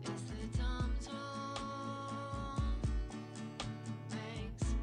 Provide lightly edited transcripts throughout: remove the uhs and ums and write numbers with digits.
It's the dumb zone. Makes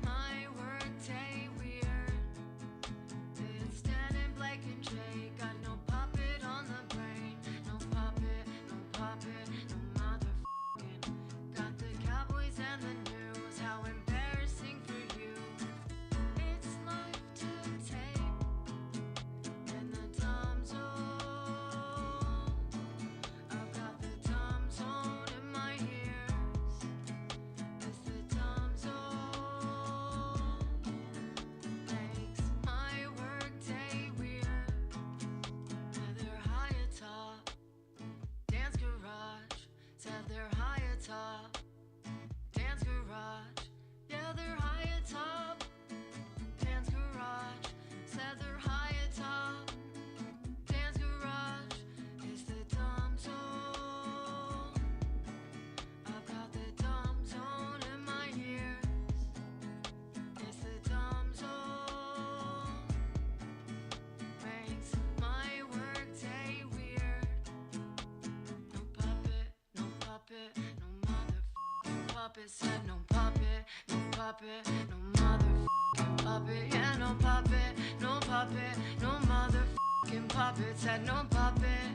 puppet, said no puppet, no puppet, no motherfucking puppet. Yeah, no puppet, no puppet, no motherfucking puppet, said no puppet,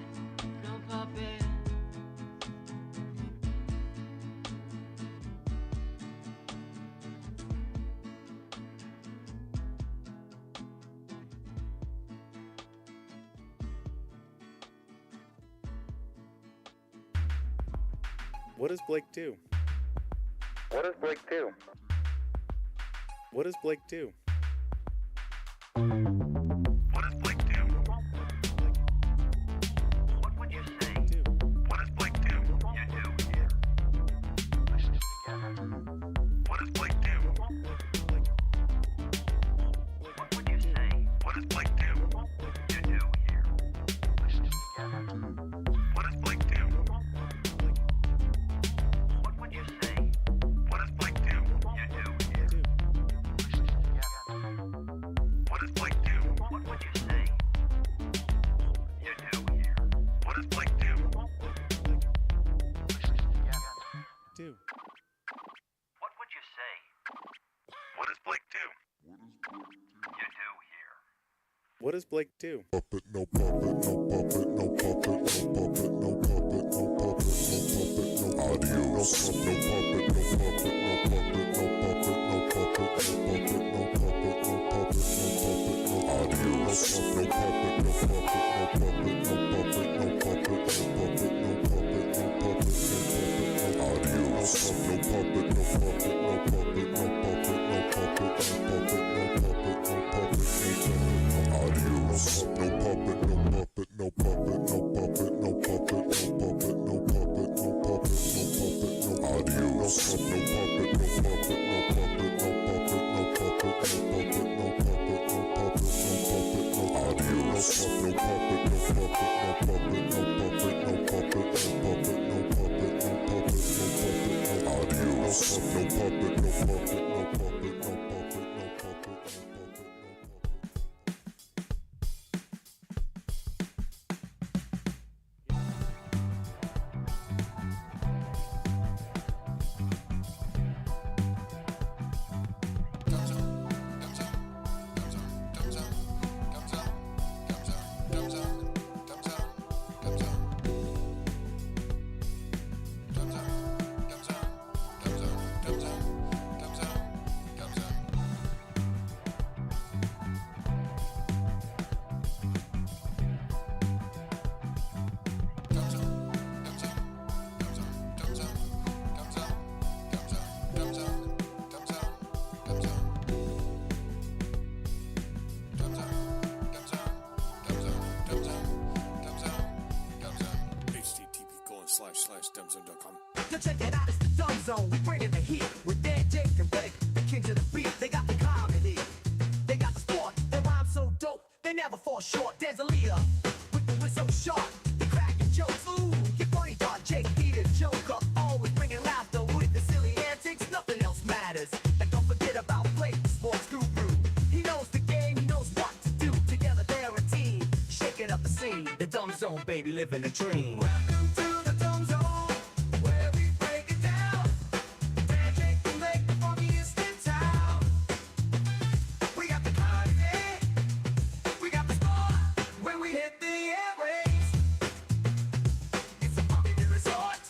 no puppet. What does Blake do? What does Blake do? What does Blake do? What does Blake do? What would you say? What does Blake do? You do here. Listen together. What does Blake do? What would you say? What does Blake do? You do here. Listen together. What does Blake do? What would you say? What does Blake do? You do here. Listen together. What does Blake do? What would you say? You do here. What does Blake do? Listen together. Do. What would you say? What does Blake do? You do here. What does Blake do? Puppet, no puppet, no puppet, no puppet, no puppet, no puppet, no puppet, no puppet, no adios. No puppet, no puppet, no puppet, no puppet, no puppet, no puppet, no puppet, no puppet, no adios. No puppet, no puppet, no puppet, no puppet, no puppet, no puppet, no puppet, no puppet, no adios. No puppet, no puppet, no puppet, no puppet, no puppet, no puppet, no puppet, no puppet, no adios. No puppet, no puppet, no puppet, no puppet, no puppet, no puppet, no puppet, no puppet, no puppet, no adios. No puppet, no puppet, no puppet, no puppet, no puppet, no puppet, no puppet, no puppet, no puppet, no adios. No puppet, no puppet, no puppet, no puppet, no puppet, no puppet, no puppet, no puppet, no puppet, no adios. No puppet, no puppet, no puppet, no puppet, no puppet, no puppet. http://dumbzone.com. Yo, check it out, it's the Dumb Zone. We bringing the heat with Dan, Jake, and Blake, the kings of the beat. They got the comedy, they got the sport. Their rhymes so dope, they never fall short. There's a leader with the whistle so sharp. They cracking jokes, ooh, you funny dog, Jake, he the joker. Always bringing laughter with the silly antics. Nothing else matters. And don't forget about Blake, the sports guru. He knows the game, he knows what to do. Together they're a team, shaking up the scene. The Dumb Zone, baby, living a dream. Welcome to the Dumb Zone, where we break it down. Dan, Jake, and Blake, the funniest in town. We got the comedy, we got the sport. When we hit the airwaves, it's a popular resort.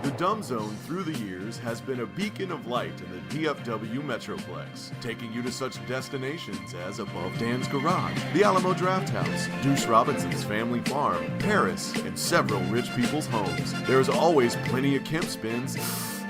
The Dumb Zone through the years has been a beacon of light in the DFW Metroplex, taking you to such destinations as Above Dan's Garage, the Alamo Draft House, Deuce Robinson's family farm, Paris, and several rich people's homes. There is always plenty of Kemp spins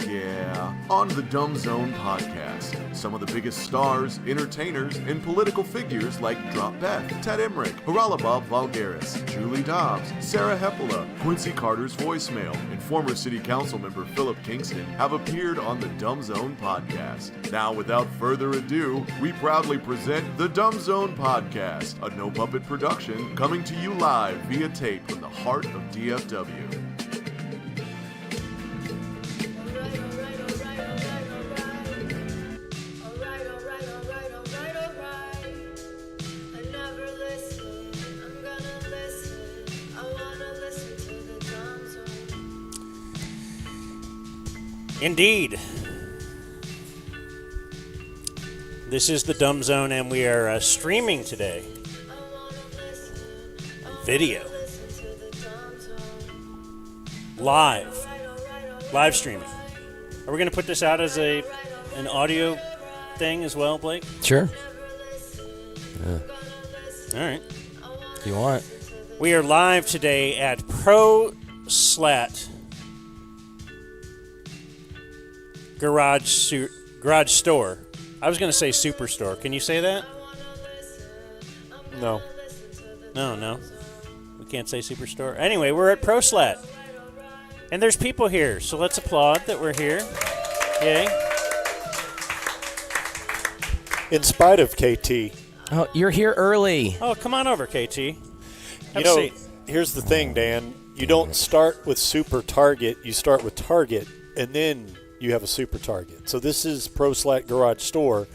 Yeah, on the Dumb Zone podcast, some of the biggest stars, entertainers, and political figures like Drop Beth, Ted Emmerich, Haralabob Vulgaris, Julie Dobbs, Sarah Heppola, Quincy Carter's voicemail, and former city council member Philip Kingston have appeared on the Dumb Zone podcast. Now, without further ado, we proudly present the Dumb Zone podcast, a no puppet production coming to you live via tape from the heart of DFW. Indeed. This is the Dumb Zone, and we are streaming today. Video. Live streaming. Are we going to put this out as an audio thing as well, Blake? Sure. All right. If you want. We are live today at Proslat Garage Store. I was going to say Superstore. Can you say that? No. No. We can't say Superstore. Anyway, we're at Proslat. And there's people here, so let's applaud that we're here. Yay. In spite of KT. Oh, you're here early. Oh, come on over, KT. Have You a know, seat. here's the thing, Dan. You don't start with Super Target. You start with Target, and then you have a Super Target. So this is Proslat Garage Store,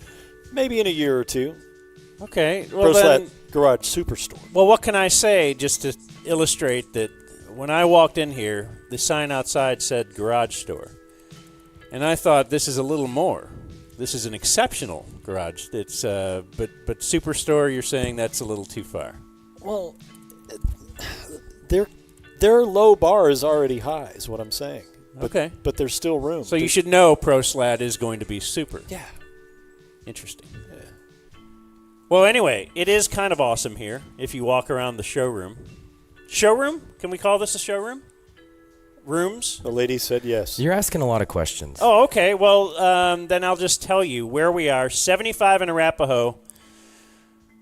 maybe in a year or two. Okay. Well, Proslat then, Garage Superstore. well, what can I say just to illustrate that when I walked in here, the sign outside said garage store. And I thought this is a little more. This is an exceptional garage. It's but Superstore, you're saying that's a little too far. Well, their low bar is already high, is what I'm saying. Okay. But there's still room. So you should know Proslat is going to be super. Yeah. Interesting. Yeah. Well, anyway, it is kind of awesome here if you walk around the showroom. Showroom? Can we call this a showroom? Rooms? The lady said yes. You're asking a lot of questions. Oh, okay. Well, then I'll just tell you where we are. 75 in Arapahoe.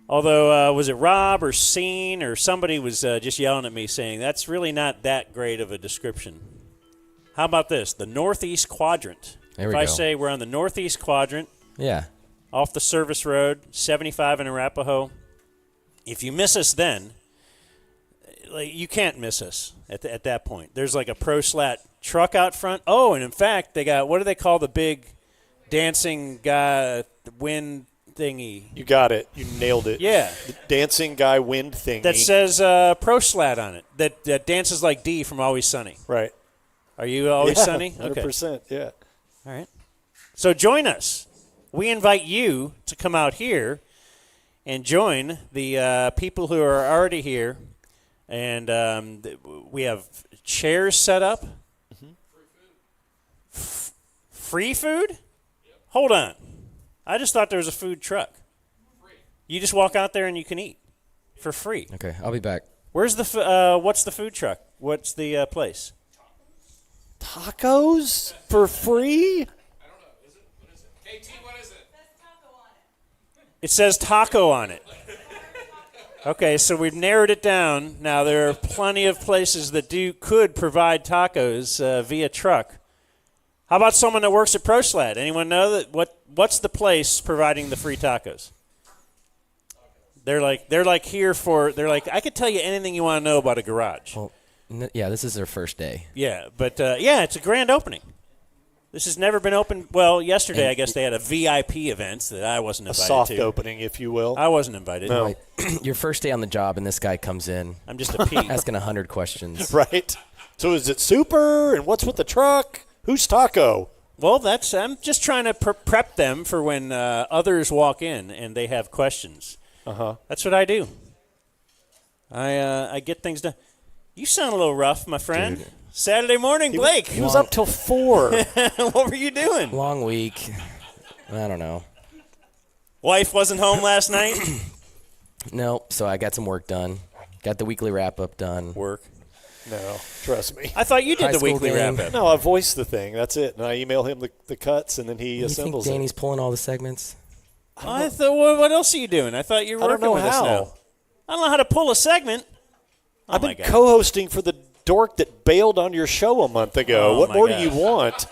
Although, was it Rob or Scene or somebody was just yelling at me saying, that's really not that great of a description. How about this? The Northeast Quadrant. There we If I go. say we're on the Northeast Quadrant, Yeah. off the service road, 75 in Arapahoe. If you miss us then, like, you can't miss us at that point. There's like a Proslat truck out front. Oh, and in fact, they got, what do they call the big dancing guy, the wind thingy? You got it. You nailed it. Yeah. The dancing guy wind thingy. That says Proslat on it, that dances like D from Always Sunny. Right. Are you Always Yeah, Sunny? 100%, yeah. All right. So join us. We invite you to come out here and join the people who are already here. And we have chairs set up. Free food? Yep. Hold on. I just thought there was a food truck. Free. You just walk out there and you can eat for free. Okay, I'll be back. Where's the what's the food truck? What's the place? Tacos for free? It says taco on it. Okay, so we've narrowed it down. Now, there are plenty of places that could provide tacos via truck. How about someone that works at Proslat? Anyone know that what's the place providing the free tacos? They're like here for, I could tell you anything you want to know about a garage. Well, yeah, this is their first day. Yeah, but it's a grand opening. This has never been open. Well, yesterday I guess they had a VIP event that I wasn't invited to. A soft opening, if you will. I wasn't invited. No. Right. Your first day on the job, and this guy comes in. I'm just a pea. Asking 100 questions. Right. So is it super? And what's with the truck? Who's taco? Well, I'm just trying to prep them for when others walk in and they have questions. Uh-huh. That's what I do. I get things done. You sound a little rough, my friend. Dude. Saturday morning, Blake. He was up till 4. What were you doing? Long week. I don't know. Wife wasn't home last night? No, so I got some work done. Got the weekly wrap-up done. Work. No, trust me. I thought you did High the school weekly game. wrap-up. No, I voice the thing. That's it. And I email him the cuts, and then he You think assembles Danny's it. pulling all the segments? I thought, what else are you doing? I thought you were I don't working know with us how. now. I don't know how to pull a segment. Oh I've my been God. co-hosting for the dork that bailed on your show a month ago. Oh What my more gosh. do you want?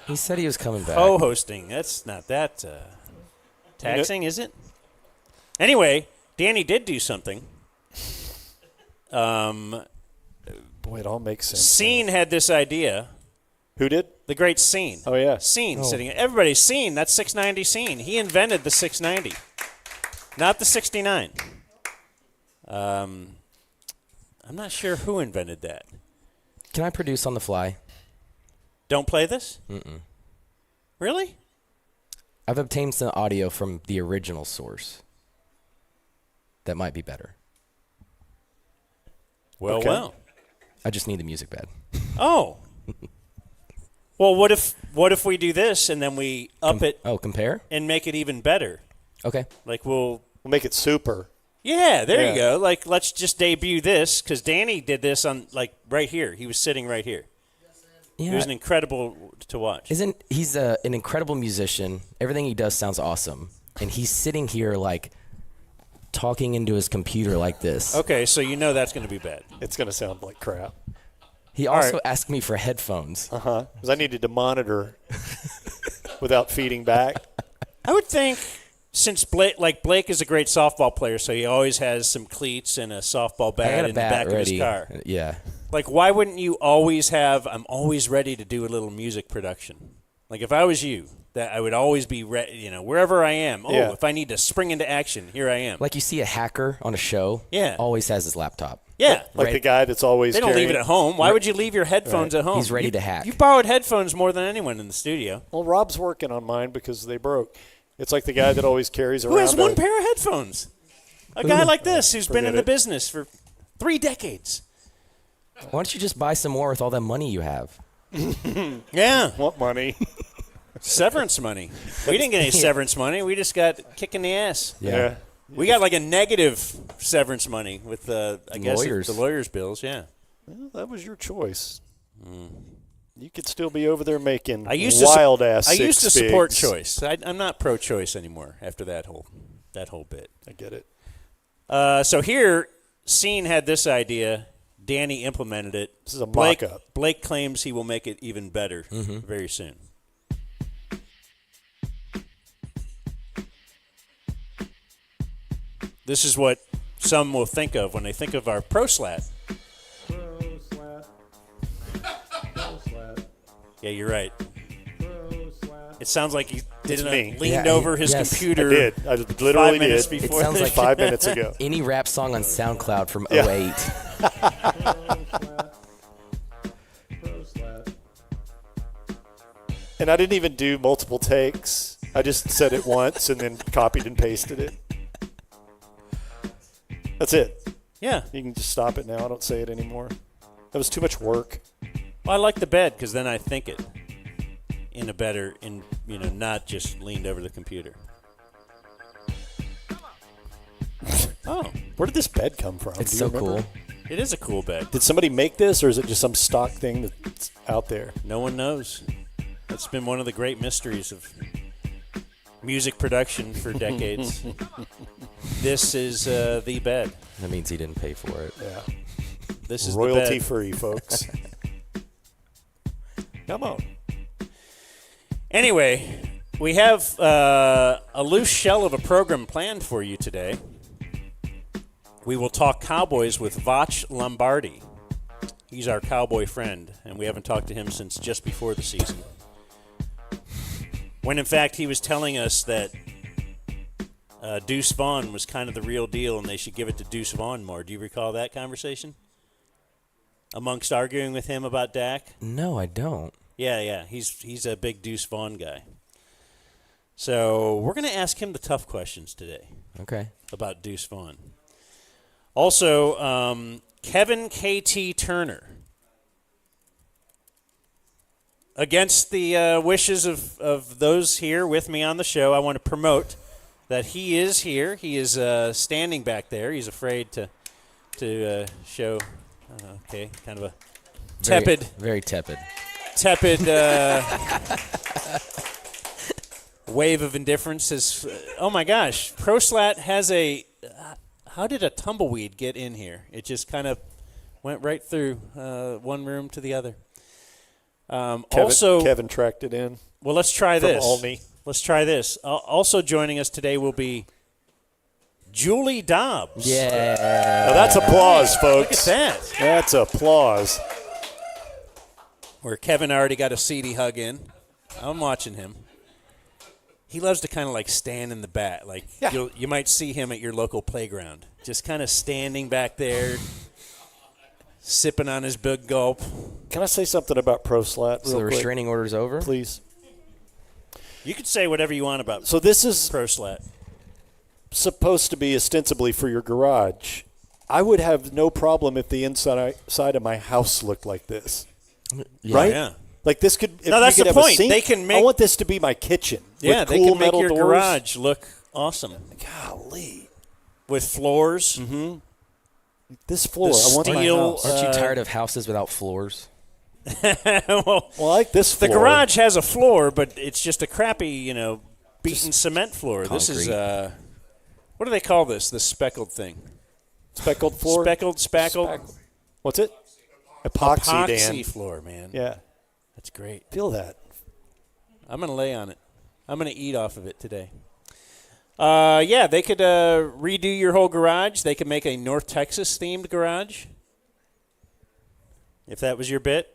He said he was coming back. Co-hosting. That's not that taxing, is it? Anyway, Danny did do something. Boy, it all makes sense. Scene had this idea. Who did? The great Scene. Oh, yeah. Scene sitting. Everybody's Scene. That's 690 Scene. He invented the 690, not the 69. I'm not sure who invented that. Can I produce on the fly? Don't play this? Mm-mm. Really? I've obtained some audio from the original source. That might be better. Well, Okay. well. I just need the music bed. Oh. Well, what if we do this and then we up it compare? and make it even better? Okay. Like we'll make it super. Yeah, there Yeah. you go. Like let's just debut this because Danny did this on like right here. He was sitting right here. Yeah. It was an incredible to watch. He's an incredible musician. Everything he does sounds awesome. And he's sitting here like talking into his computer like this. Okay, so you know that's going to be bad. It's going to sound like crap. He also asked me for headphones. Uh-huh. Because I needed to monitor without feeding back. I would think since Blake is a great softball player, so he always has some cleats and a softball I got bat a in bat the back ready. of his car. Yeah. Like, why wouldn't you always have, I'm always ready to do a little music production? Like, if I was you, that I would always be ready, wherever I am. Oh, Yeah. if I need to spring into action, here I am. Like you see a hacker on a show. Yeah. Always has his laptop. Yeah. Like the guy that's always They don't leave it carrying- at home. Why would you leave your headphones Right. at home? He's ready to hack. You borrowed headphones more than anyone in the studio. Well, Rob's working on mine because they broke. It's like the guy that always carries around. Who has one a- pair of headphones? A guy like this who's been Forget in the it. business for 3 decades. Why don't you just buy some more with all that money you have? Yeah. What money? Severance money. We didn't get any severance money. We just got kick in the ass. Yeah. We got like a negative severance money with I guess Lawyers. the lawyers' bills. Yeah. Well, that was your choice. You could still be over there making I used wild to ass. I used to support figs. choice. I'm not pro-choice anymore after that whole bit. I get it. So here, Scene had this idea. Danny implemented it. This is a Blake, mock-up. Blake claims he will make it even better very soon. This is what some will think of when they think of our Proslat. Yeah, you're right. It sounds like he It's me. leaned over his computer. I did. I literally 5 minutes did. before It sounds like 5 minutes ago. Any rap song on SoundCloud from Yeah. 08. And I didn't even do multiple takes. I just said it once and then copied and pasted it. That's it. Yeah. You can just stop it now. I don't say it anymore. That was too much work. Well, I like the bed because then I think it not just leaned over the computer. Oh, where did this bed come from? It's Do you so remember? cool. It is a cool bed. Did somebody make this, or is it just some stock thing that's out there? No one knows. That's been one of the great mysteries of music production for decades. This is the bed. That means he didn't pay for it. Yeah. This is royalty the bed. free, folks. Come on. Anyway, we have a loose shell of a program planned for you today. We will talk Cowboys with Voch Lombardi. He's our Cowboy friend, and we haven't talked to him since just before the season. When, in fact, he was telling us that Deuce Vaughn was kind of the real deal and they should give it to Deuce Vaughn more. Do you recall that conversation? Amongst arguing with him about Dak? No, I don't. Yeah. He's a big Deuce Vaughn guy. So we're going to ask him the tough questions today. Okay. About Deuce Vaughn. Also, Kevin K.T. Turner. Against the wishes of those here with me on the show, I want to promote that he is here. He is standing back there. He's afraid to show Okay, kind of a Very- tepid, Very tepid. wave of indifference. Oh my gosh, Proslat has a. How did a tumbleweed get in here? It just kind of went right through one room to the other. Kevin tracked it in. Well, let's try from this. Olney. Let's try this. Also joining us today will be Julie Dobbs. Yeah. Now that's applause, Look folks. at that. That's applause. Where Kevin already got a seedy hug in. I'm watching him. He loves to kind of like stand in the back. Like you might see him at your local playground. Just kind of standing back there, sipping on his big gulp. Can I say something about Proslat So real the quick, restraining order's over? please? You could say whatever you want about So this is Proslat. supposed to be ostensibly for your garage. I would have no problem if the inside of my house looked like this. Right? Yeah. Like this could. If No, that's you could the have a point. sink, They can I make- want this to be my kitchen. Yeah, with they cool can make metal your doors. garage look awesome. Golly, With floors. this floor. The I want my steel, house. Aren't you tired of houses without floors? Well, Well, I like this the floor. garage has a floor, but it's just a crappy, beaten cement floor. This is, concrete. what do they call this? This speckled thing? speckled floor. Spackled? What's it? Epoxy, Dan. Epoxy floor, man. Yeah, That's great. feel that. I'm going to lay on it. I'm going to eat off of it today. Yeah, they could redo your whole garage. They could make a North Texas-themed garage, if that was your bit.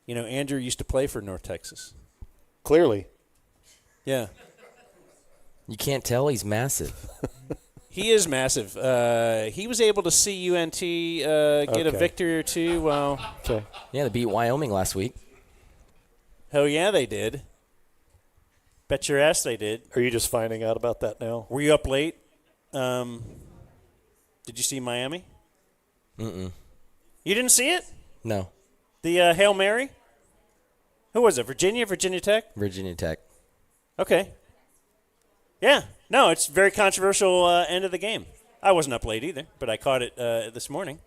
Andrew used to play for North Texas. Clearly, Yeah. You can't tell he's massive. He is massive. He was able to see UNT get a Okay. victory or two. Well, okay. Yeah, they beat Wyoming last week. hell yeah, they did. Bet your ass they did. Are you just finding out about that now? Were you up late? Did you see Miami? Mm-mm. You didn't see it? No. The Hail Mary? Who was it? Virginia Tech? Virginia Tech. Okay. Yeah. No, it's very controversial end of the game. I wasn't up late either, but I caught it this morning.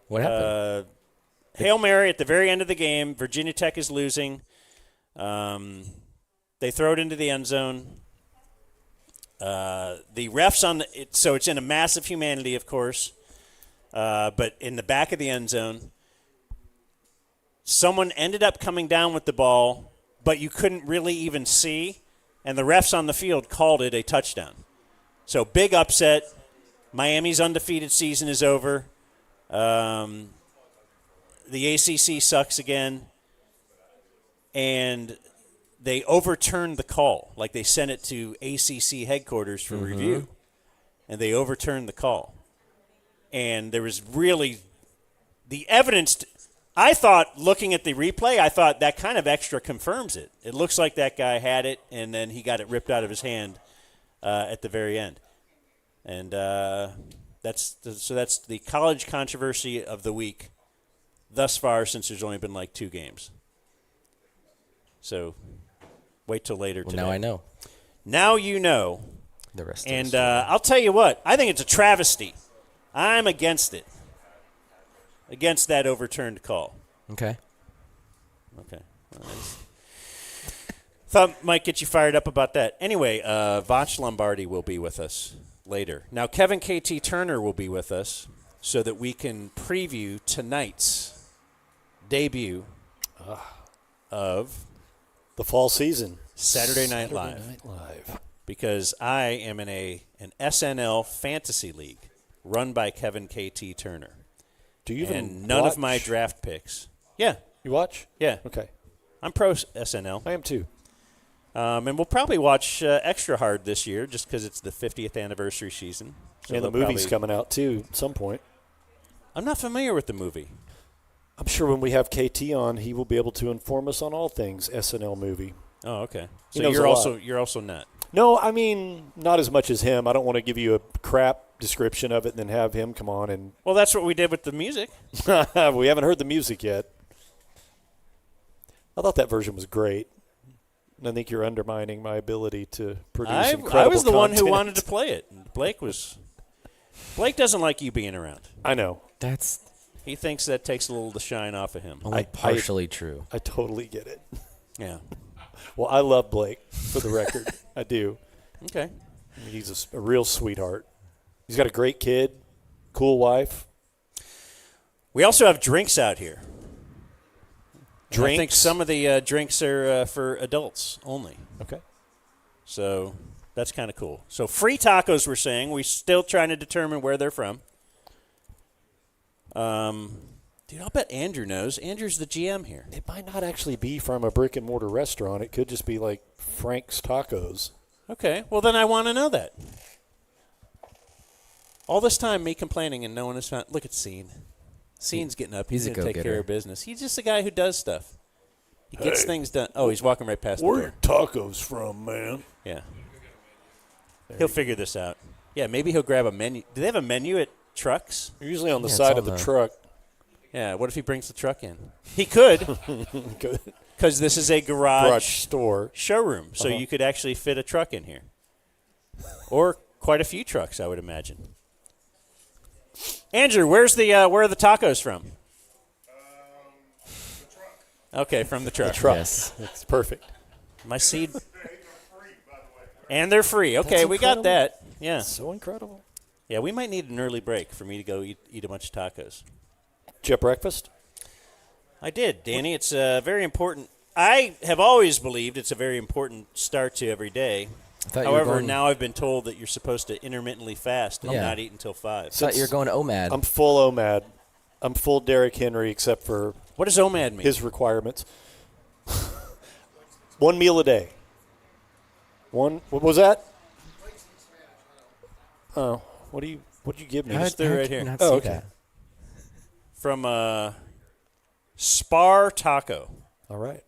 What happened? Hail Mary at the very end of the game. Virginia Tech is losing. They throw it into the end zone. The refs so it's in a massive humanity, of course, but in the back of the end zone, someone ended up coming down with the ball, but you couldn't really even see, and the refs on the field called it a touchdown. So big upset. Miami's undefeated season is over. The ACC sucks again. And they overturned the call. Like they sent it to ACC headquarters for review. And they overturned the call. And there was really the evidence. I thought, looking at the replay, I thought that kind of extra confirms it. It looks like that guy had it, and then he got it ripped out of his hand at the very end. And that's the college controversy of the week thus far, since there's only been like 2 games. So wait till later today. Now I know. Now you know. The rest And of us. I'll tell you what, I think it's a travesty. I'm against it. Against that overturned call. Okay. Okay. Thought might get you fired up about that. Anyway, Voch Lombardi will be with us later. Now, Kevin KT Turner will be with us so that we can preview tonight's debut of The fall season. Saturday Night Live. Saturday Night Live. Because I am in an SNL fantasy league run by Kevin KT Turner. Do you even And none of my watch? draft picks. Yeah. You watch? Yeah. Okay. I'm pro SNL. I am too. And we'll probably watch Extra Hard this year just because it's the 50th anniversary season. So And the they'll movie's probably- coming out too at some point. I'm not familiar with the movie. I'm sure when we have KT on, he will be able to inform us on all things SNL movie. Oh, okay. He So knows you're a also lot. you're also not. No, I mean, not as much as him. I don't want to give you a crap description of it and then have him come on and Well, that's what we did with the music. we haven't heard the music yet. I thought that version was great. And I think you're undermining my ability to produce incredible I was the one who content. wanted to play it. Blake doesn't like you being around. I know. He thinks that takes a little of the shine off of him. only partially true. I totally get it. Yeah. Well, I love Blake, for the record. I do. Okay. I mean, he's a real sweetheart. He's got a great kid, cool wife. We also have drinks out here. Drinks? I think some of the drinks are for adults only. Okay. So that's kind of cool. So free tacos, we're saying. We're still trying to determine where they're from. Dude, I'll bet Andrew knows. Andrew's the GM here. It might not actually be from a brick-and-mortar restaurant. It could just be like Frank's Tacos. Okay. Well, then I want to know that. All this time, me complaining and no one has found. Look at Scene. Scene's getting up. He's a going to take go-getter. care of business. He's just a guy who does stuff. He gets things done. Oh, he's walking right past the Where door. are tacos from, man? Yeah. He'll figure this out. Yeah, maybe he'll grab a menu. Do they have a menu at trucks? They're usually on the Yeah, it's side on of the the- truck. Yeah, what if he brings the truck in? He could, Good. because this is a garage store. showroom, so you could actually fit a truck in here. Or quite a few trucks, I would imagine. Andrew, where are the tacos from? Okay, from the truck. Truck. Yes. It's perfect. My seed. And they're free. Okay, That's we got incredible. that. Yeah. So incredible. Yeah, we might need an early break for me to go eat a bunch of tacos. Did you have breakfast? I did, Danny. It's very important. I have always believed it's a very important start to every day. I thought you were However, going- now I've been told that you're supposed to intermittently fast and Yeah. not eat until 5. I thought you were going OMAD. I'm full OMAD. I'm full Derrick Henry except for What does OMAD mean? his requirements. One meal a day. What was that? Oh, what do you give me? How Just did- through how right did you here. not Oh, see okay. that? From Spar Taco. All right.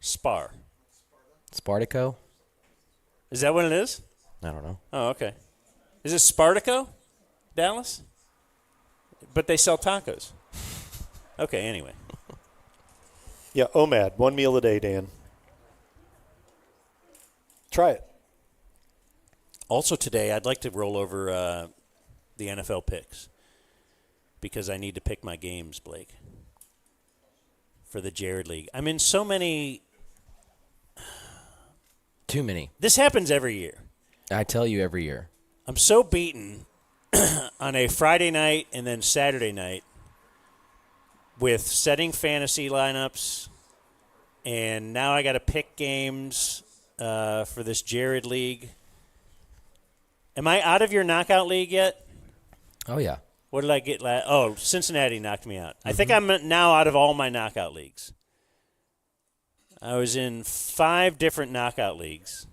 Spar. Spartaco? Is that what it is? I don't know. Oh, okay. Is it Spartaco, Dallas? But they sell tacos. Okay, anyway. Yeah, OMAD. One meal a day, Dan. Try it. Also today, I'd like to roll over the NFL picks because I need to pick my games, Blake, for the Jared League. I'm in so many. Too many. This happens every year. I tell you every year. I'm so beaten on a Friday night and then Saturday night with setting fantasy lineups, and now I got to pick games for this Jared League. Am I out of your knockout league yet? Oh, yeah. What did I get last? Oh, Cincinnati knocked me out. I think I'm now out of all my knockout leagues. I was in 5 different knockout leagues,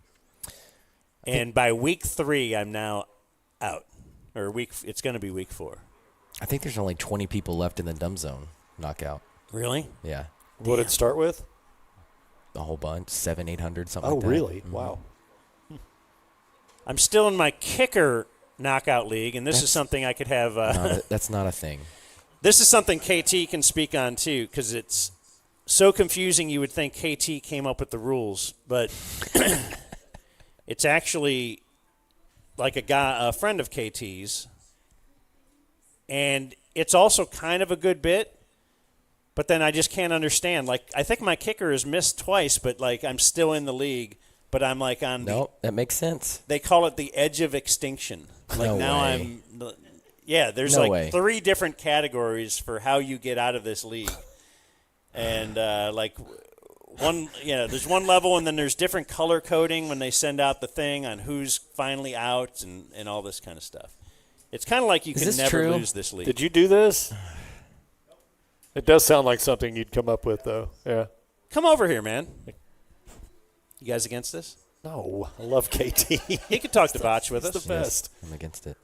and by week 3, I'm now out. Or it's going to be week 4. I think there's only 20 people left in the dumb zone knockout. Really? Yeah. What did it start with? A whole bunch. 700, 800, something Oh, like that. really? Mhm. Wow. I'm still in my kicker knockout league, and this is That's- something I could have. No, that's not a thing. This is something KT can speak on too, because it's so confusing. You would think KT came up with the rules, but it's actually like a friend of KT's, and it's also kind of a good bit. But then I just can't understand. Like, I think my kicker is missed twice, but like I'm still in the league. But I'm like on Nope, that makes sense. they call it the edge of extinction. Like No now way. there's No like way. 3 different categories for how you get out of this league. And there's one level, and then there's different color coding when they send out the thing on who's finally out and all this kind of stuff. It's kind of like you Is can this never true? lose this league. Did you do this? It does sound like something you'd come up with, though. Yeah. Come over here, man. You guys against this? No, I love KT. He could talk to Voch with us. the best. I'm against it.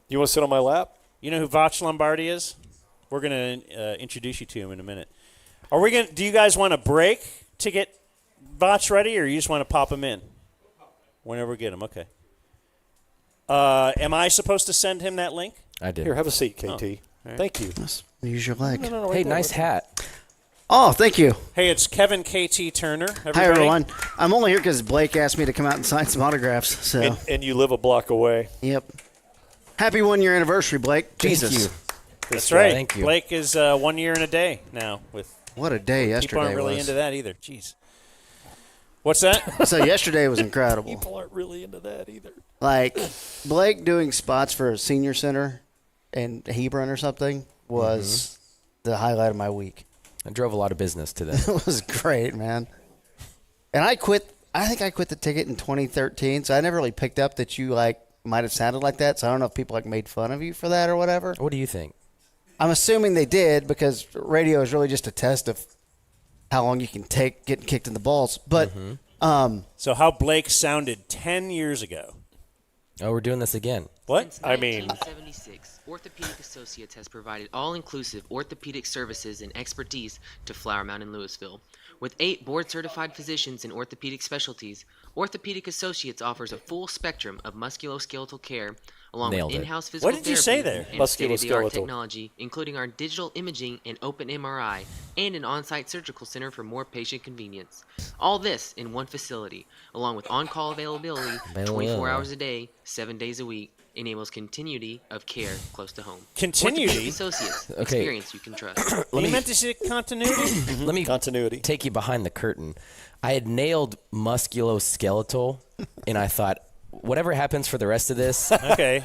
You want to sit on my lap? You know who Voch Lombardi is? We're going to introduce you to him in a minute. Do you guys want a break to get Voch ready, or you just want to pop him in? Whenever we get him, okay. Am I supposed to send him that link? I did. Here, have a seat, KT. right. Thank you. Use your leg. No, Hey, right there, nice right there. hat. Oh, thank you. Hey, it's Kevin KT Turner. Everybody. Hi, everyone. I'm only here because Blake asked me to come out and sign some autographs. So, And you live a block away. yep. Happy 1-year anniversary, Blake. Jesus. Thank you. That's right. Thank you. Blake is 1 year and a day now. With What a day yesterday people aren't really was. into that either. Jeez. What's that? So yesterday was incredible. People aren't really into that either. Like, Blake doing spots for a senior center in Hebron or something was the highlight of my week. I drove a lot of business to them. It was great, man. And I think I quit the ticket in 2013, so I never really picked up that you, like, might have sounded like that. So I don't know if people, like, made fun of you for that or whatever. What do you think? I'm assuming they did because radio is really just a test of how long you can take getting kicked in the balls. But So how Blake sounded 10 years ago. Oh, we're doing this again. What? Since 1976, Orthopedic Associates has provided all-inclusive orthopedic services and expertise to Flower Mound and Louisville. With 8 board-certified physicians in orthopedic specialties, Orthopedic Associates offers a full spectrum of musculoskeletal care, along Nailed with it. in-house physical What did you say there? and state-of-the-art Musculoskeletal. technology, including our digital imaging and open MRI, and an on-site surgical center for more patient convenience. All this in one facility, along with on-call availability 24 hours a day, 7 days a week, enables continuity of care close to home. Continuity? Orthopedic Associates. Okay. Experience you can trust. You meant to say continuity? Let me Continuity. take you behind the curtain. I had nailed musculoskeletal, and I thought, whatever happens for the rest of this, Okay.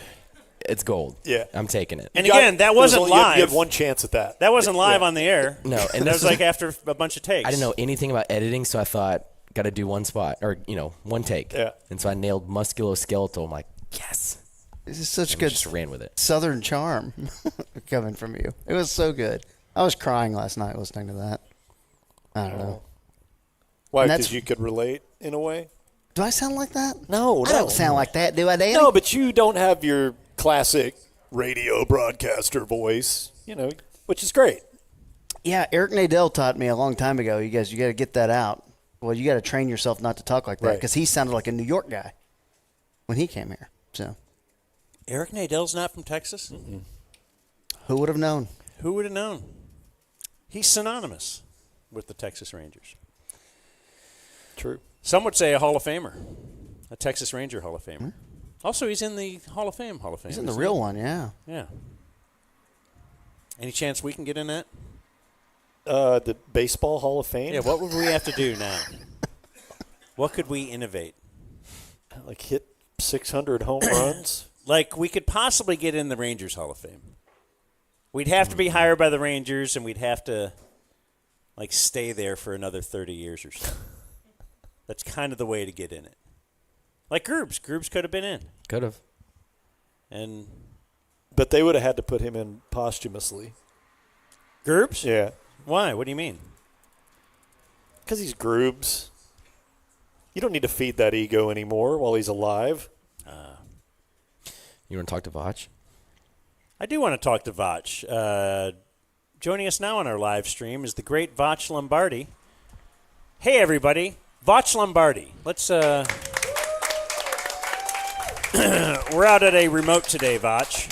it's gold. Yeah. I'm taking it. And again, that wasn't live. You had one chance at that. That wasn't live on the air. No, and that this was is- like after a bunch of takes. I didn't know anything about editing, so I thought, got to do one spot, or, one take. Yeah. And so I nailed musculoskeletal. I'm like, yes. this is such And good just ran with it. Southern charm coming from you. It was so good. I was crying last night listening to that. I don't know. Why? And that's- Because you could relate in a way? Do I sound like that? No, I don't sound like that, do I, Danny? No, but you don't have your classic radio broadcaster voice, which is great. Yeah, Eric Nadell taught me a long time ago. You got to get that out. Well, you got to train yourself not to talk like that Right. because he sounded like a New York guy when he came here. So Eric Nadell's not from Texas? who would have known? Who would have known? He's synonymous with the Texas Rangers. True. Some would say a Hall of Famer, a Texas Ranger Hall of Famer. Also, he's in the Hall of Fame. He's in the real one, yeah. Yeah. Any chance we can get in that? The Baseball Hall of Fame? Yeah, what would we have to do now? What could we innovate? Like hit 600 home runs? Like, we could possibly get in the Rangers Hall of Fame. We'd have to be hired by the Rangers, and we'd have to, like, stay there for another 30 years or so. That's kind of the way to get in it. Like Groobs. Groobs could have been in. Could have. And But they would have had to put him in posthumously. Groobs? Yeah. Why? What do you mean? Because he's Groobs. You don't need to feed that ego anymore while he's alive. You want to talk to Voch? I do want to talk to Voch. Joining us now on our live stream is the great Voch Lombardi. Hey, everybody. Voch Lombardi. Let's, we're out at a remote today, Voch.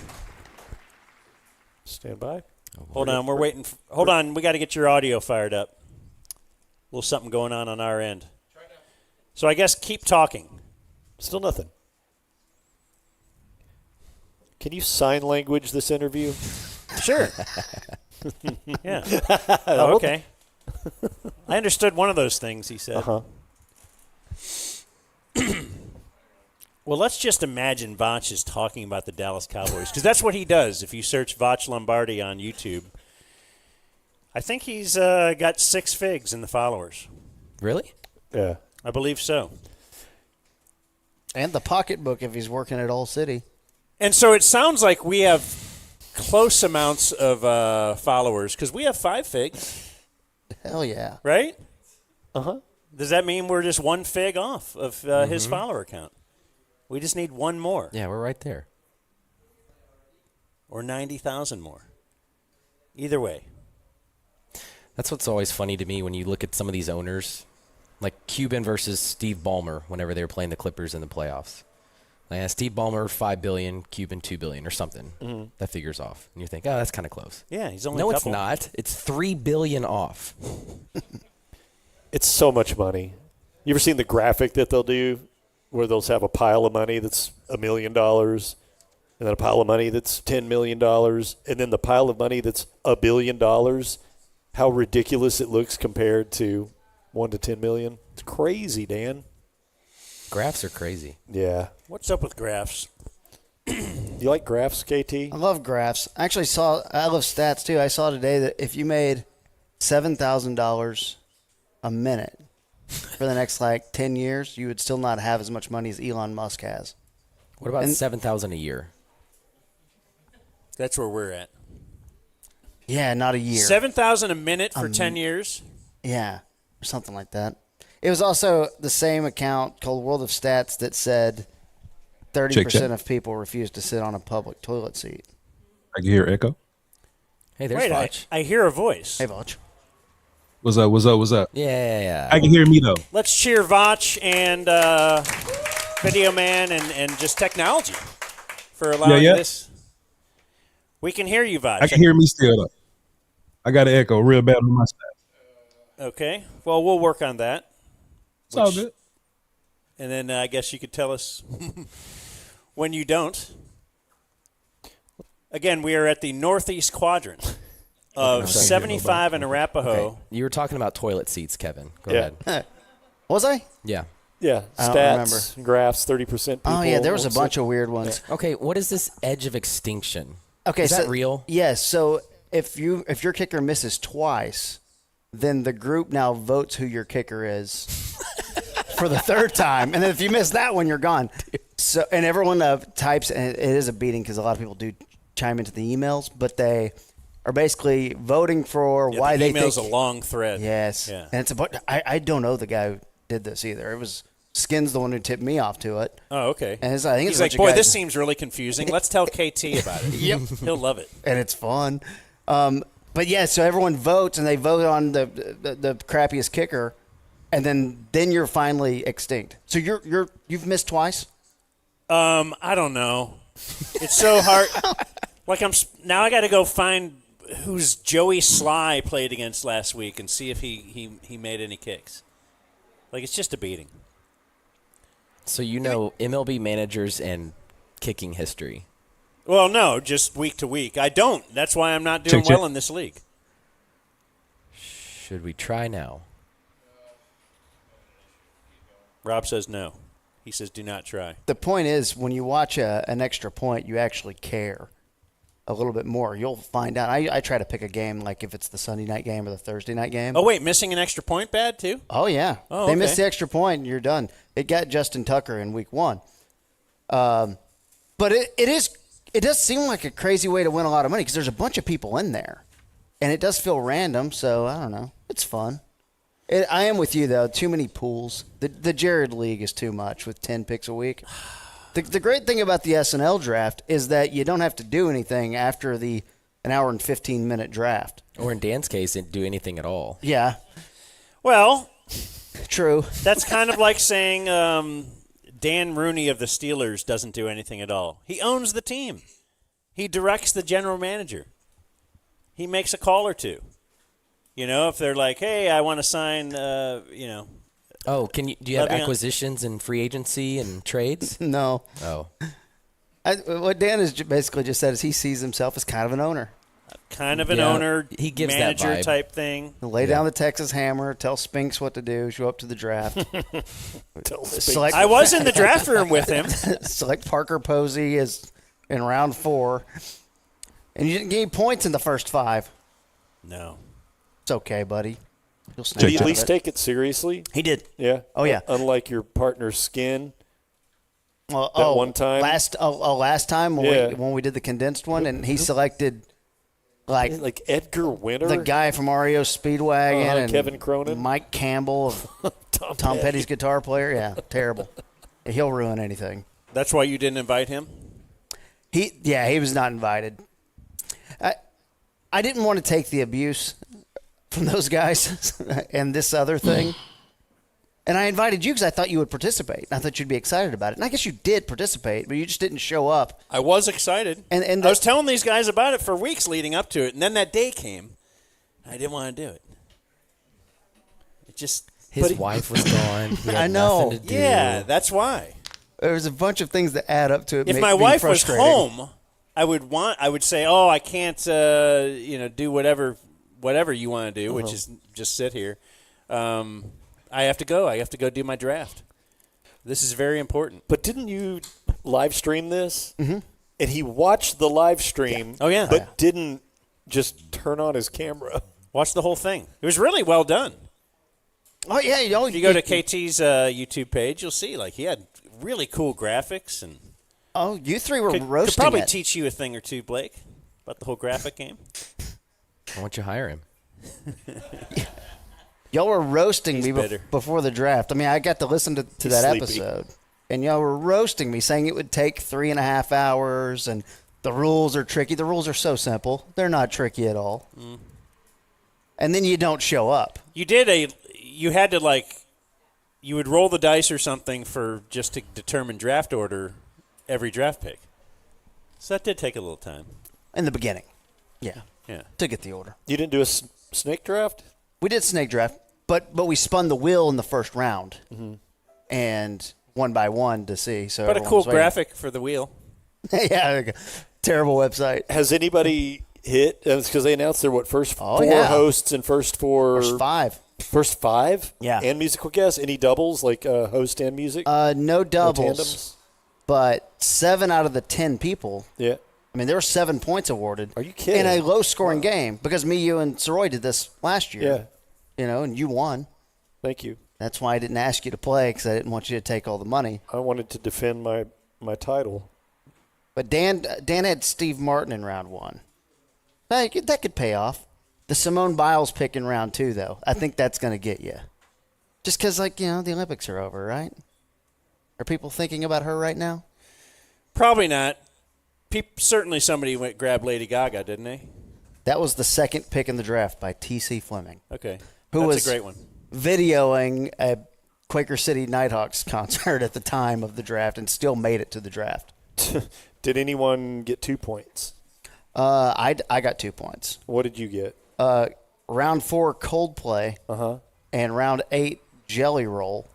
Stand by. Hold on, we're waiting. Hold on, we got to get your audio fired up. A little something going on our end. So I guess keep talking. Still nothing. Can you sign language this interview? Sure. Yeah. Oh, okay. I understood one of those things he said. Uh-huh. Well, let's just imagine Voch is talking about the Dallas Cowboys, because that's what he does. If you search Voch Lombardi on YouTube, I think he's got 6 figs in the followers. Really? Yeah. I believe so. And the pocketbook if he's working at All City. And so it sounds like we have close amounts of followers, because we have 5 figs, Hell yeah. right? Uh-huh. Does that mean we're just 1 fig off of his follower count? We just need 1 more. Yeah, we're right there. Or 90,000 more. Either way. That's what's always funny to me when you look at some of these owners, like Cuban versus Steve Ballmer whenever they were playing the Clippers in the playoffs. Like, Steve Ballmer, $5 billion, Cuban, $2 billion, or something. Mm-hmm. That figures off. And you think, oh, that's kind of close. Yeah, he's only No, a it's couple. not. It's $3 billion off. It's so much money. You ever seen the graphic that they'll do where they'll have a pile of money that's $1 million, and then a pile of money that's $10 million, and then the pile of money that's $1 billion, how ridiculous it looks compared to 1 to 10 million. It's crazy, Dan. Graphs are crazy. Yeah. What's up with graphs? You like graphs, KT? I love graphs. I love stats too. I saw today that if you made $7,000 a minute for the next 10 years, you would still not have as much money as Elon Musk has. What about 7,000 a year? That's where we're at. Yeah, not a year. 7,000 a minute for 10 years? Yeah, or something like that. It was also the same account called World of Stats that said 30% of people refuse to sit on a public toilet seat. I can hear echo. Hey, there's Voch. I hear a voice. Hey, Voch. What's up? What's up? What's up? Yeah. I can hear me though. Let's cheer Voch and Video Man and just technology for allowing this. We can hear you, Voch. I can hear me still though. I got an echo real bad on my side. Okay. Well, we'll work on that. It's all good. And then I guess you could tell us when you don't. Again, we are at the northeast quadrant of 75 in Arapahoe. Okay. You were talking about toilet seats, Kevin. Go ahead. Was I? Yeah. Yeah. I don't Stats, graphs, 30% people. Oh, yeah, there was a bunch of weird ones. Yeah. Okay, what is this edge of extinction? Okay, is that real? Yes. So if your kicker misses twice, then the group now votes who your kicker is for the third time, and then if you miss that one, you're gone. So and everyone types, and it is a beating because a lot of people do chime into the emails, but they are basically voting for why they think. Email's a long thread. Yes. Yeah. And it's about. I don't know the guy who did this either. It was Skin's the one who tipped me off to it. Oh, okay. And I think he's like, boy, this seems really confusing. Let's tell KT about it. Yep. He'll love it. And it's fun. But yeah, so everyone votes, and they vote on the crappiest kicker, and then you're finally extinct. So you've missed twice. I don't know. It's so hard. Now I got to go find who's Joey Sly played against last week and see if he made any kicks. It's just a beating. So you know MLB managers and kicking history. Well, no, just week to week. I don't. That's why I'm not doing well in this league. Should we try now? Rob says no. He says do not try. The point is, when you watch an extra point, you actually care a little bit more. You'll find out. I try to pick a game, like if it's the Sunday night game or the Thursday night game. Oh, wait, missing an extra point bad, too? Oh, yeah. Oh, they okay. missed the extra point, and you're done. It got Justin Tucker in week 1. But it does seem like a crazy way to win a lot of money because there's a bunch of people in there. And it does feel random, so I don't know. It's fun. I am with you, though. Too many pools. The Jared League is too much with 10 picks a week. The great thing about the SNL draft is that you don't have to do anything after an hour and 15-minute draft. Or in Dan's case, didn't do anything at all. Yeah. Well, true. That's kind of like saying Dan Rooney of the Steelers doesn't do anything at all. He owns the team. He directs the general manager. He makes a call or two. If they're like, hey, I want to sign, Oh, do you have acquisitions and free agency and trades? No. Oh. What Dan has basically just said is he sees himself as kind of an owner. Kind of an owner, he gives manager that vibe. type thing. He'll lay down the Texas hammer, tell Spinks what to do, show up to the draft. I was in the draft room with him. Select Parker Posey as in round 4. And you didn't gain points in the first 5. No. It's okay, buddy. Did he at least take it seriously? He did. Yeah. Oh, yeah. Unlike your partner's Skin. Well, one time. Last time when we did the condensed one, and he selected like Edgar Winter, the guy from REO Speedwagon, and Kevin Cronin, Mike Campbell, Tom Petty's guitar player. Yeah, terrible. He'll ruin anything. That's why you didn't invite him? He was not invited. I didn't want to take the abuse from those guys and this other thing. And I invited you because I thought you would participate. I thought you'd be excited about it. And I guess you did participate, but you just didn't show up. I was excited. And I was telling these guys about it for weeks leading up to it. And then that day came. I didn't want to do it. His wife was gone. He had I know. nothing to do. Yeah, that's why. There's a bunch of things that add up to it. If my wife was home, I would say, oh, I can't, do whatever you want to do, which is just sit here. I have to go. I have to go do my draft. This is very important. But didn't you live stream this? Mm-hmm. And he watched the live stream. Yeah. Oh, yeah. But didn't just turn on his camera. Watch the whole thing. It was really well done. Oh, yeah. If you go to KT's YouTube page, you'll see, he had really cool graphics. And oh, you three were could roasting probably it. teach you a thing or two, Blake, about the whole graphic game. Why don't you hire him? Y'all were roasting He's me bitter. before the draft. I mean, I got to listen to He's that sleepy. episode, and y'all were roasting me, saying it would take 3.5 hours, and the rules are tricky. The rules are so simple; they're not tricky at all. And then you don't show up. You had to you would roll the dice or something for just to determine draft order every draft pick. So that did take a little time. In the beginning, yeah, Yeah. to get the order. You didn't do a snake draft? We did snake draft, but we spun the wheel in the first round, and one by one to see. So But a everyone cool was waiting. graphic for the wheel. Yeah, terrible website. Has anybody hit? Because they announced their first Oh, four yeah. hosts and first four. First five. First five? Yeah. And musical guests? Any doubles, host and music? No doubles, tandems? but 7 out of the 10 people. Yeah. I mean, there were 7 points awarded. Are you kidding? In a low-scoring game, because me, you, and Soroy did this last year. Yeah. And you won. Thank you. That's why I didn't ask you to play, because I didn't want you to take all the money. I wanted to defend my title. But Dan had Steve Martin in round 1. That could pay off. The Simone Biles pick in round 2, though, I think that's going to get you. Just because, the Olympics are over, right? Are people thinking about her right now? Probably not. Certainly somebody grabbed Lady Gaga, didn't they? That was the second pick in the draft by T.C. Fleming. Okay. Who That's was a great one. videoing a Quaker City Nighthawks concert at the time of the draft and still made it to the draft. Did anyone get 2 points? I got 2 points. What did you get? Round 4, Coldplay, and round 8, Jelly Roll.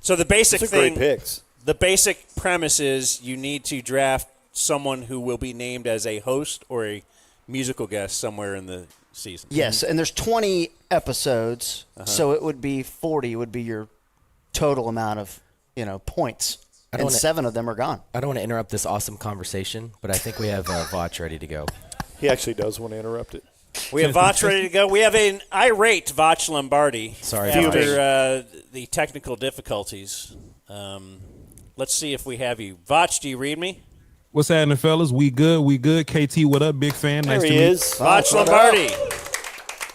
So the basic Those are thing, great picks. the basic premise is you need to draft someone who will be named as a host or a musical guest somewhere in the season. Yes, and there's 20 episodes, so it would be 40 would be your total amount of points. And 7 of them are gone. I don't want to interrupt this awesome conversation, but I think we have Voch ready to go. He actually does want to interrupt it. We have Voch ready to go. We have an irate Voch Lombardi. Sorry, after the technical difficulties. Let's see if we have you. Voch, do you read me? What's happening, fellas? We good. KT, what up? Big fan. There Nice he to meet you. is. Voch Lombardi.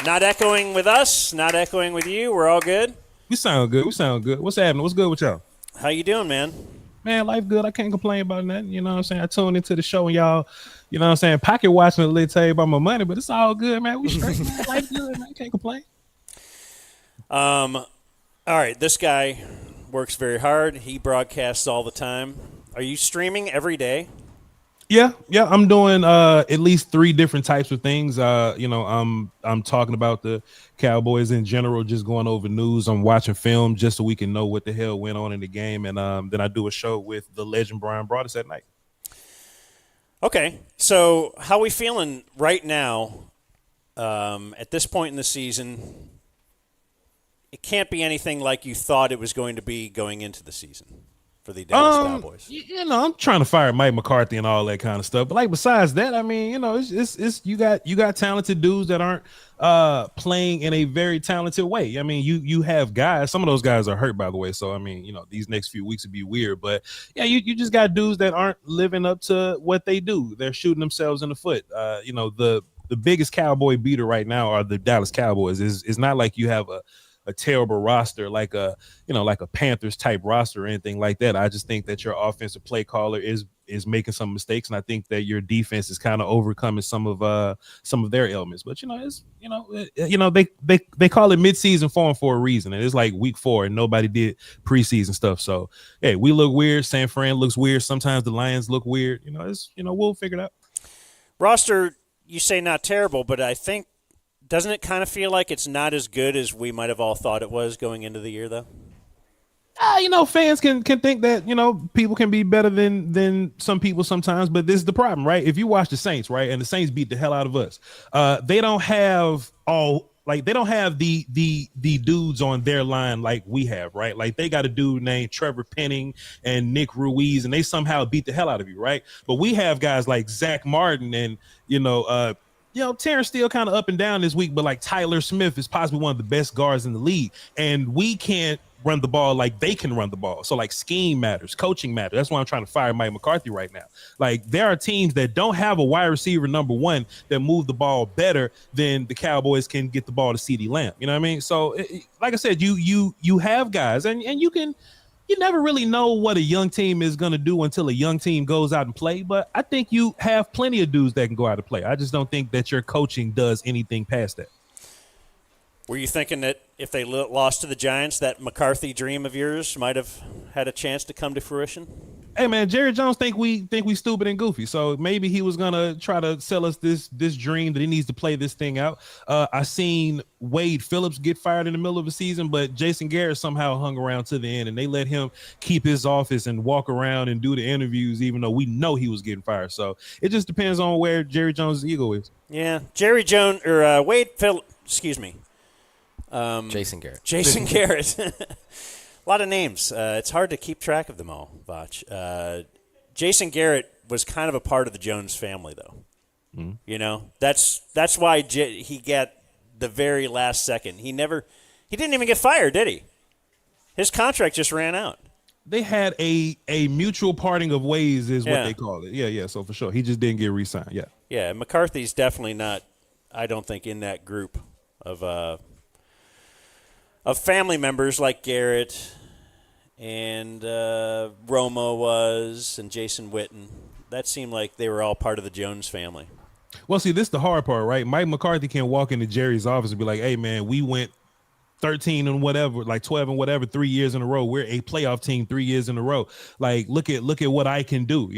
Not echoing with us. Not echoing with you. We're all good. We sound good. What's happening? What's good with y'all? How you doing, man? Man, life good. I can't complain about nothing. You know what I'm saying? I tuned into the show and y'all, you know what I'm saying, pocket watching a little tell you about my money, but it's all good, man. We straight, man. Life good, man. Can't complain. All right, this guy works very hard. He broadcasts all the time. Are you streaming every day? Yeah, I'm doing at least 3 different types of things. I'm talking about the Cowboys in general, just going over news. I'm watching film just so we can know what the hell went on in the game, and then I do a show with the legend Brian Broaddus at night. Okay, so how are we feeling right now at this point in the season? It can't be anything like you thought it was going to be going into the season for the Dallas Cowboys. I'm trying to fire Mike McCarthy and all that kind of stuff. But besides that, I mean, it's you got talented dudes that aren't playing in a very talented way. I mean, you have guys. Some of those guys are hurt, by the way. So I mean, these next few weeks would be weird. But yeah, you just got dudes that aren't living up to what they do. They're shooting themselves in the foot. The biggest Cowboy beater right now are the Dallas Cowboys. It's not like you have a terrible roster like a Panthers type roster or anything like that. I just think that your offensive play caller is making some mistakes, and I think that your defense is kind of overcoming some of their elements. But they call it midseason form for a reason, and it's like week 4 and nobody did preseason stuff. So hey, we look weird. San Fran looks weird. Sometimes the Lions look weird. We'll figure it out. Roster, you say not terrible, but I think, doesn't it kind of feel like it's not as good as we might have all thought it was going into the year, though? Fans can think that people can be better than some people sometimes, but this is the problem, right? If you watch the Saints, right, and the Saints beat the hell out of us, they don't have the dudes on their line like we have, right? Like they got a dude named Trevor Penning and Nick Ruiz, and they somehow beat the hell out of you, right? But we have guys like Zach Martin and Terrence Steele kind of up and down this week, but like Tyler Smith is possibly one of the best guards in the league, and we can't run the ball like they can run the ball. So like scheme matters, coaching matters. That's why I'm trying to fire Mike McCarthy right now. Like there are teams that don't have a wide receiver number one that move the ball better than the Cowboys can get the ball to CeeDee Lamb. You know what I mean? So like I said, you have guys, and you never really know what a young team is going to do until a young team goes out and play. But I think you have plenty of dudes that can go out and play. I just don't think that your coaching does anything past that. Were you thinking that if they lost to the Giants, that McCarthy dream of yours might have had a chance to come to fruition? Hey man, Jerry Jones think we stupid and goofy, so maybe he was gonna try to sell us this dream that he needs to play this thing out. I seen Wade Phillips get fired in the middle of the season, but Jason Garrett somehow hung around to the end, and they let him keep his office and walk around and do the interviews, even though we know he was getting fired. So it just depends on where Jerry Jones' ego is. Yeah, Jerry Jones or Wade Phillips. Excuse me. Jason Garrett. Jason Garrett. A lot of names. It's hard to keep track of them all, Voch. Jason Garrett was kind of a part of the Jones family, though. Mm-hmm. That's why he got the very last second. He didn't even get fired, did he? His contract just ran out. They had a mutual parting of ways is what they call it. Yeah, so for sure. He just didn't get re-signed, yeah. Yeah, McCarthy's definitely not, I don't think, in that group of family members like Garrett and Romo was and Jason Witten. That seemed like they were all part of the Jones family. Well, see, this is the hard part, right? Mike McCarthy can walk into Jerry's office and be like, hey, man, we went 13 and whatever, like 12 and whatever, 3 years in a row. We're a playoff team 3 years in a row. Like, look at what I can do,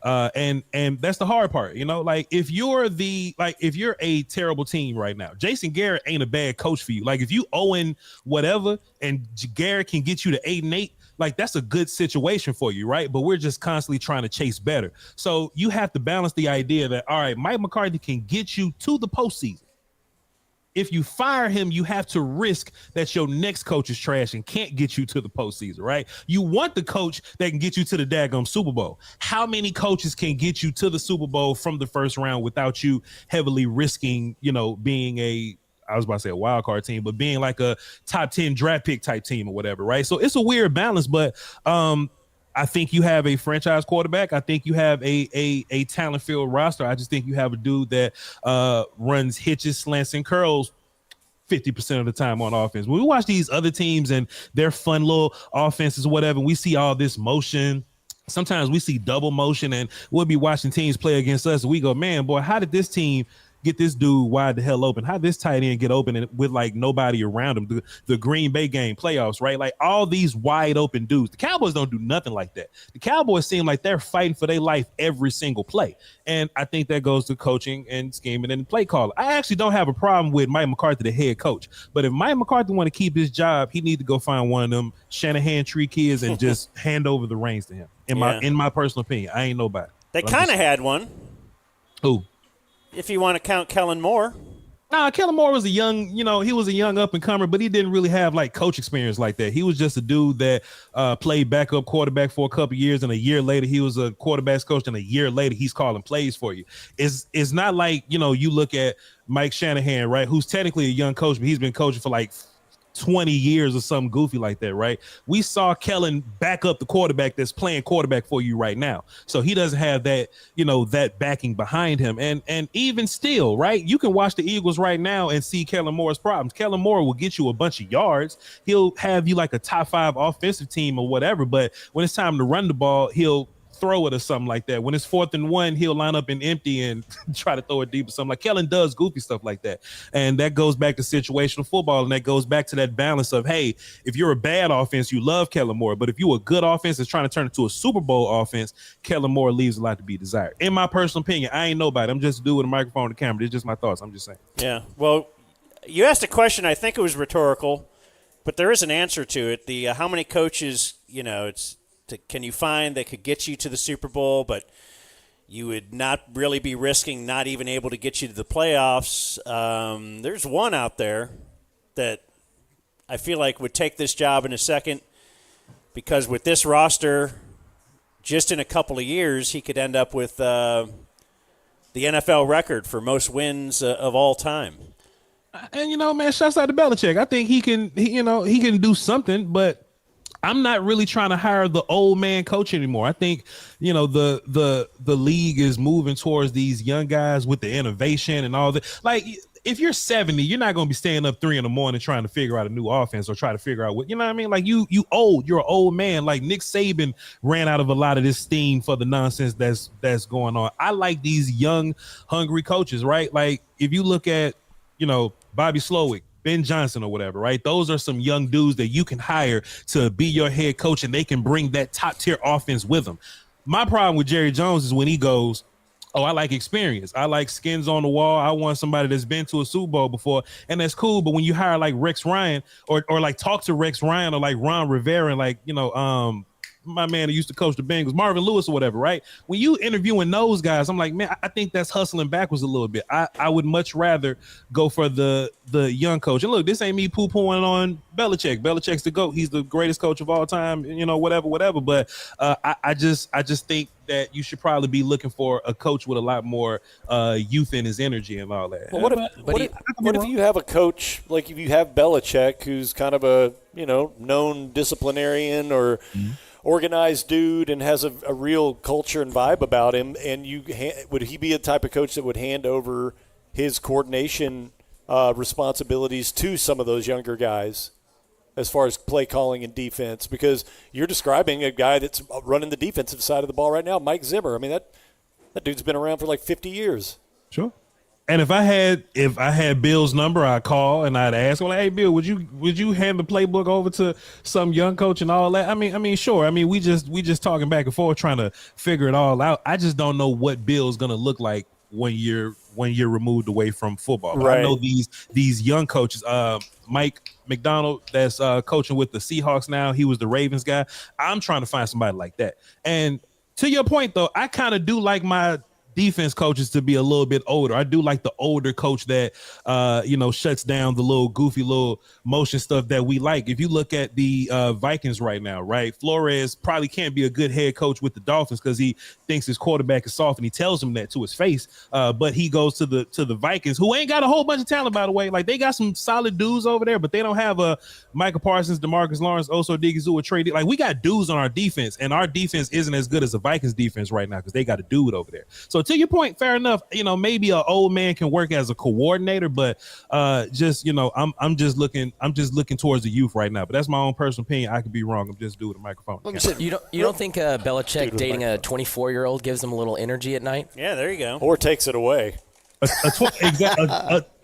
and that's the hard part, like if you're a terrible team right now, Jason Garrett ain't a bad coach for you. Like if you own whatever and Garrett can get you to 8-8, like that's a good situation for you, right? But we're just constantly trying to chase better. So you have to balance the idea that, all right, Mike McCarthy can get you to the postseason. If you fire him, you have to risk that your next coach is trash and can't get you to the postseason, right? You want the coach that can get you to the daggum Super Bowl. How many coaches can get you to the Super Bowl from the first round without you heavily risking, being a wild card team, but being like a top 10 draft pick type team or whatever, right? So it's a weird balance, but I think you have a franchise quarterback. I think you have a talent-filled roster. I just think you have a dude that runs hitches, slants, and curls 50% of the time on offense. When we watch these other teams and their fun little offenses or whatever, we see all this motion. Sometimes we see double motion, and we'll be watching teams play against us, and we go, man, boy, how did this team get this dude wide the hell open? How this tight end get open and with like nobody around him? The Green Bay game playoffs, right? Like all these wide open dudes. The Cowboys don't do nothing like that. The Cowboys seem like they're fighting for their life every single play. And I think that goes to coaching and scheming and play call. I actually don't have a problem with Mike McCarthy, the head coach. But if Mike McCarthy want to keep his job, he need to go find one of them Shanahan tree kids and just hand over the reins to him. In my personal opinion, I ain't nobody. They kind of had one. Who? If you want to count Kellen Moore. Nah, Kellen Moore was he was a young up and comer, but he didn't really have like coach experience like that. He was just a dude that played backup quarterback for a couple years, and a year later he was a quarterback's coach, and a year later he's calling plays for you. It's not like, you look at Mike Shanahan, right, who's technically a young coach, but he's been coaching for like 20 years or something goofy like that, right? We saw Kellen back up the quarterback that's playing quarterback for you right now. So he doesn't have that, that backing behind him. And even still, right, you can watch the Eagles right now and see Kellen Moore's problems. Kellen Moore will get you a bunch of yards. He'll have you like a top 5 offensive team or whatever. But when it's time to run the ball, he'll throw it or something like that. When it's 4th and 1, he'll line up in empty and try to throw it deep or something. Like Kellen does goofy stuff like that. And that goes back to situational football, and that goes back to that balance of, hey, if you're a bad offense, you love Kellen Moore. But if you're a good offense that's trying to turn it to a Super Bowl offense, Kellen Moore leaves a lot to be desired. In my personal opinion, I ain't nobody. I'm just a dude with a microphone and a camera. It's just my thoughts. I'm just saying. Yeah. Well, you asked a question. I think it was rhetorical. But there is an answer to it. The how many coaches, can you find that could get you to the Super Bowl, but you would not really be risking not even able to get you to the playoffs. There's one out there that I feel like would take this job in a second, because with this roster, just in a couple of years, he could end up with the NFL record for most wins of all time. And man, shouts out to Belichick. I think he can do something, but I'm not really trying to hire the old man coach anymore. I think, the league is moving towards these young guys with the innovation and all that. Like, if you're 70, you're not going to be staying up 3 a.m. trying to figure out a new offense or try to figure out what, you know what I mean? Like, you're an old man. Like, Nick Saban ran out of a lot of this steam for the nonsense that's going on. I like these young, hungry coaches, right? Like, if you look at, Bobby Slowick, Ben Johnson or whatever, right? Those are some young dudes that you can hire to be your head coach, and they can bring that top tier offense with them. My problem with Jerry Jones is when he goes, oh, I like experience. I like skins on the wall. I want somebody that's been to a Super Bowl before, and that's cool. But when you hire like Rex Ryan or like talk to Rex Ryan or like Ron Rivera and like, my man who used to coach the Bengals, Marvin Lewis or whatever, right? When you interviewing those guys, I'm like, man, I think that's hustling backwards a little bit. I would much rather go for the young coach. And look, this ain't me poo-pooing on Belichick. Belichick's the GOAT. He's the greatest coach of all time, whatever. But I just think that you should probably be looking for a coach with a lot more youth in his energy and all that. Well, what if you have a coach, like if you have Belichick, who's kind of a, known disciplinarian or organized dude and has a real culture and vibe about him, and would he be a type of coach that would hand over his coordination responsibilities to some of those younger guys as far as play calling and defense? Because you're describing a guy that's running the defensive side of the ball right now, Mike Zimmer. I mean, that dude's been around for like 50 years. Sure. And if I had Bill's number, I'd call and I'd ask, well, hey, Bill, would you hand the playbook over to some young coach and all that? I mean, sure. I mean, we just talking back and forth trying to figure it all out. I just don't know what Bill's gonna look like when you're removed away from football. But right. I know these young coaches, Mike McDonald, that's coaching with the Seahawks now. He was the Ravens guy. I'm trying to find somebody like that. And to your point, though, I kind of do like my defense coaches to be a little bit older. I do like the older coach that shuts down the little goofy little motion stuff that we like. If you look at the Vikings right now, right, Flores probably can't be a good head coach with the Dolphins because he thinks his quarterback is soft and he tells him that to his face. But he goes to the Vikings, who ain't got a whole bunch of talent, by the way. Like, they got some solid dudes over there, but they don't have a Michael Parsons, DeMarcus Lawrence, Oso Digizua, Trey. Like, we got dudes on our defense, and our defense isn't as good as the Vikings defense right now because they got a dude over there. So to your point, fair enough. Maybe an old man can work as a coordinator, but I'm just looking towards the youth right now. But that's my own personal opinion. I could be wrong. I'm just doing the microphone. You don't think Belichick dating a 24-year-old gives him a little energy at night? Yeah, there you go. Or takes it away.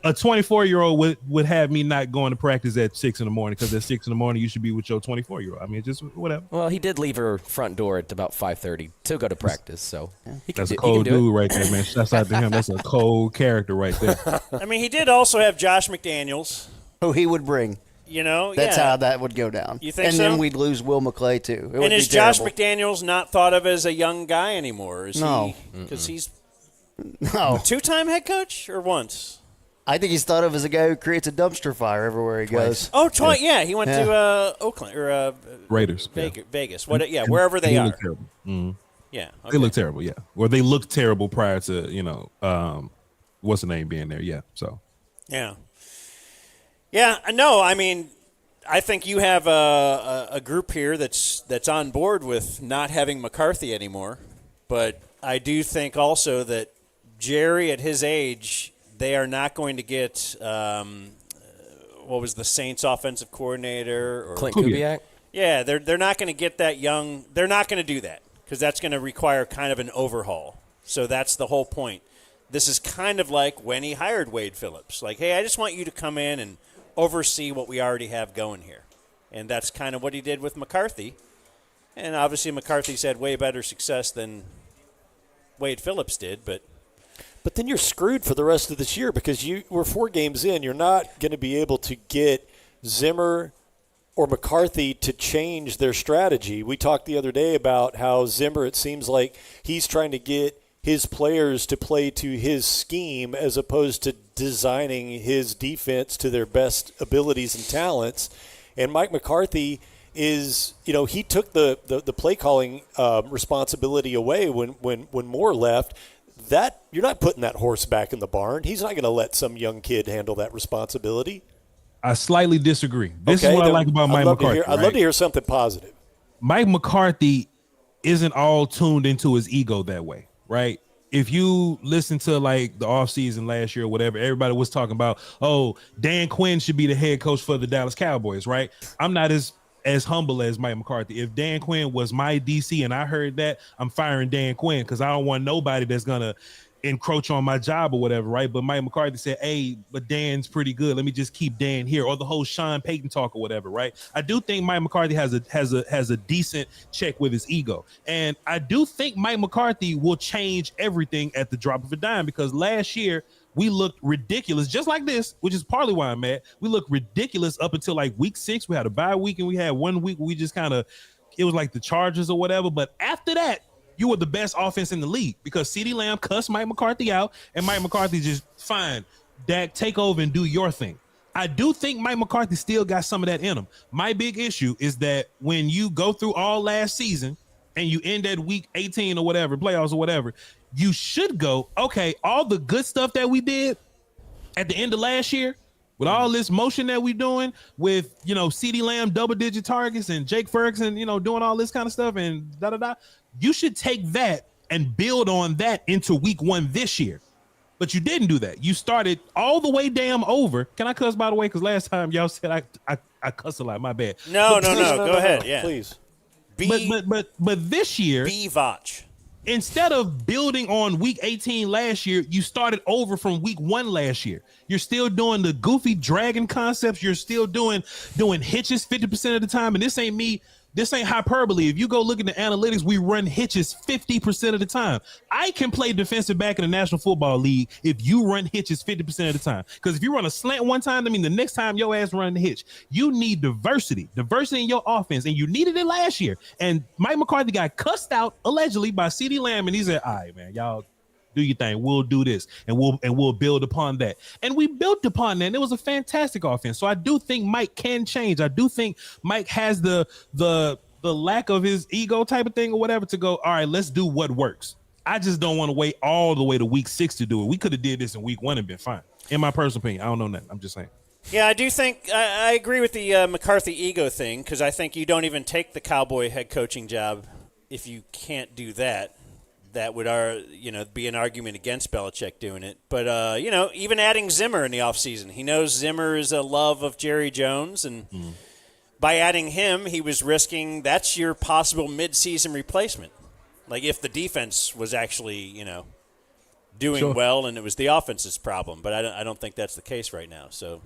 A 24-year-old would have me not going to practice at 6 a.m. because at 6 a.m. you should be with your 24-year-old. I mean, just whatever. Well, he did leave her front door at about 5:30 to go to practice, so that's a cold dude right there, man. That's out to him. That's a cold character right there. I mean, he did also have Josh McDaniels, who he would bring. That's how that would go down. You think and so? then we'd lose Will McClay too. And is Josh McDaniels not thought of as a young guy anymore? No, because he's no two-time head coach or once. I think he's thought of as a guy who creates a dumpster fire everywhere he goes. Oh, twice. Yeah, he went to Oakland or Raiders, Vegas. Wherever they are. Mm-hmm. Yeah, okay. They look terrible. Yeah, or they looked terrible prior to what's the name being there. Yeah, so yeah. No, I mean, I think you have a group here that's on board with not having McCarthy anymore, but I do think also that Jerry, at his age, they are not going to get what was the Saints offensive coordinator or Clint Kubiak? Yeah, they're not going to get that young. They're not going to do that because that's going to require kind of an overhaul. So that's the whole point. This is kind of like when he hired Wade Phillips. Like, hey, I just want you to come in and oversee what we already have going here. And that's kind of what he did with McCarthy. And obviously McCarthy's had way better success than Wade Phillips did, but then you're screwed for the rest of this year because we're 4 games in. You're not going to be able to get Zimmer or McCarthy to change their strategy. We talked the other day about how Zimmer, it seems like he's trying to get his players to play to his scheme as opposed to designing his defense to their best abilities and talents. And Mike McCarthy is, he took the play calling responsibility away when Moore left. That you're not putting that horse back in the barn. He's not going to let some young kid handle that responsibility. I slightly disagree. This is what I like about Mike McCarthy. I'd love to hear something positive. Mike McCarthy isn't all tuned into his ego that way, right? If you listen to like the offseason last year or whatever, everybody was talking about, Dan Quinn should be the head coach for the Dallas Cowboys, right? I'm not as humble as Mike McCarthy. If Dan Quinn was my DC and I heard that, I'm firing Dan Quinn because I don't want nobody that's going to encroach on my job or whatever, right? But Mike McCarthy said, hey, but Dan's pretty good. Let me just keep Dan here, or the whole Sean Payton talk or whatever, right? I do think Mike McCarthy has a decent check with his ego. And I do think Mike McCarthy will change everything at the drop of a dime, because last year we looked ridiculous, just like this, which is partly why I'm mad. We looked ridiculous up until like week 6. We had a bye week and we had 1 week where we just it was like the Chargers or whatever. But after that, you were the best offense in the league because CeeDee Lamb cussed Mike McCarthy out, and Mike McCarthy just, fine, Dak, take over and do your thing. I do think Mike McCarthy still got some of that in him. My big issue is that when you go through all last season and you end at week 18 or whatever, playoffs or whatever, you should go, okay, all the good stuff that we did at the end of last year, with all this motion that we doing with, CeeDee Lamb double-digit targets and Jake Ferguson, doing all this kind of stuff and da-da-da, you should take that and build on that into week 1 this year. But you didn't do that. You started all the way damn over. Can I cuss, by the way? Because last time y'all said I cuss a lot. My bad. No. Go ahead. Yeah. Please. But this year, Voch. Instead of building on week 18 last year, you started over from week 1 last year. You're still doing the goofy dragon concepts. You're still doing hitches 50% of the time. And this ain't hyperbole. If you go look at the analytics, we run hitches 50% of the time. I can play defensive back in the National Football League if you run hitches 50% of the time. Because if you run a slant one time, I mean, the next time your ass run the hitch. You need diversity in your offense, and you needed it last year. And Mike McCarthy got cussed out allegedly by CeeDee Lamb, and he said, all right, man, y'all do your thing. We'll do this, and we'll build upon that. And we built upon that, and it was a fantastic offense. So I do think Mike can change. I do think Mike has the lack of his ego type of thing or whatever to go, all right, let's do what works. I just don't want to wait all the way to week 6 to do it. We could have did this in week 1 and been fine. In my personal opinion, I don't know nothing. I'm just saying. Yeah, I do think I agree with the McCarthy ego thing, because I think you don't even take the Cowboy head coaching job if you can't do that. That would be an argument against Belichick doing it. But, even adding Zimmer in the offseason. He knows Zimmer is a love of Jerry Jones, and by adding him, he was risking that's your possible midseason replacement. Like if the defense was actually, doing well and it was the offense's problem. But I don't think that's the case right now. So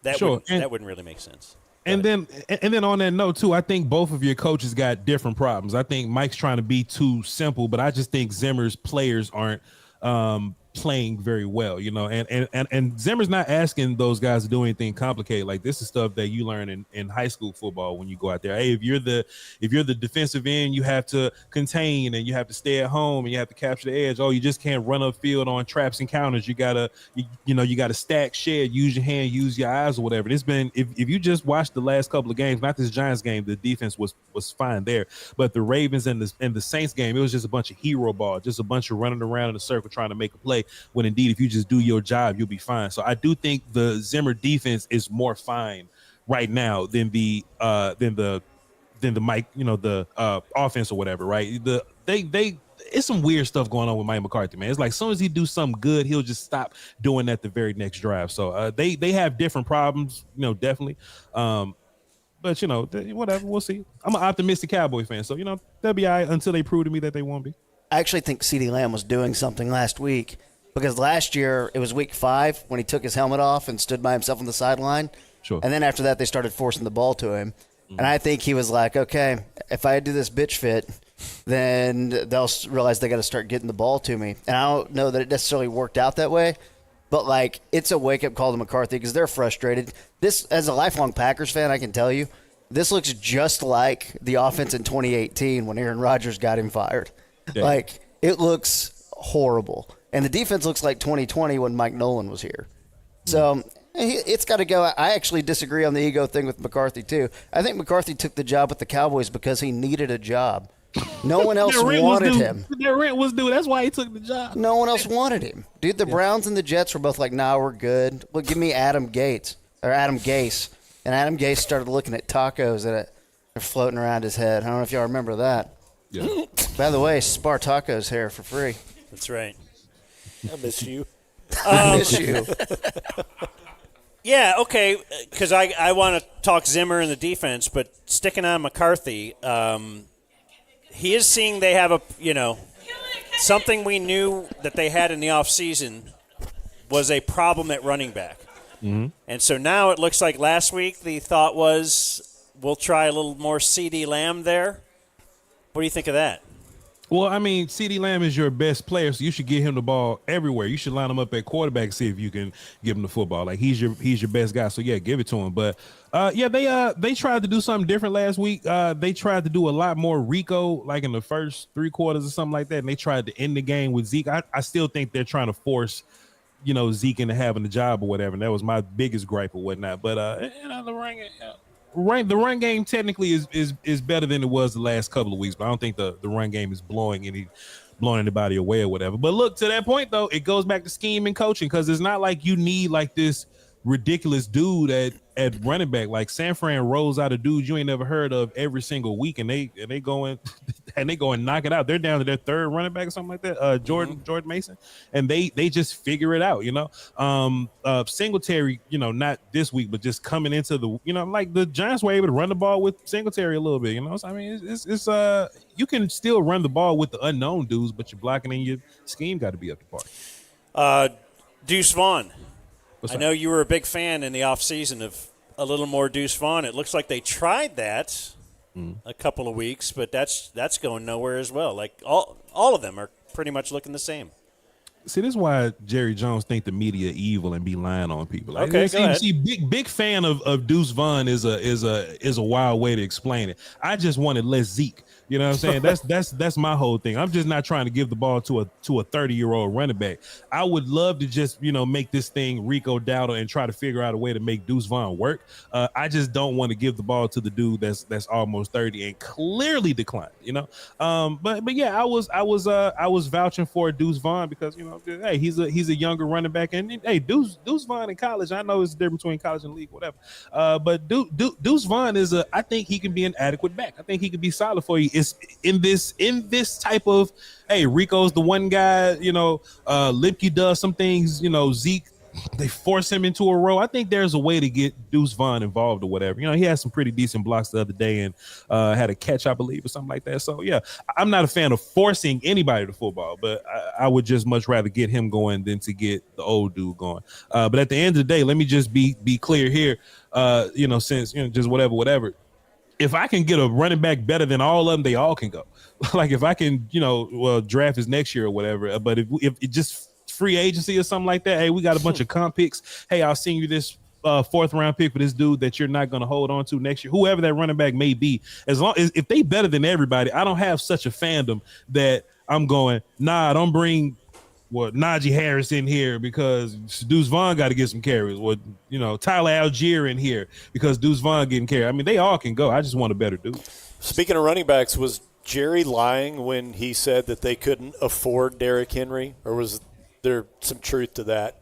that wouldn't really make sense. And then on that note, too, I think both of your coaches got different problems. I think Mike's trying to be too simple, but I just think Zimmer's players aren't playing very well, and Zimmer's not asking those guys to do anything complicated. Like this is stuff that you learn in high school football when you go out there. Hey, if you're the defensive end, you have to contain and you have to stay at home and you have to capture the edge. Oh, you just can't run upfield on traps and counters. You gotta stack, shed, use your hand, use your eyes or whatever. It's been if you just watch the last couple of games, not this Giants game, the defense was fine there, but the Ravens and the Saints game, it was just a bunch of hero ball, just a bunch of running around in a circle trying to make a play. When indeed, if you just do your job, you'll be fine. So I do think the Zimmer defense is more fine right now than the Mike, the offense or whatever, right? It's some weird stuff going on with Mike McCarthy, man. It's like as soon as he do something good, he'll just stop doing that the very next drive. So they have different problems, definitely. But whatever, we'll see. I'm an optimistic Cowboy fan, so they'll be all right until they prove to me that they won't be. I actually think CeeDee Lamb was doing something last week because last year it was week 5 when he took his helmet off and stood by himself on the sideline. Sure. And then after that, they started forcing the ball to him. Mm-hmm. And I think he was like, okay, if I do this bitch fit, then they'll realize they got to start getting the ball to me. And I don't know that it necessarily worked out that way, but it's a wake-up call to McCarthy because they're frustrated. This, as a lifelong Packers fan, I can tell you, this looks just like the offense in 2018 when Aaron Rodgers got him fired. Yeah. Like, it looks horrible. And the defense looks like 2020 when Mike Nolan was here. So it's got to go. I actually disagree on the ego thing with McCarthy, too. I think McCarthy took the job with the Cowboys because he needed a job. No one else wanted him. Their rent was due. That's why he took the job. No one else wanted him. Dude, the Browns and the Jets were both like, nah, we're good. Well, give me Adam Gase. And Adam Gase started looking at tacos that are floating around his head. I don't know if y'all remember that. Yeah. By the way, Spar Tacos here for free. That's right. I miss you. I miss you. Yeah, okay, because I want to talk Zimmer and the defense, but sticking on McCarthy, he is seeing they have something we knew that they had in the offseason was a problem at running back. Mm-hmm. And so now it looks like last week the thought was we'll try a little more CD Lamb there. What do you think of that? Well, I mean, CeeDee Lamb is your best player, so you should get him the ball everywhere. You should line him up at quarterback and see if you can give him the football. Like he's your best guy. So yeah, give it to him. But they tried to do something different last week. They tried to do a lot more Rico, like in the first 3 quarters or something like that. And they tried to end the game with Zeke. I still think they're trying to force, Zeke into having the job or whatever. And that was my biggest gripe or whatnot. But the run game technically is better than it was the last couple of weeks, but I don't think the run game is blowing anybody away or whatever. But look, to that point though, it goes back to scheme and coaching, because it's not like you need like this ridiculous dude at running back. Like San Fran rolls out a dude you ain't never heard of every single week, and they go and knock it out. They're down to their 3rd running back or something like that. Jordan Mason, and they just figure it out. Singletary, not this week, but just coming into the like the Giants were able to run the ball with Singletary a little bit. So, I mean, it's you can still run the ball with the unknown dudes, but your blocking and your scheme got to be up to par. Deuce Vaughn. I What's know you were a big fan in the offseason of a little more Deuce Vaughn. It looks like they tried that a couple of weeks, but that's going nowhere as well. Like all of them are pretty much looking the same. See, this is why Jerry Jones think the media evil and be lying on people. Like, okay, go ahead. See, big fan of Deuce Vaughn is a wild way to explain it. I just wanted less Zeke. You know what I'm saying? That's my whole thing. I'm just not trying to give the ball to a 30-year-old running back. I would love to just make this thing Rico Dowdle and try to figure out a way to make Deuce Vaughn work. I just don't want to give the ball to the dude that's almost 30 and clearly declined. But yeah, I was vouching for Deuce Vaughn because hey, he's a younger running back, and hey, Deuce Vaughn in college, I know it's the difference between college and league, whatever. But Deuce Vaughn I think he can be an adequate back. I think he can be solid for you. It's in this type of, hey, Rico's the one guy, Lipke does some things, Zeke, they force him into a row. I think there's a way to get Deuce Vaughn involved or whatever. He had some pretty decent blocks the other day and had a catch, I believe, or something like that. So yeah, I'm not a fan of forcing anybody to football, but I would just much rather get him going than to get the old dude going. But at the end of the day, let me just be clear here. Since just whatever. If I can get a running back better than all of them, they all can go. Like if I can, draft his next year or whatever. But if it just free agency or something like that, hey, we got a bunch of comp picks. Hey, I'll send you this 4th round pick for this dude that you're not going to hold on to next year, whoever that running back may be. As long as if they better than everybody, I don't have such a fandom that I'm going, nah, don't bring Najee Harris in here because Deuce Vaughn got to get some carries. Tyler Algier in here because Deuce Vaughn getting carries. I mean, they all can go. I just want a better dude. Speaking of running backs, was Jerry lying when he said that they couldn't afford Derrick Henry, or was there some truth to that?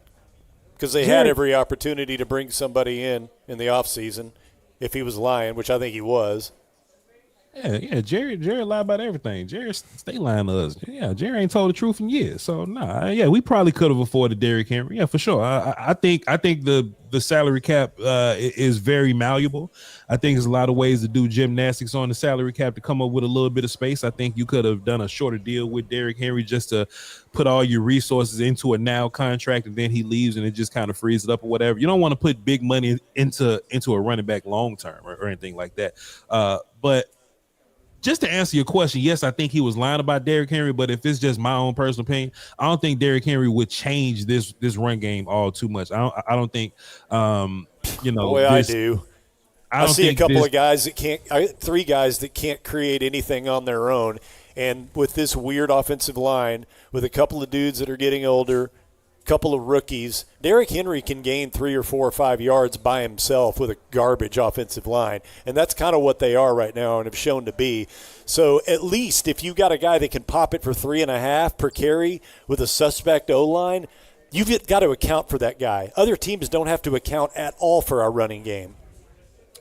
Because they had every opportunity to bring somebody in the offseason if he was lying, which I think he was. Yeah, Jerry lied about everything. Jerry stay lying to us. Yeah, Jerry ain't told the truth in years. So we probably could have afforded Derrick Henry. Yeah, for sure. I think the salary cap is very malleable. I think there's a lot of ways to do gymnastics on the salary cap to come up with a little bit of space. I think you could have done a shorter deal with Derrick Henry just to put all your resources into a now contract, and then he leaves and it just kind of frees it up or whatever. You don't want to put big money into a running back long term or anything like that. But just to answer your question, yes, I think he was lying about Derrick Henry, but if it's just my own personal opinion, I don't think Derrick Henry would change this run game all too much. I don't think, I do. I see a couple of guys that can't – 3 guys that can't create anything on their own. And with this weird offensive line, with a couple of dudes that are getting older, a couple of rookies, Derrick Henry can gain 3 or 4 or 5 yards by himself with a garbage offensive line. And that's kind of what they are right now and have shown to be. So at least if you got a guy that can pop it for 3.5 per carry with a suspect O-line, you've got to account for that guy. Other teams don't have to account at all for our running game.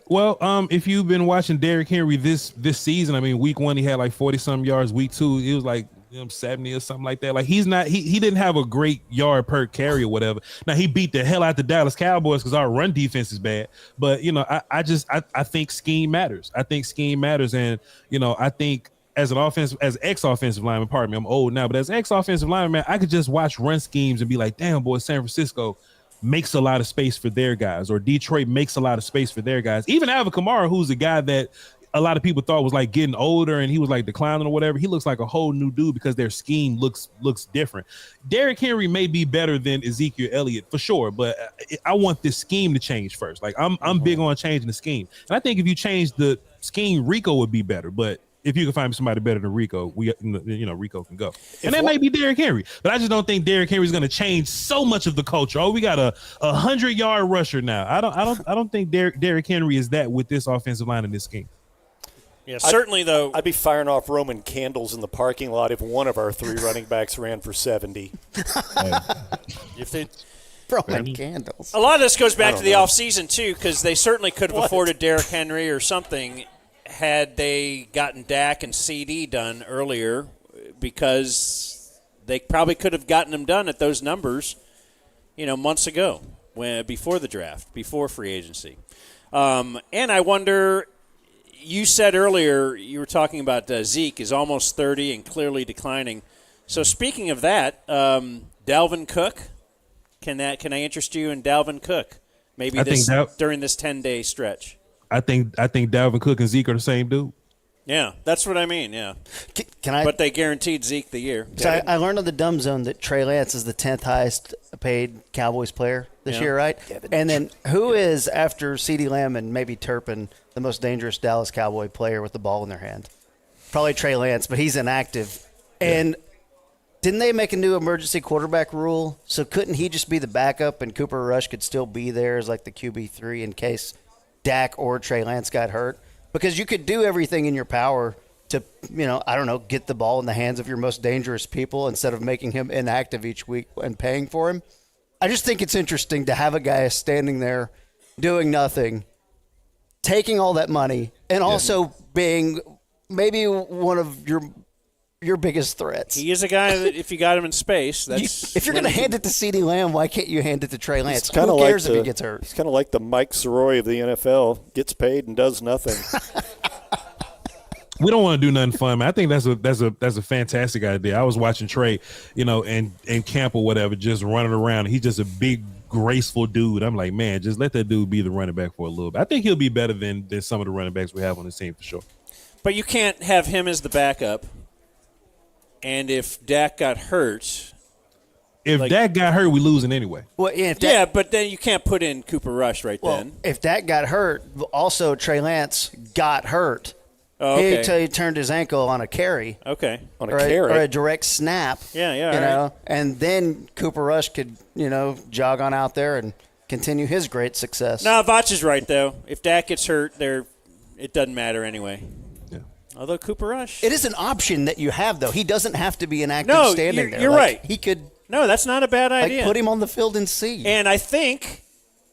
Well, if you've been watching Derrick Henry this season, I mean, week 1 he had like 40-some yards. Week 2 it was like 70 or something like that. Like he didn't have a great yard per carry or whatever. Now he beat the hell out the Dallas Cowboys because our run defense is bad. But I think scheme matters. I think scheme matters, and I think as ex-offensive lineman, pardon me, I'm old now, but as ex-offensive lineman, man, I could just watch run schemes and be like, damn, boy, San Francisco makes a lot of space for their guys, or Detroit makes a lot of space for their guys. Even Alvin Kamara, who's a guy that a lot of people thought was like getting older and he was like declining or whatever, he looks like a whole new dude because their scheme looks different. Derrick Henry may be better than Ezekiel Elliott for sure, but I want this scheme to change first. Like I'm big on changing the scheme, and I think if you change the scheme, Rico would be better. But if you can find somebody better than Rico, Rico can go. And that may be Derrick Henry. But I just don't think Derrick Henry is going to change so much of the culture. Oh, we got a 100-yard rusher now. I don't think Derrick Henry is that with this offensive line and this scheme. Yeah, certainly though. I'd be firing off Roman candles in the parking lot if one of our 3 running backs ran for 70. If they Roman candles. A lot of this goes back to the offseason too, because they certainly could have afforded Derrick Henry or something had they gotten Dak and CD done earlier, because they probably could have gotten them done at those numbers, months ago, before the draft, before free agency. And I wonder, you said earlier, you were talking about Zeke is almost 30 and clearly declining. So speaking of that, Dalvin Cook, can I interest you in Dalvin Cook? Maybe during this 10-day stretch. I think Dalvin Cook and Zeke are the same dude. Yeah, that's what I mean. Yeah, But they guaranteed Zeke the year. So I learned on the Dumb Zone that Trey Lance is the 10th highest paid Cowboys player this year, right? And then who is, after CeeDee Lamb and maybe Turpin, the most dangerous Dallas Cowboy player with the ball in their hand? Probably Trey Lance, but he's inactive. And didn't they make a new emergency quarterback rule? So couldn't he just be the backup and Cooper Rush could still be there as like the QB3 in case Dak or Trey Lance got hurt? Because you could do everything in your power to, get the ball in the hands of your most dangerous people instead of making him inactive each week and paying for him. I just think it's interesting to have a guy standing there doing nothing, taking all that money, and also being maybe one of your biggest threats. He is a guy that if you got him in space, if you're going to hand it to CeeDee Lamb, why can't you hand it to Trey Lance? Who cares if he gets hurt? He's kind of like the Mike Soroy of the NFL, gets paid and does nothing. We don't want to do nothing fun, man. I think that's a fantastic idea. I was watching Trey, and camp or whatever, just running around. He's just a big, graceful dude. I'm like, man, just let that dude be the running back for a little bit. I think he'll be better than some of the running backs we have on the team for sure. But you can't have him as the backup. And if Dak got hurt, Dak got hurt, we losing anyway. Well, but then you can't put in Cooper Rush then. If Dak got hurt, also Trey Lance got hurt. Oh, okay. He turned his ankle on a carry. Okay, on a carry or a direct snap. Yeah. Right. And then Cooper Rush could jog on out there and continue his great success. No, Voch is right though. If Dak gets hurt, it doesn't matter anyway. Although Cooper Rush, it is an option that you have, though. He doesn't have to be inactive standing there. You're right. He could. No, that's not a bad idea. Put him on the field and see. And I think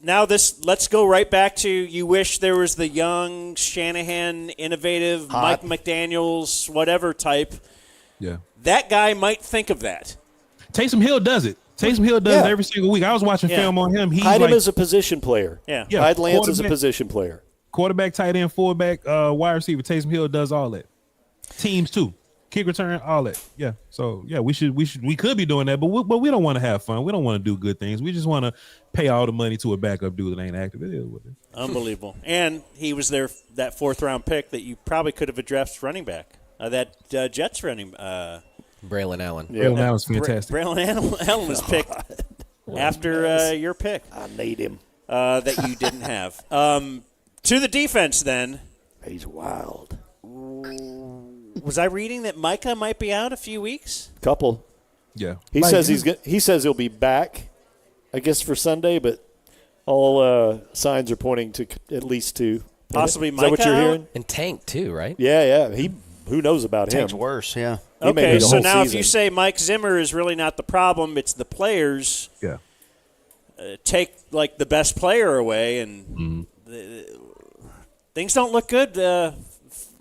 now let's go right back to you wish there was the young Shanahan, innovative Mike McDaniels, whatever type. Yeah, that guy might think of that. Taysom Hill does it. Taysom Hill does it every single week. I was watching film on him. Hide him as a position player. Yeah. Hide Lance as a position player. Quarterback, tight end, fullback, wide receiver. Taysom Hill does all that. Teams too, kick return, all that. Yeah. So yeah, we could be doing that, but we don't want to have fun. We don't want to do good things. We just want to pay all the money to a backup dude that ain't active. It is what it is. Unbelievable. And he was there, that 4th round pick that you probably could have addressed running back. That Jets running. Braylon Allen. Yeah. Braylon Allen's fantastic. Braylon Allen was picked after your pick. I need him. That you didn't have. To the defense, then. He's wild. Was I reading that Micah might be out a few weeks? Couple. Yeah. He says he says he'll be back, I guess, for Sunday, but all signs are pointing to at least 2. Possibly Is that what Micah you're out? hearing? And Tank, too, right? Yeah. Who knows about Tank's him? worse, yeah. He may be Okay, the so whole now if season. you say Mike Zimmer is really not the problem, it's the players. Yeah. Take like the best player away, and things don't look good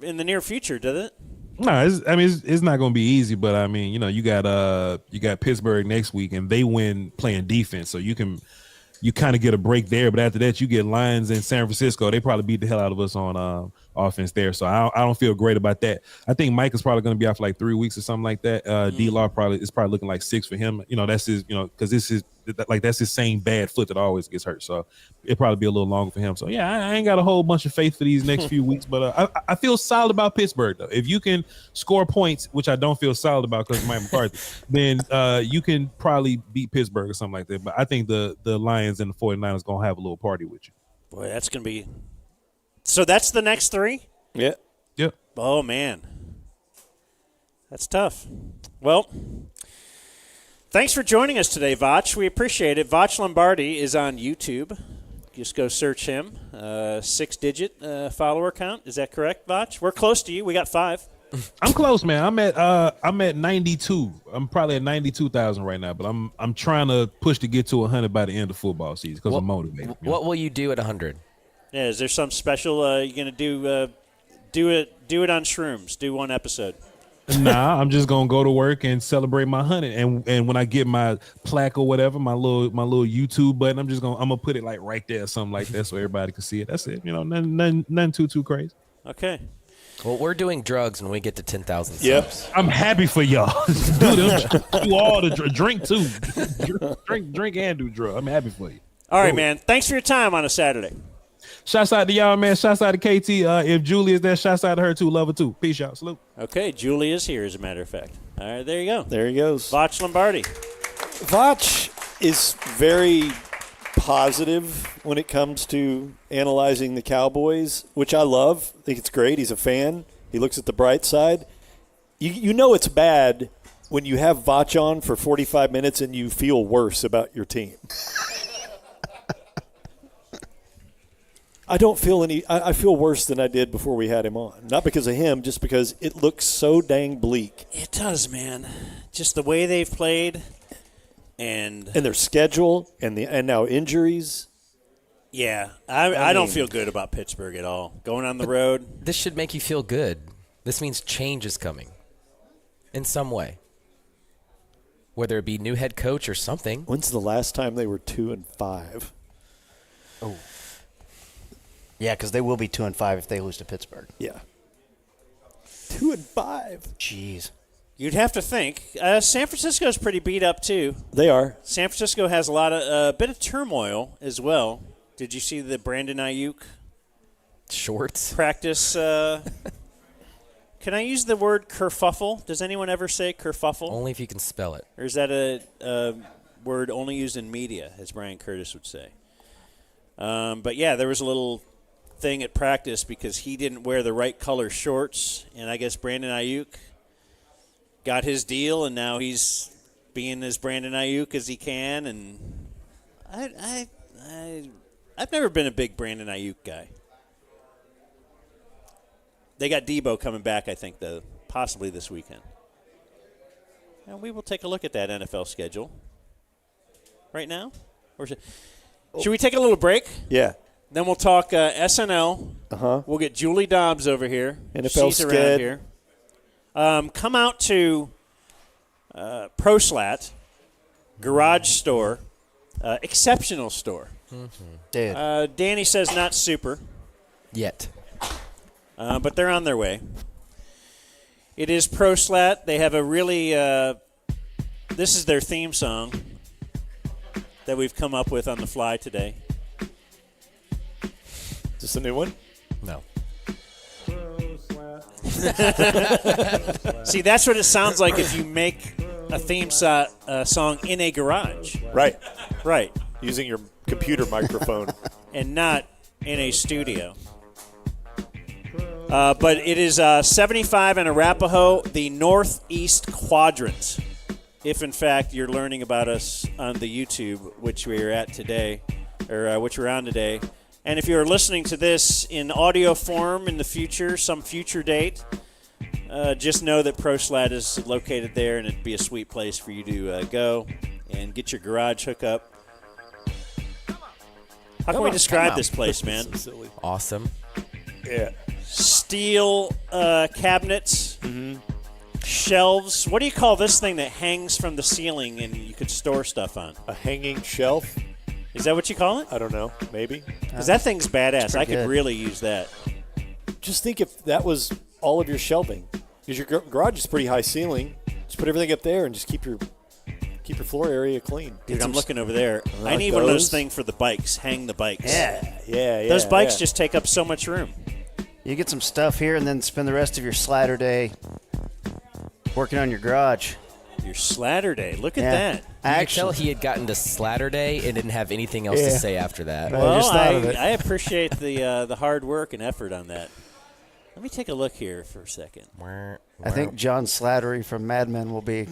in the near future, does it? No, it's not going to be easy, but I mean, you got Pittsburgh next week, and they win playing defense, so you kind of get a break there. But after that, you get Lions in San Francisco. They probably beat the hell out of us on offense there, so I don't feel great about that. I think Mike is probably going to be out for like 3 weeks or something like that. D-Law is probably looking like 6 for him. That's his, because this is like that's his same bad foot that always gets hurt. So it'll probably be a little longer for him. So yeah, I ain't got a whole bunch of faith for these next few weeks, but I feel solid about Pittsburgh though. If you can score points, which I don't feel solid about because of Mike McCarthy, then you can probably beat Pittsburgh or something like that. But I think the Lions and the 49ers gonna have a little party with you. Boy, that's gonna be. So that's the next 3. Yeah. Yep. Oh man, that's tough. Well. Thanks for joining us today, Voch. We appreciate it. Voch Lombardi is on YouTube. Just go search him. 6-digit follower count. Is that correct, Voch? We're close to you. We got 5. I'm close, man. I'm at 92. I'm probably at 92,000 right now, but I'm trying to push to get to 100 by the end of football season because I'm motivated. What will you do at 100? Yeah, is there some special you're gonna do? Do it on shrooms. Do one episode. Nah, I'm just gonna go to work and celebrate my 100. And when I get my plaque or whatever, my little YouTube button, I'm gonna put it like right there, something like that, so everybody can see it. That's it. Nothing too crazy. Okay. Well, we're doing drugs when we get to 10,000 Yep. subs. I'm happy for y'all. Do all the drink too. drink and do drugs. I'm happy for you. All right, man. Thanks for your time on a Saturday. Shouts out to y'all, man. Shouts out to KT. If Julie is there, shouts out to her too. Love her too. Peace out. Salute. Okay, Julie is here, as a matter of fact. All right, there you go. There he goes. Voch Lombardi. Voch is very positive when it comes to analyzing the Cowboys, which I love. I think it's great. He's a fan. He looks at the bright side. You know it's bad when you have Voch on for 45 minutes and you feel worse about your team. I don't feel I feel worse than I did before we had him on. Not because of him, just because it looks so dang bleak. It does, man. Just the way they've played and their schedule and now injuries. Yeah, I don't feel good about Pittsburgh at all. Going on the road. This should make you feel good. This means change is coming in some way. Whether it be new head coach or something. When's the last time they were 2-5? Oh. Yeah, because they will be 2-5 if they lose to Pittsburgh. Yeah. 2-5. Jeez. You'd have to think. San Francisco's pretty beat up too. They are. San Francisco has a bit of turmoil as well. Did you see the Brandon Ayuk shorts practice? Can I use the word kerfuffle? Does anyone ever say kerfuffle? Only if you can spell it. Or is that a word only used in media, as Brian Curtis would say? But yeah, there was a little thing at practice because he didn't wear the right color shorts, and I guess Brandon Ayuk got his deal, and now he's being as Brandon Ayuk as he can. And I've never been a big Brandon Ayuk guy. They got Debo coming back, I think, though, possibly this weekend. And we will take a look at that NFL schedule right now. Or should we take a little break? Yeah. Then we'll talk SNL. Uh-huh. We'll get Julie Dobbs over here. NFL She's around sked. here. Come out to Proslat Garage Store, exceptional store. Dude. Danny says not super. Yet. But they're on their way. It is Proslat. They have a really this is their theme song that we've come up with on the fly today. Is this a new one? No. See, that's what it sounds like if you make a theme song in a garage. Right. Right. Using your computer microphone. And not in a studio. But it is 75 in Arapahoe, the northeast quadrant. If, in fact, you're learning about us on the YouTube, which we are at today, or which we're on today. And if you're listening to this in audio form in the future, some future date, just know that Proslat is located there, and it'd be a sweet place for you to go and get your garage hookup. How can we describe this place, man? Awesome. Yeah. Steel cabinets, shelves. What do you call this thing that hangs from the ceiling and you could store stuff on? A hanging shelf? Is that what you call it? I don't know. Maybe. Because that thing's badass. I could good. really use that. Just think if that was all of your shelving. Because your garage is pretty high ceiling. Just put everything up there and just keep your floor area clean. Dude, I'm looking over there. I like need one of those those. things for the bikes. Hang the bikes. Yeah. Those bikes just take up so much room. You get some stuff here and then spend the rest of your slider day working on your garage. Your slatter day. Look at Yeah. that. You could tell he had gotten to Slatter Day and didn't have anything else to say after that. I just thought of it. I appreciate the hard work and effort on that. Let me take a look here for a second. I think John Slattery from Mad Men will be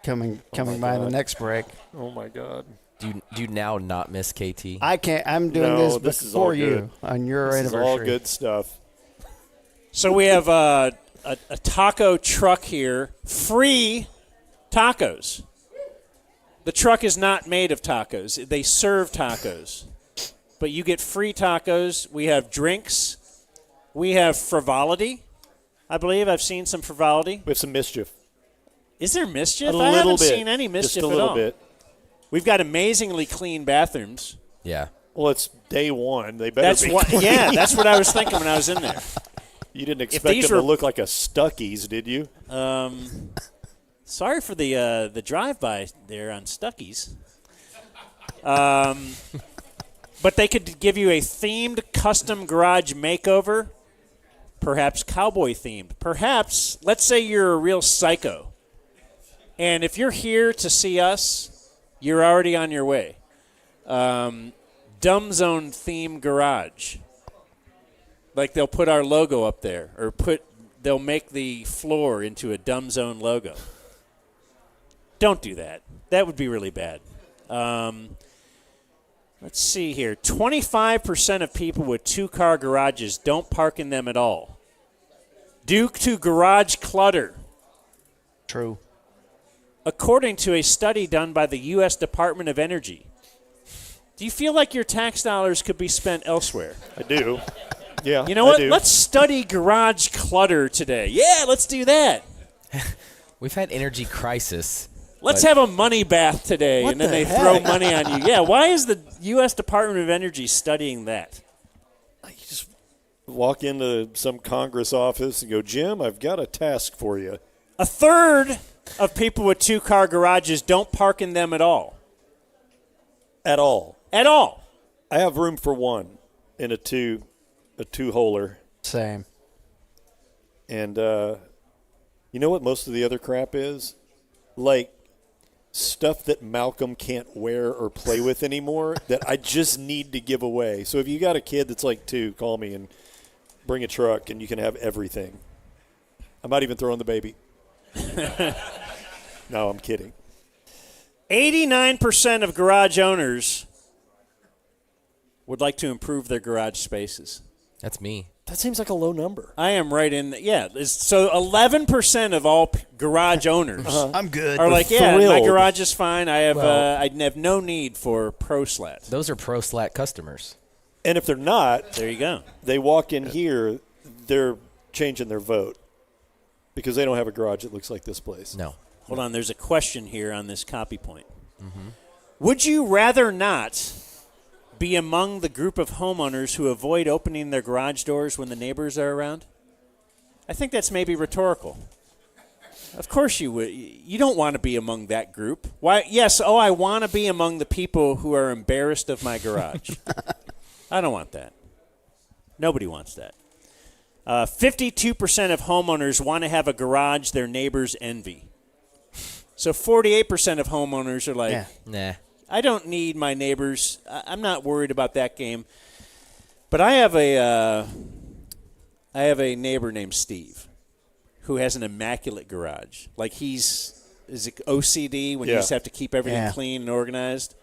coming by in the next break. Oh, my God. Do you now not miss KT? I can't. I'm doing No, this this is all before you good. on your This anniversary. is all good stuff. So we have a taco truck here. Free tacos. The truck is not made of tacos. They serve tacos. But you get free tacos. We have drinks. We have frivolity. I believe I've seen some frivolity. We have some mischief. Is there mischief? A I little haven't bit. seen any mischief Just a little at all. bit. We've got amazingly clean bathrooms. Yeah. Well, it's day one. They better That's be what. clean. Yeah, that's what I was thinking when I was in there. You didn't expect these them were- to look like a Stuckey's, did you? Sorry for the drive-by there on Stuckey's. But they could give you a themed custom garage makeover, perhaps cowboy themed. Perhaps, let's say you're a real psycho, and if you're here to see us, you're already on your way. Dumb Zone themed garage. Like they'll put our logo up there, or they'll make the floor into a Dumb Zone logo. Don't do that. That would be really bad. Let's see here. 25% of people with two-car garages don't park in them at all, due to garage clutter. True. According to a study done by the U.S. Department of Energy. Do you feel like your tax dollars could be spent elsewhere? I do. Yeah. You know what? I do. Let's study garage clutter today. Yeah, let's do that. We've had energy crisis. Let's have a money bath today, What and then the they heck? throw money on you. Yeah, why is the U.S. Department of Energy studying that? You just walk into some Congress office and go, Jim, I've got a task for you. A third of people with two-car garages don't park in them at all. At all. At all. I have room for one in a two-holer. Same. And you know what most of the other crap is? Like stuff that Malcolm can't wear or play with anymore that I just need to give away. So if you got a kid that's like 2, call me and bring a truck and you can have everything. I might even throw in the baby. No, I'm kidding. 89% of garage owners would like to improve their garage spaces. That's me. That seems like a low number. I am right in. So 11% of all garage owners I'm good. are like, yeah, my thrilled. garage is fine. I have Well- I have no need for Proslat. Those are Proslat customers. And if they're not, There you go. they walk in here, they're changing their vote because they don't have a garage that looks like this place. No. Hold on. There's a question here on this copy point. Would you rather not be among the group of homeowners who avoid opening their garage doors when the neighbors are around? I think that's maybe rhetorical. Of course you would. You don't want to be among that group. Why? Yes. Oh, I want to be among the people who are embarrassed of my garage. I don't want that. Nobody wants that. 52% of homeowners want to have a garage their neighbors envy. So 48% of homeowners are like, Yeah. Nah. I don't need my neighbors. I'm not worried about that game. But I have a I have a neighbor named Steve who has an immaculate garage. Like is it OCD when you just have to keep everything clean and organized?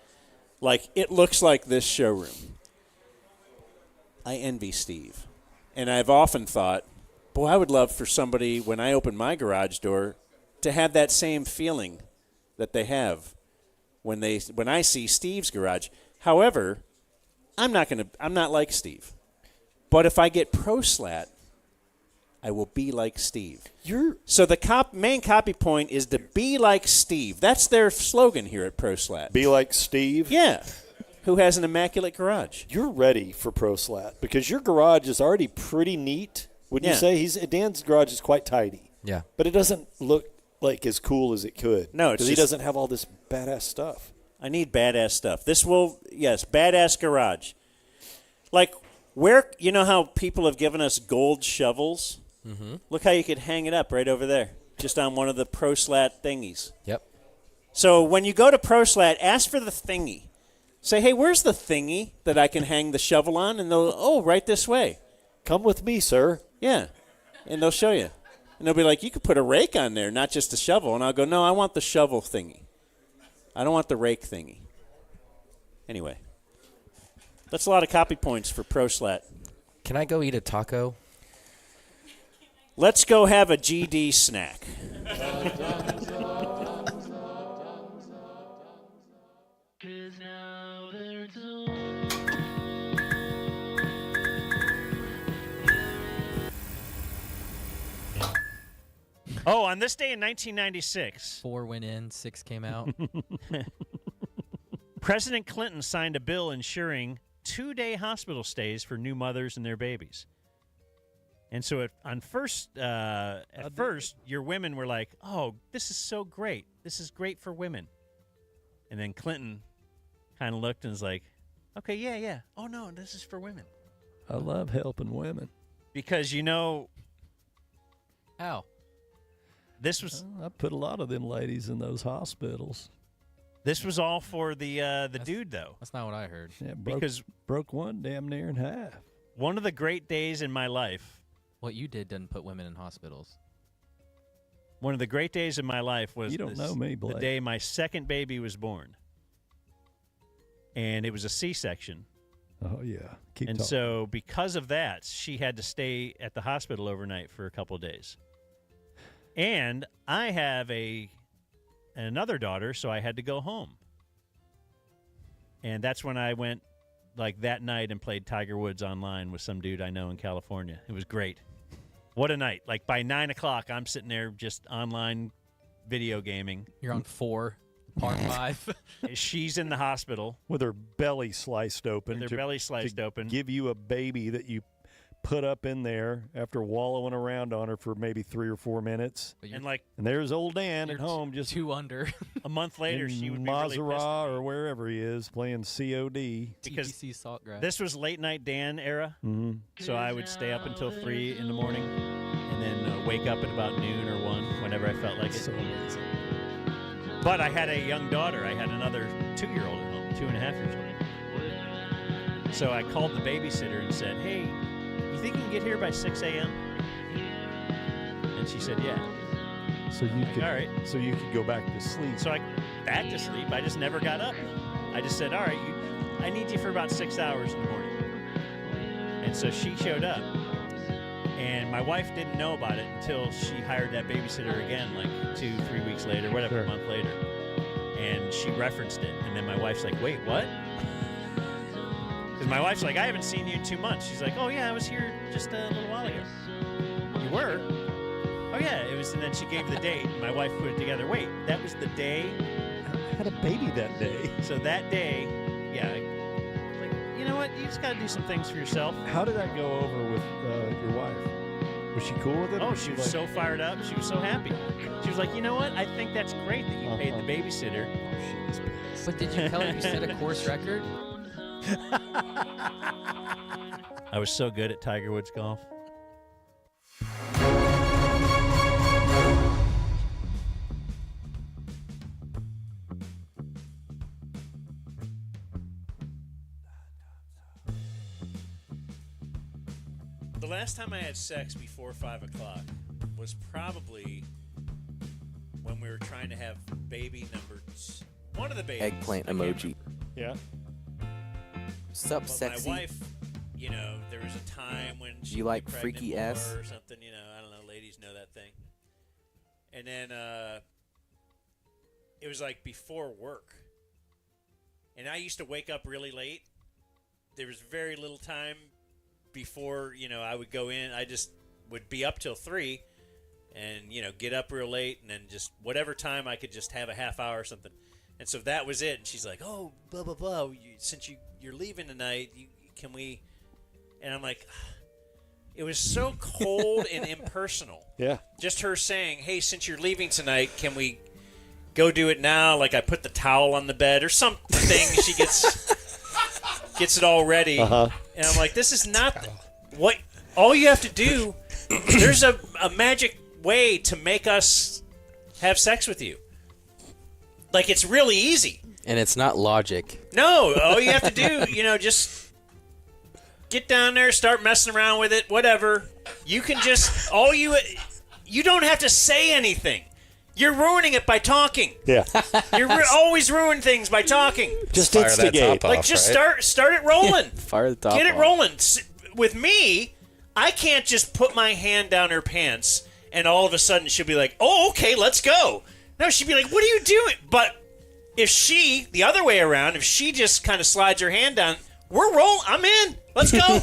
Like, it looks like this showroom. I envy Steve. And I've often thought, boy, I would love for somebody, when I open my garage door, to have that same feeling that they have when I see Steve's garage. However, I'm not like Steve. But if I get Proslat, I will be like Steve. So the main copy point is to be like Steve. That's their slogan here at Proslat. Be like Steve? Yeah. Who has an immaculate garage. You're ready for Proslat because your garage is already pretty neat. Wouldn't you say? Dan's garage is quite tidy. Yeah. But it doesn't look like as cool as it could. No, it's because he doesn't have all this badass stuff. I need badass stuff. Badass garage. Like, you know how people have given us gold shovels? Mm-hmm. Look how you could hang it up right over there, just on one of the Proslat thingies. Yep. So when you go to Proslat, ask for the thingy. Say, hey, where's the thingy that I can hang the shovel on? And they'll, right this way. Come with me, sir. Yeah. And they'll show you. And they'll be like, you could put a rake on there, not just a shovel. And I'll go, no, I want the shovel thingy. I don't want the rake thingy. Anyway. That's a lot of copy points for Proslat. Can I go eat a taco? Let's go have a GD snack. Oh, on this day in 1996. 4 went in, 6 came out. President Clinton signed a bill ensuring 2-day hospital stays for new mothers and their babies. And so at first, your women were like, oh, this is so great. This is great for women. And then Clinton kind of looked and was like, okay, yeah. Oh, no, this is for women. I love helping women. Because, How? This was... I put a lot of them ladies in those hospitals. This was all for the dude, though. That's not what I heard. Yeah, because broke one damn near in half. One of the great days in my life... What you did didn't put women in hospitals. One of the great days of my life was you don't know me, Blake. The day my second baby was born. And it was a C-section. Oh, yeah. Keep and talking. So because of that, she had to stay at the hospital overnight for a couple of days. And I have another daughter, so I had to go home. And that's when I went that night and played Tiger Woods online with some dude I know in California. It was great. What a night. By 9 o'clock, I'm sitting there just online video gaming. You're on 4, par 5. She's in the hospital. With her belly sliced open. Open. Give you a baby that you put up in there after wallowing around on her for maybe 3 or 4 minutes. And there's old Dan at home just 2 under. A month later, she would be really Maserati pissed. or wherever he is playing COD. Because TPC Saltgrass. this was late night Dan era, so I would stay up until 3 in the morning and then wake up at about noon or 1 whenever I felt like it. So amazing. But I had a young daughter. I had another 2-year-old at home, 2.5 years old. So I called the babysitter and said, hey, you think you can get here by 6 a.m.? And she said, yeah. So you could, all right. So you could go back to sleep. So I back to sleep. I just never got up. I just said, all right, I need you for about 6 hours in the morning. And so she showed up. And my wife didn't know about it until she hired that babysitter again, 2-3 weeks later, whatever, a month later. And she referenced it. And then my wife's like, wait, what? Because my wife's like, I haven't seen you in 2 months. She's like, oh, yeah, I was here just a little while ago. You were? Oh, yeah, it was. And then she gave the date. My wife put it together. Wait, that was the day? I had a baby that day. So that day, yeah, you know what? You just got to do some things for yourself. How did that go over with your wife? Was she cool with it? Oh, she was so fired up. She was so happy. She was like, you know what? I think that's great that you paid the babysitter. But did you tell her you set a course record? I was so good at Tiger Woods golf. The last time I had sex before 5 o'clock was probably when we were trying to have baby number one of the babies. Eggplant emoji. Yeah. Sup, But sexy. my wife, you know, there was a time when she You would like get pregnant freaky more ass? or something, you know, I don't know, ladies know that thing. And then it was like before work. And I used to wake up really late. There was very little time before, you know, I would go in. I just would be up till 3 and, you know, get up real late and then just whatever time I could just have a half hour or something. And so that was it. And she's like, oh, blah, blah, blah. Since you're leaving tonight, can we? And I'm like, it was so cold and impersonal. Yeah. Just her saying, hey, since you're leaving tonight, can we go do it now? Like I put the towel on the bed or something. She gets it all ready. Uh-huh. And I'm like, this is not what all you have to do. There's a magic way to make us have sex with you. Like, it's really easy. And it's not logic. No, all you have to do, you know, just get down there, start messing around with it, whatever. You can just, you don't have to say anything. You're ruining it by talking. Yeah. You always ruin things by talking. Just instigate. Like, just start it rolling. Fire the top Get it off. rolling. With me, I can't just put my hand down her pants and all of a sudden she'll be like, oh, okay, let's go. No, she'd be like, what are you doing? But if she, the other way around, if she just kind of slides her hand down, we're rolling. I'm in. Let's go.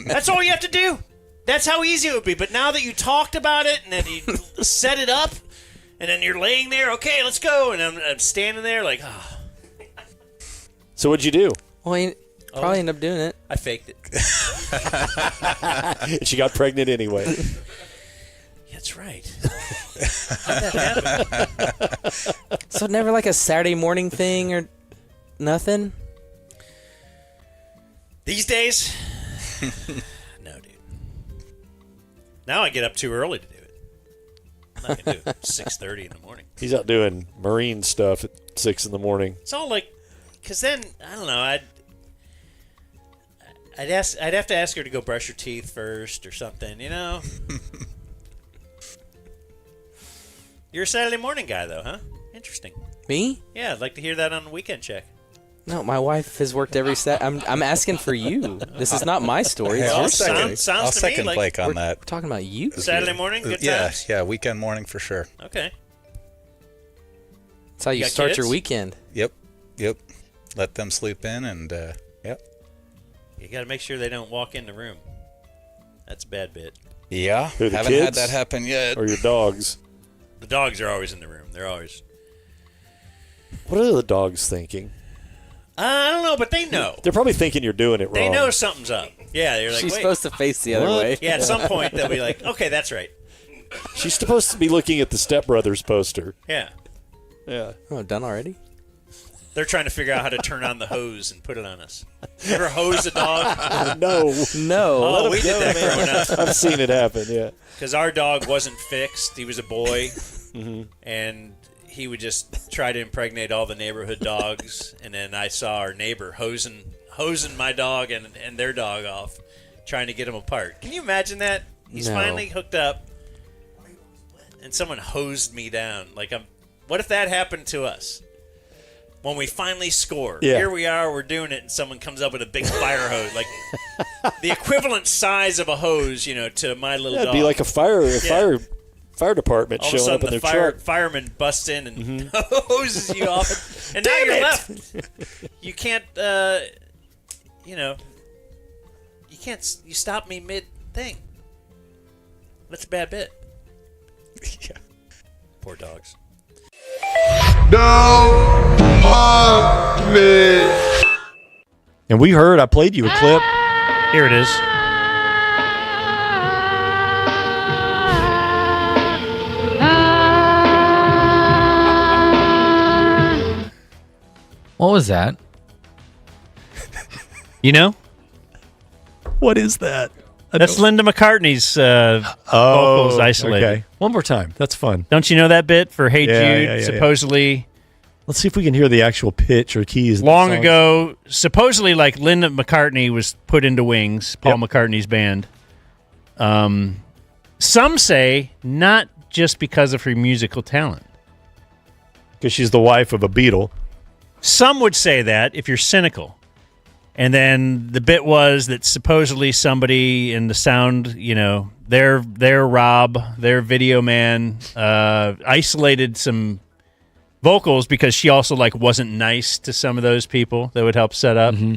That's all you have to do. That's how easy it would be. But now that you talked about it and then you set it up and then you're laying there, okay, let's go. And I'm standing there like, oh. So what'd you do? Well, you probably end up doing it. I faked it. And she got pregnant anyway. That's right. How'd that happen? So never like a Saturday morning thing or nothing? These days? No, dude. Now I get up too early to do it. I'm not going to do it 6:30 in the morning. He's out doing marine stuff at 6 in the morning. It's all like, because then, I don't know, I'd have to ask her to go brush her teeth first or something, you know? You're a Saturday morning guy, though, huh? Interesting. Me? Yeah, I'd like to hear that on the weekend check. No, my wife has worked every set. I'm asking for you. This is not my story. Hey, It's your story. sounds I'll to me second like Blake on We're that. talking about you. Saturday morning, good Yeah, times? yeah, weekend morning for sure. Okay. That's how you got start kids? your weekend. Yep. Let them sleep in and, yep. You got to make sure they don't walk in the room. That's a bad bit. Yeah, Who, the haven't had kids? that happen yet. Or your dogs? The dogs are always in the room. They're always... What are the dogs thinking? I don't know, but they know. They're probably thinking you're doing it wrong. They know something's up. Yeah, they're like, She's wait. supposed to face the other What? way. Yeah, at some point they'll be like, okay, that's right. She's supposed to be looking at the Step Brothers poster. Yeah. Yeah. Oh, done already? They're trying to figure out how to turn on the hose and put it on us. You ever hose a dog? No. No. Oh, we did that growing up. I've seen it happen, yeah. Because our dog wasn't fixed. He was a boy. And he would just try to impregnate all the neighborhood dogs. And then I saw our neighbor hosing my dog and their dog off, trying to get them apart. Can you imagine that? He's No. finally hooked up, and someone hosed me down. Like, what if that happened to us? When we finally score, Yeah. here we are, we're doing it, and someone comes up with a big fire hose, like the equivalent size of a hose, you know, to my little That'd dog. be like a fire department All of a showing up sudden, in the their truck. fireman busts in and hoses you off, and now Damn you're it! left. You can't, you stop me mid thing. That's a bad bit. Yeah. Poor dogs. And we heard, I played you a clip. Here it is. What was that? You know? What is that? That's Linda McCartney's vocals isolated. Okay. One more time. That's fun. Don't you know that bit for Hey Yeah, Jude? yeah, yeah, supposedly, Let's see if we can hear the actual pitch or keys. of the long song. ago, supposedly like Linda McCartney was put into Wings, Paul McCartney's band. Some say not just because of her musical talent. Because she's the wife of a Beatle. Some would say that if you're cynical. And then the bit was that supposedly somebody in the sound, their Rob, their video man, isolated some vocals because she also wasn't nice to some of those people that would help set up. Mm-hmm.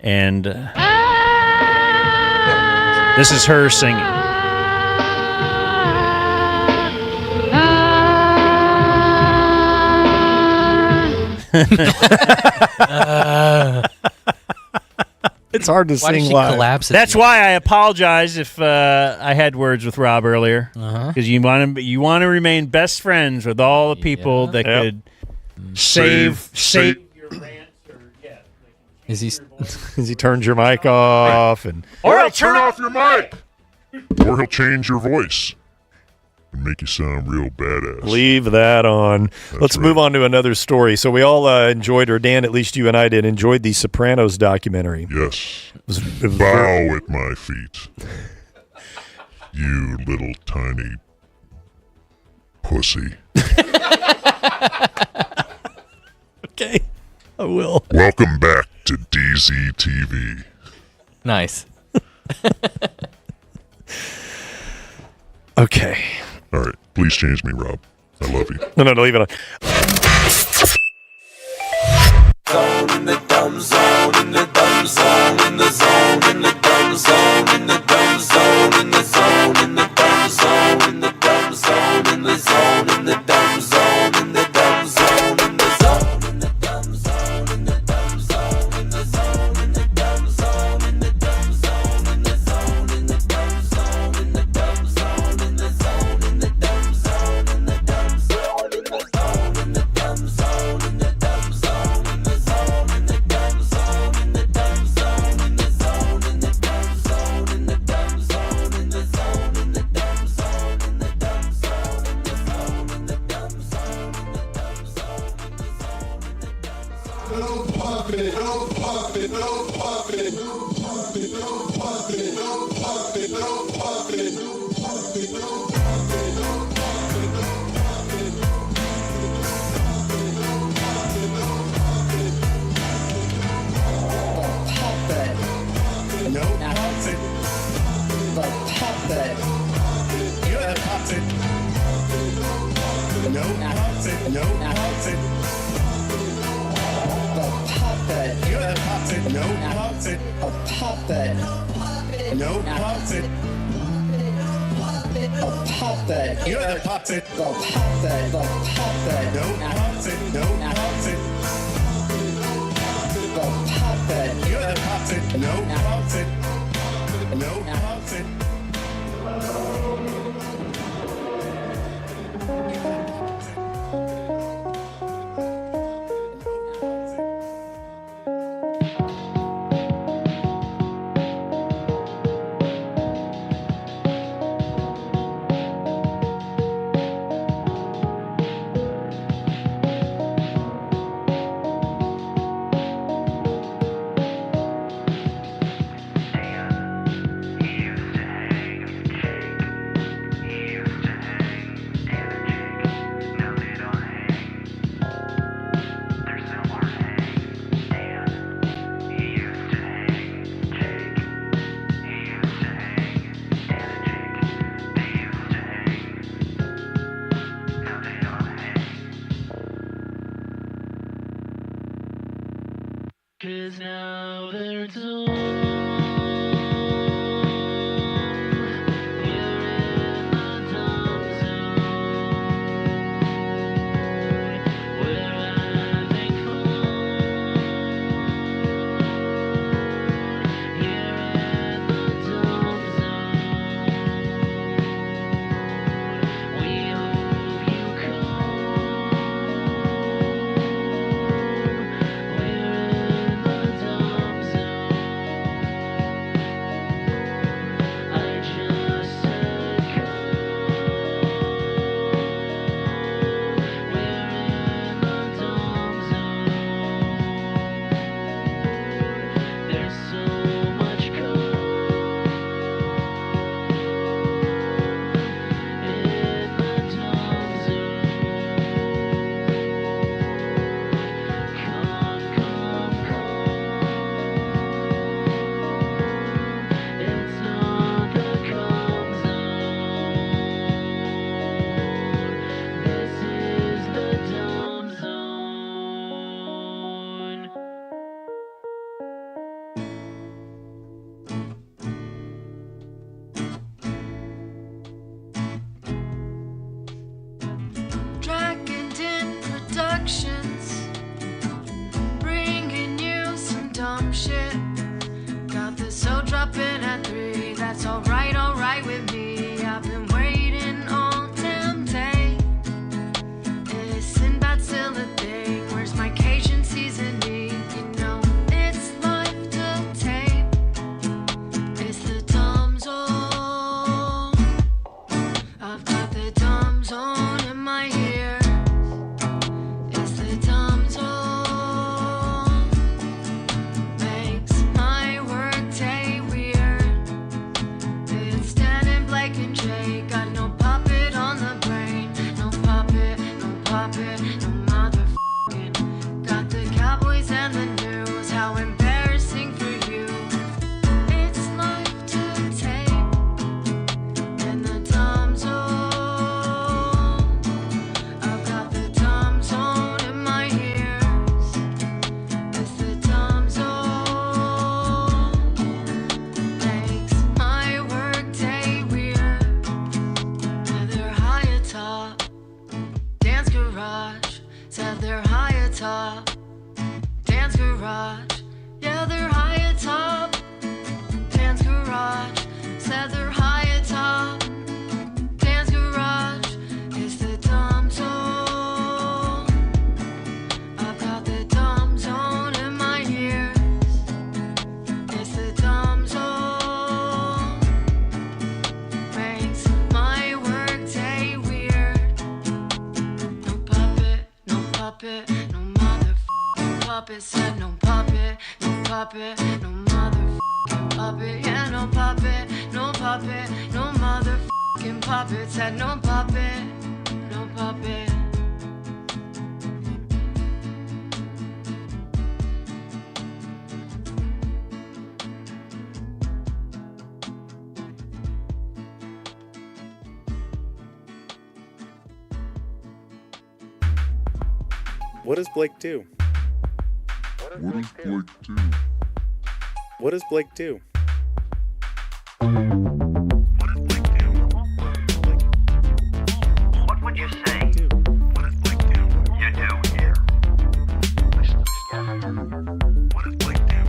And this is her singing. It's hard to Why does sing she live. collapse at That's the why I apologize if I had words with Rob earlier, because you want to remain best friends with all the people that could save your rant. Is he? As he turns your mic off, and Or I'll turn off your mic. Or he'll change your voice and make you sound real badass. leave that on. Let's move on to another story. So we all enjoyed, or Dan, at least you and I did, enjoyed the Sopranos documentary. Yes. It was Bow at my feet. You little tiny pussy. Okay, I will. Welcome back to DZTV. Nice. Okay. All right, please change me, Rob. I love you. No, leave it on. In the dumb zone, in the dumb zone, in the zone, in the dumb zone, in the dumb zone, in the zone, in the dumb zone, in the dumb zone, in the zone, in the dumb zone, in the dumb zone, in the zone, in the dumb zone, in the dumb zone, in the zone, in the dumb zone, in the dumb zone, in the zone, in the dumb zone, in the dumb zone, in the zone, in the dumb zone, in the dumb zone, in the zone, in the dumb zone, in the dumb zone, in the zone, in the dumb zone, in the dumb zone, in the zone, in the dumb zone, in the dumb zone, in the zone, in the zone, in the dumb zone, in the dumb zone, in the zone, in the dumb zone, in the dumb zone, in the zone, in the dumb zone. No puppet, no puppet, no puppet, no puppet, no puppet, no puppet, no puppet, no puppet, no puppet, no puppet, no puppet. No puppet. The puppet. You're the puppet. No puppet. No puppet. The puppet. You're the puppet. No puppet. A puppet. No puppet. A puppet. You're the puppet. The puppet. The puppet. No puppet. No puppet. The puppet. You're the puppet. No puppet. No puppet. Cause now they're dumb shit. Got the soul dropping at 3. That's alright with me. I've been waiting all damn day. Is Sinbad still a thing? Where's my Cajun seasoning? You know it's life to tape. It's the dumb zone. I've got the dumb zone in my ear. It's the dumb zone. Makes my work day weird. It's Dan and Blake and Jay. Got no puppet on the brain. No puppet, no motherfucking. Got the Cowboys and the news. How embarrassing for you. It's life to take. In the dumb zone. I've got the dumb zone in my ears. It's the dumb zone. Makes my work day weird. Said they're high atop Dan's garage. Said they're high atop Dan's garage. Yeah, they're high atop Dan's garage. Said they're high atop Dan's garage. It's the dumb zone. I've got the dumb zone in my ears. It's the dumb zone. Makes my work day weird. No puppet, no motherfucking puppet. Said no puppet, no motherfucking puppet. Yeah, no puppet, no motherfucking puppet. Said no puppet, no puppet. What does Blake do? What does Blake do? What would you say? What does Blake do? You do here. Listen together. What does Blake do?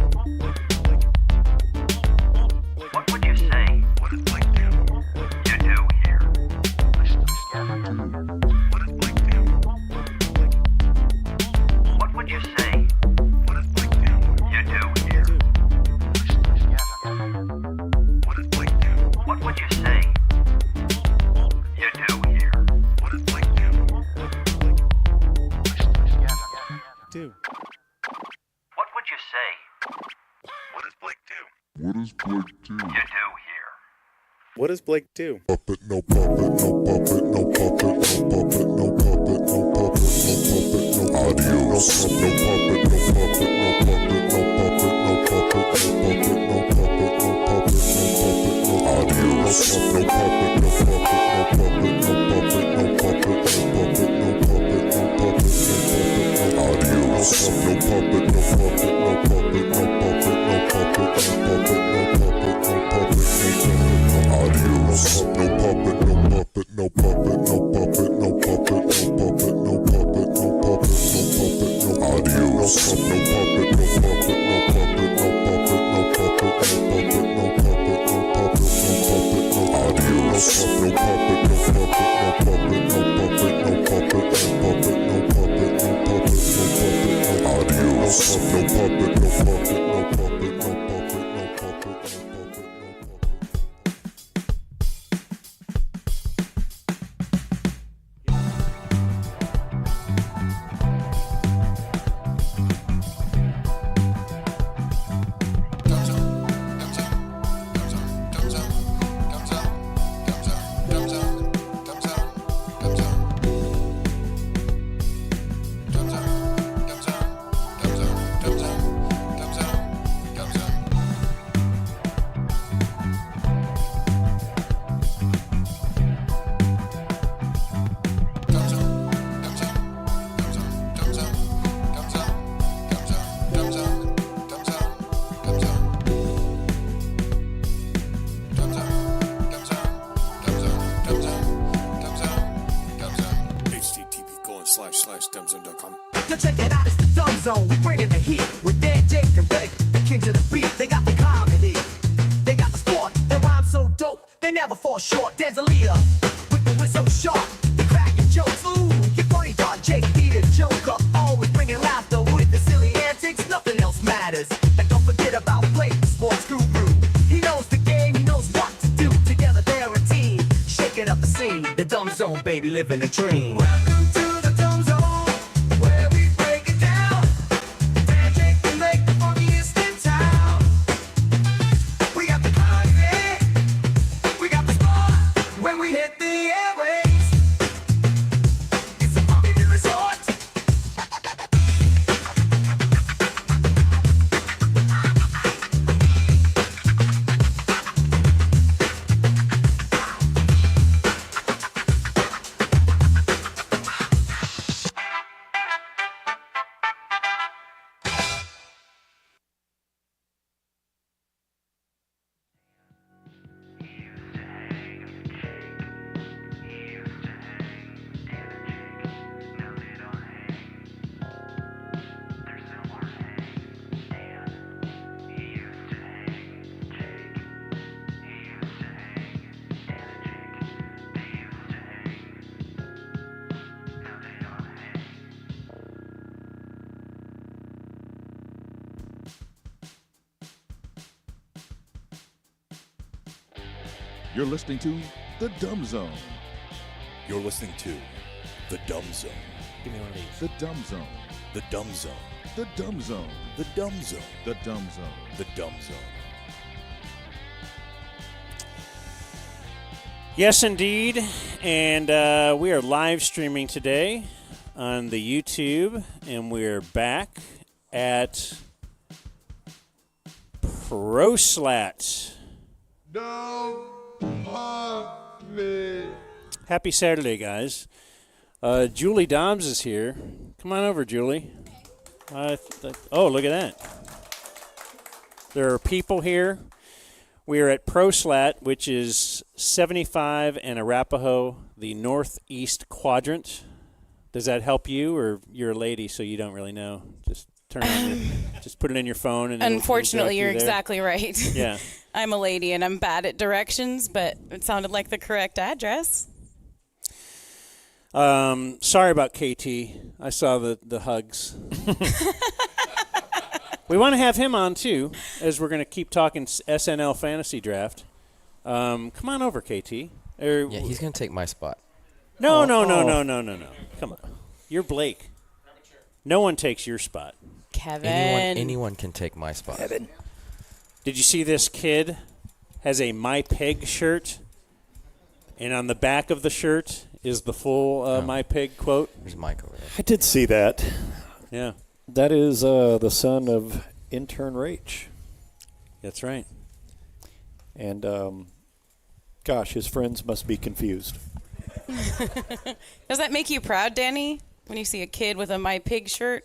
What would you say? What does Blake do? You do here. Listen together. What does Blake do? What would you say? What does Blake do? You do here. Listen together. What does Blake do? What would you say? You do here. What does Blake do? Listen together. Do. What would you say? What does Blake do? What does Blake do? You do here. What does Blake do? Puppet, no puppet, no puppet, no puppet, no puppet, no puppet, no puppet, no puppet, no audio, no puppet, no puppet, no puppet, no puppet, no puppet, no puppet, no puppet, no puppet, no puppet, no audio, no puppet, no puppet, no puppet, no puppet, no puppet, no puppet, no puppet, no puppet, no puppet, no audio, no puppet, no puppet, no puppet, no puppet, no puppet, no puppet, no puppet, no puppet, no audio, no puppet, no puppet, no puppet, no puppet, no puppet, no puppet, no puppet, no puppet, no puppet, no audio, no puppet, kings of the beat. They got the comedy, they got the sport. Their rhymes so dope, they never fall short. There's a leader with the whistle sharp, the cracking jokes. Ooh, your funny dog, Jake, Peter, Joker, always bringing laughter with the silly antics. Nothing else matters. And don't forget about Blake, sports guru. He knows the game, he knows what to do. Together they're a team, shaking up the scene. The Dumb Zone, baby, living a dream. Welcome to the Dumb Zone, where we break it down. Dan, Jake, and Blake, the funniest in town. We got the party, we got the sport. When we hit the airwaves, it's a party resort. You're listening to The Dumb Zone. You're listening to The Dumb Zone. Give me one of these. The Dumb Zone. The Dumb Zone. The Dumb Zone. The Dumb Zone. The Dumb Zone. The Dumb Zone. Yes, indeed. And we are live streaming today on the YouTube, and we're back at Proslat. Happy Saturday, guys. Julie Dobbs is here. Come on over, Julie. Oh, look at that. There are people here. We are at Proslat, which is 75 and Arapahoe, the northeast quadrant. Does that help you, or you're a lady, so you don't really know? Just turn on just put it in your phone. And unfortunately, you're there. exactly right. Yeah. I'm a lady, and I'm bad at directions, but it sounded like the correct address. Sorry about KT. I saw the hugs. We want to have him on, too, as we're going to keep talking SNL Fantasy Draft. Come on over, KT. Yeah, he's going to take my spot. No. Come on. You're Blake. No one takes your spot. Kevin. Anyone can take my spot. Kevin. Did you see this kid has a My Pig shirt? And on the back of the shirt is the full My Pig quote. There's Mike over there. I did see that. Yeah. That is the son of intern Rach. That's right. And, gosh, his friends must be confused. Does that make you proud, Danny, when you see a kid with a My Pig shirt?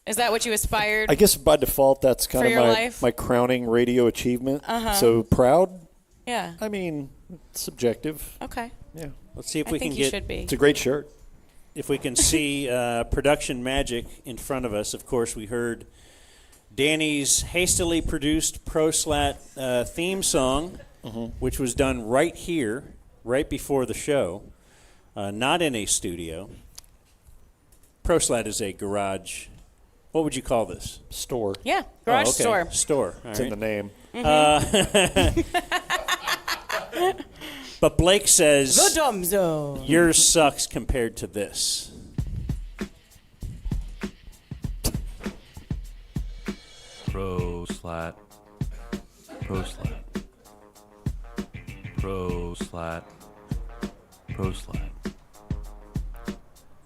Is that what you aspired? I guess by default that's kind for your of life? my crowning radio achievement. Uh-huh. So proud? Yeah. I mean, it's subjective. Okay. Yeah. Let's see if I we think can you get. should be. It's a great shirt. If we can see production magic in front of us. Of course, we heard Danny's hastily produced Proslat theme song, which was done right here, right before the show, not in a studio. Proslat is a garage. What would you call this? Store. Yeah, garage store. Store. All It's right. in the name. But Blake says The Dumb Zone. Yours sucks compared to this. Proslat. Proslat. Proslat. Proslat.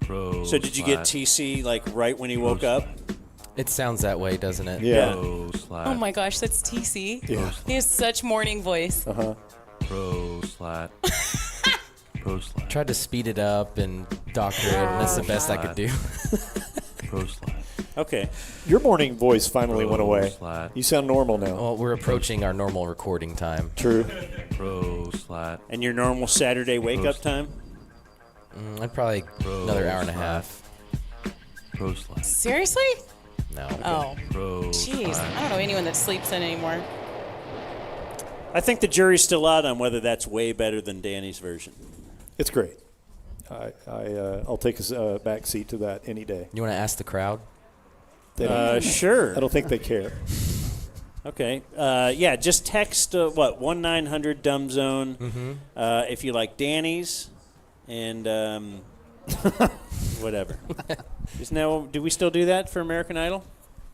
Proslat. So did you get TC like right when he woke up? It sounds that way, doesn't it? Yeah. Oh my gosh, that's TC. Yeah. He has such morning voice. Uh-huh. Proslat. Proslat. Tried to speed it up and doctor it, and that's the best I could do. Proslat. Okay. Your morning voice finally went away. You sound normal now. Well, we're approaching our normal recording time. True. Proslat. And your normal Saturday wake-up time? I'd probably another hour and a half. Proslat. Seriously? No. Oh. Proslat. I don't know anyone that sleeps in anymore. I think the jury's still out on whether that's way better than Danny's version. It's great. I'll take a back seat to that any day. You want to ask the crowd? Sure. I don't think they care. Okay. Yeah, just text, 1-900-DUMBZONE if you like Danny's and whatever. Do we still do that for American Idol?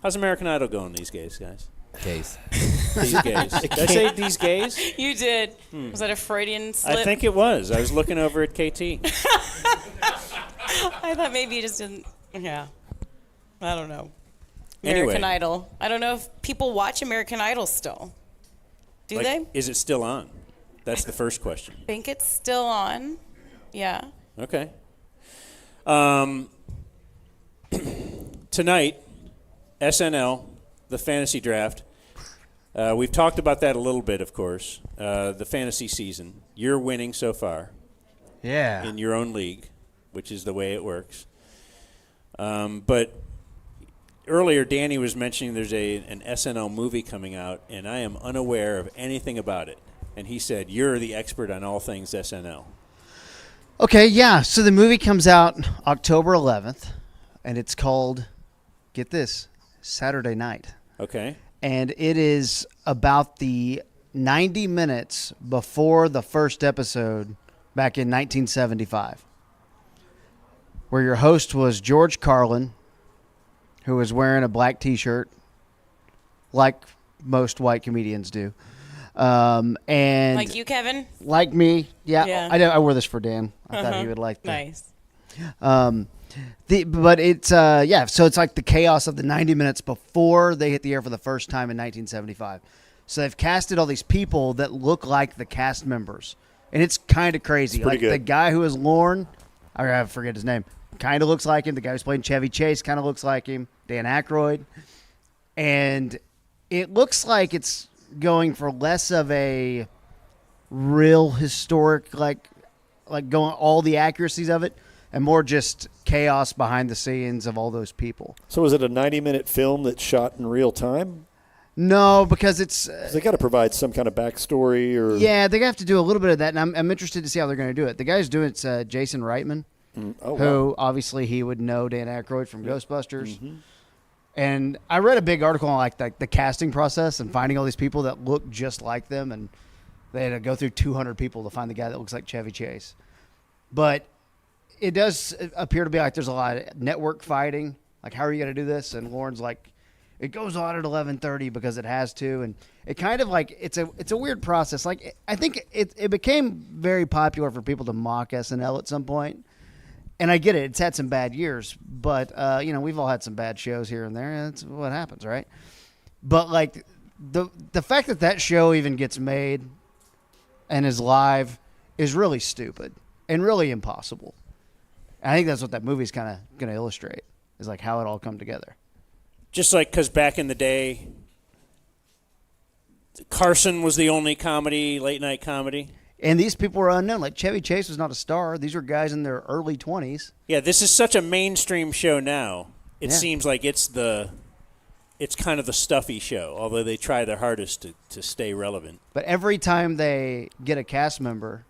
How's American Idol going these days, guys? Gays. These gays. Did I say these gays? You did. Was that a Freudian slip? I think it was. I was looking over at KT. I thought maybe you just didn't. Yeah. I don't know. Anyway. American Idol. I don't know if people watch American Idol still. Do they? Is it still on? That's the first question. I think it's still on. Yeah. Okay. Tonight, SNL, the fantasy draft. We've talked about that a little bit, of course. The fantasy season. You're winning so far. Yeah. In your own league, which is the way it works. But earlier, Danny was mentioning there's an SNL movie coming out, and I am unaware of anything about it. And he said, you're the expert on all things SNL. Okay, yeah. So the movie comes out October 11th, and it's called, get this, Saturday Night. Okay. And it is about the 90 minutes before the first episode back in 1975, where your host was George Carlin, who was wearing a black T-shirt, like most white comedians do. And like you, Kevin? Like me, yeah. Yeah. I wore this for Dan. I thought he would like that. Nice. But it's so it's like the chaos of the 90 minutes before they hit the air for the first time in 1975. So they've casted all these people that look like the cast members, and it's kind of crazy. It's pretty Like good. the guy who is Lorne, I forget his name, kind of looks like him. The guy who's playing Chevy Chase kind of looks like him. Dan Aykroyd, and it looks like it's going for less of a real historic, like going all the accuracies of it, and more just chaos behind the scenes of all those people. So is it a 90-minute film that's shot in real time? No, because it's... 'Cause they got to provide some kind of backstory or... Yeah, they have to do a little bit of that, and I'm interested to see how they're going to do it. The guy who's doing it's Jason Reitman, who obviously he would know Dan Aykroyd from Ghostbusters. Mm-hmm. And I read a big article on like the casting process and finding all these people that look just like them, and they had to go through 200 people to find the guy that looks like Chevy Chase. But it does appear to be like there's a lot of network fighting. Like, how are you going to do this? And Lauren's like, it goes on at 11:30 because it has to, and it kind of like it's a weird process. Like, I think it became very popular for people to mock SNL at some point. And I get it. It's had some bad years, but, we've all had some bad shows here and there. That's what happens, right? But, like, the fact that show even gets made and is live is really stupid and really impossible. And I think that's what that movie's kind of going to illustrate, is, like, how it all come together. Just like because back in the day, Carson was the only late-night comedy. And these people were unknown. Like, Chevy Chase was not a star. These were guys in their early 20s. Yeah, this is such a mainstream show now. It Yeah. seems like it's kind of the stuffy show, although they try their hardest to stay relevant. But every time they get a cast member,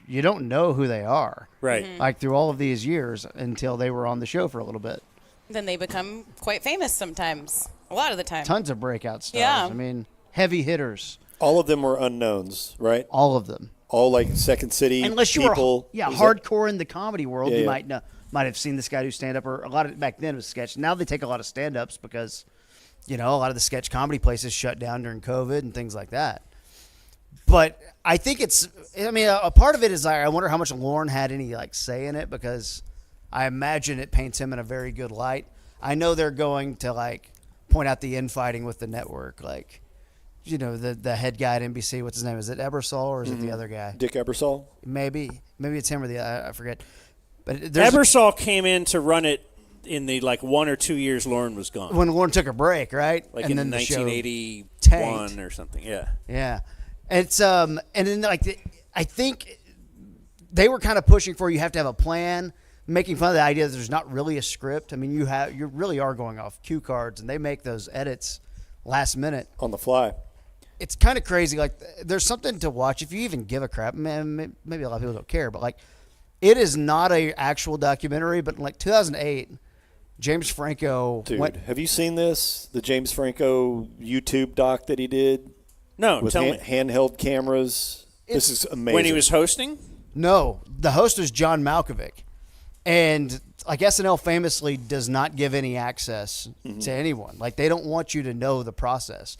you don't know who they are. Right. Like, through all of these years until they were on the show for a little bit. Then they become quite famous sometimes. A lot of the time. Tons of breakout stars. Yeah. I mean, heavy hitters. All of them were unknowns, right? All of them. All like Second City Unless you people. were Is hardcore in the comedy world, Yeah, you yeah. might have seen this guy do stand-up, or a lot of back then it was sketch. Now they take a lot of stand-ups because, a lot of the sketch comedy places shut down during COVID and things like that. But I think a part of it is I wonder how much Lorne had any say in it, because I imagine it paints him in a very good light. I know they're going to point out the infighting with the network, the head guy at NBC. What's his name? Is it Ebersol or is it the other guy? Dick Ebersol? Maybe it's him or I forget. But Ebersol came in to run it in the 1 or 2 years Lorne was gone. When Lorne took a break, right? Like and in then the show 1981 tanked. or something. Yeah. Yeah. It's and then I think they were kind of pushing for you have to have a plan making fun of the idea that there's not really a script. I mean, you really are going off cue cards, and they make those edits last minute on the fly. It's kind of crazy. Like, there's something to watch if you even give a crap. Man, maybe a lot of people don't care, but like, it is not a actual documentary. But in like 2008, James Franco. Dude, have you seen this? The James Franco YouTube doc that he did. No, with tell me. handheld cameras. This is amazing. When he was hosting? No, the host was John Malkovich, and like SNL famously does not give any access to anyone. Like, they don't want you to know the process.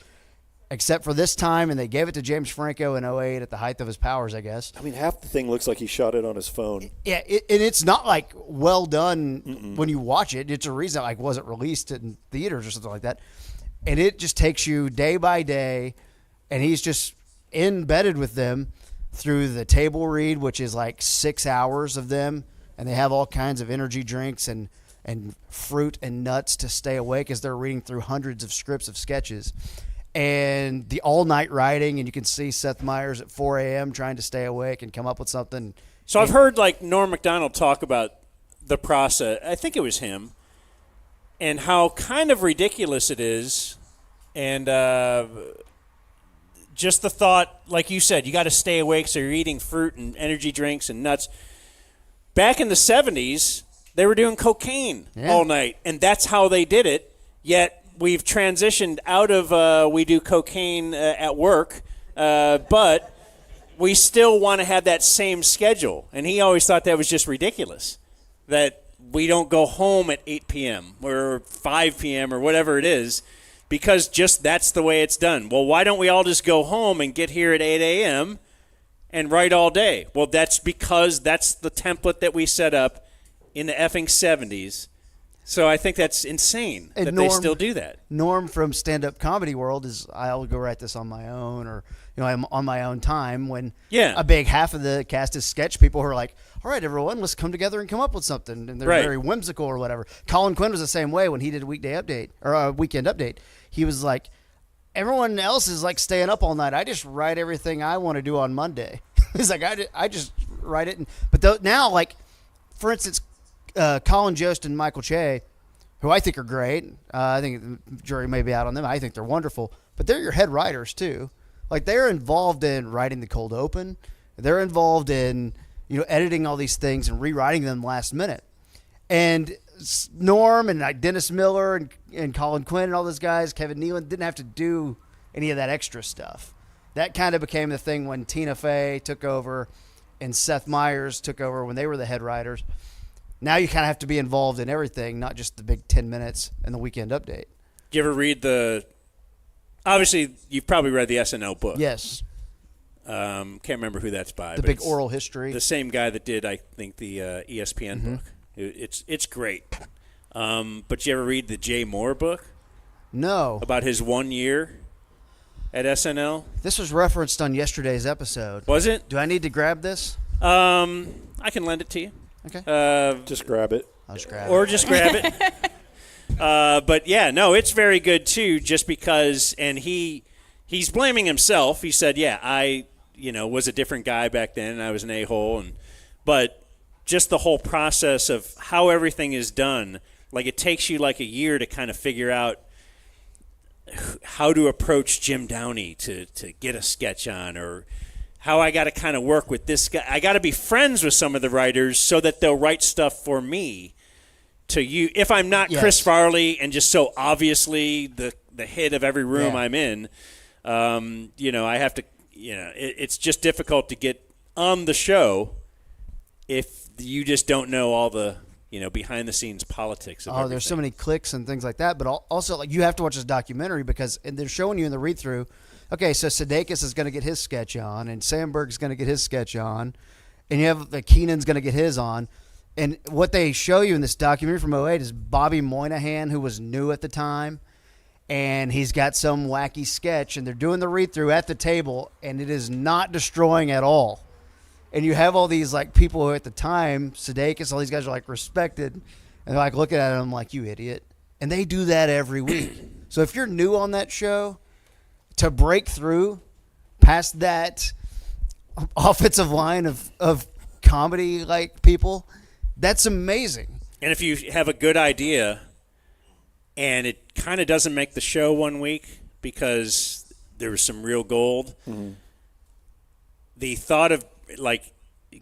Except for this time, and they gave it to James Franco in 2008 at the height of his powers, I guess. I mean, half the thing looks like he shot it on his phone. Yeah, and it's not like well done when you watch it. It's a reason like wasn't released in theaters or something like that. And it just takes you day by day, and he's just embedded with them through the table read, which is like 6 hours of them, and they have all kinds of energy drinks and fruit and nuts to stay awake as they're reading through hundreds of scripts of sketches. And the all-night writing, and you can see Seth Meyers at 4 a.m. trying to stay awake and come up with something. So I've heard like Norm Macdonald talk about the process. I think it was him, and how kind of ridiculous it is, and just the thought, like you said, you got to stay awake, so you're eating fruit and energy drinks and nuts. Back in the 70s, they were doing cocaine all night, and that's how they did it. Yet we've transitioned out of we do cocaine at work, but we still want to have that same schedule. And he always thought that was just ridiculous, that we don't go home at 8 p.m. or 5 p.m. or whatever it is, because just that's the way it's done. Well, why don't we all just go home and get here at 8 a.m. and write all day? Well, that's because that's the template that we set up in the effing 70s. So I think that's insane that they still do that. Norm from stand-up comedy world is, I'll go write this on my own, or I'm on my own time, when a big half of the cast is sketch people who are like, all right, everyone, let's come together and come up with something. And they're very whimsical or whatever. Colin Quinn was the same way when he did a weekday update or a weekend update. He was like, everyone else is like staying up all night. I just write everything I want to do on Monday. He's like, I just write it. But now, like, for instance, Colin Jost and Michael Che, who I think are great. I think the jury may be out on them. I think they're wonderful. But they're your head writers, too. Like, they're involved in writing the cold open. They're involved in, editing all these things and rewriting them last minute. And Norm and Dennis Miller and Colin Quinn and all those guys, Kevin Nealon, didn't have to do any of that extra stuff. That kind of became the thing when Tina Fey took over and Seth Meyers took over when they were the head writers. Now you kind of have to be involved in everything, not just the big 10 minutes and the weekend update. Do you ever read obviously, you've probably read the SNL book. Yes. Can't remember who that's by. The big oral history. The same guy that did, I think, the ESPN book. It's great. But you ever read the Jay Moore book? No. About his 1 year at SNL? This was referenced on yesterday's episode. Was it? Do I need to grab this? I can lend it to you. Okay. Just grab it. I'll just grab it. Or just grab it. But yeah, no, it's very good too, just because, and he's blaming himself. He said, yeah, I, was a different guy back then, and I was an a-hole, but just the whole process of how everything is done, like it takes you like a year to kind of figure out how to approach Jim Downey to get a sketch on, or how I got to kind of work with this guy. I got to be friends with some of the writers so that they'll write stuff for me to you. If I'm not Chris Farley and just so obviously the hit of every room I'm in, I have to, it's just difficult to get on the show if you just don't know all the, behind the scenes politics of everything. There's so many clicks and things like that, but also like you have to watch this documentary because they're showing you in the read through. Okay, so Sudeikis is going to get his sketch on, and Sandberg's going to get his sketch on, and you have Keenan's going to get his on. And what they show you in this documentary from 2008 is Bobby Moynihan, who was new at the time, and he's got some wacky sketch, and they're doing the read-through at the table, and it is not destroying at all. And you have all these like people who at the time, Sudeikis, all these guys are like respected, and they're like looking at him like, you idiot. And they do that every week. So if you're new on that show, to break through past that offensive line of comedy like people That's amazing. And if you have a good idea and it kind of doesn't make the show one week because there was some real gold, the thought of like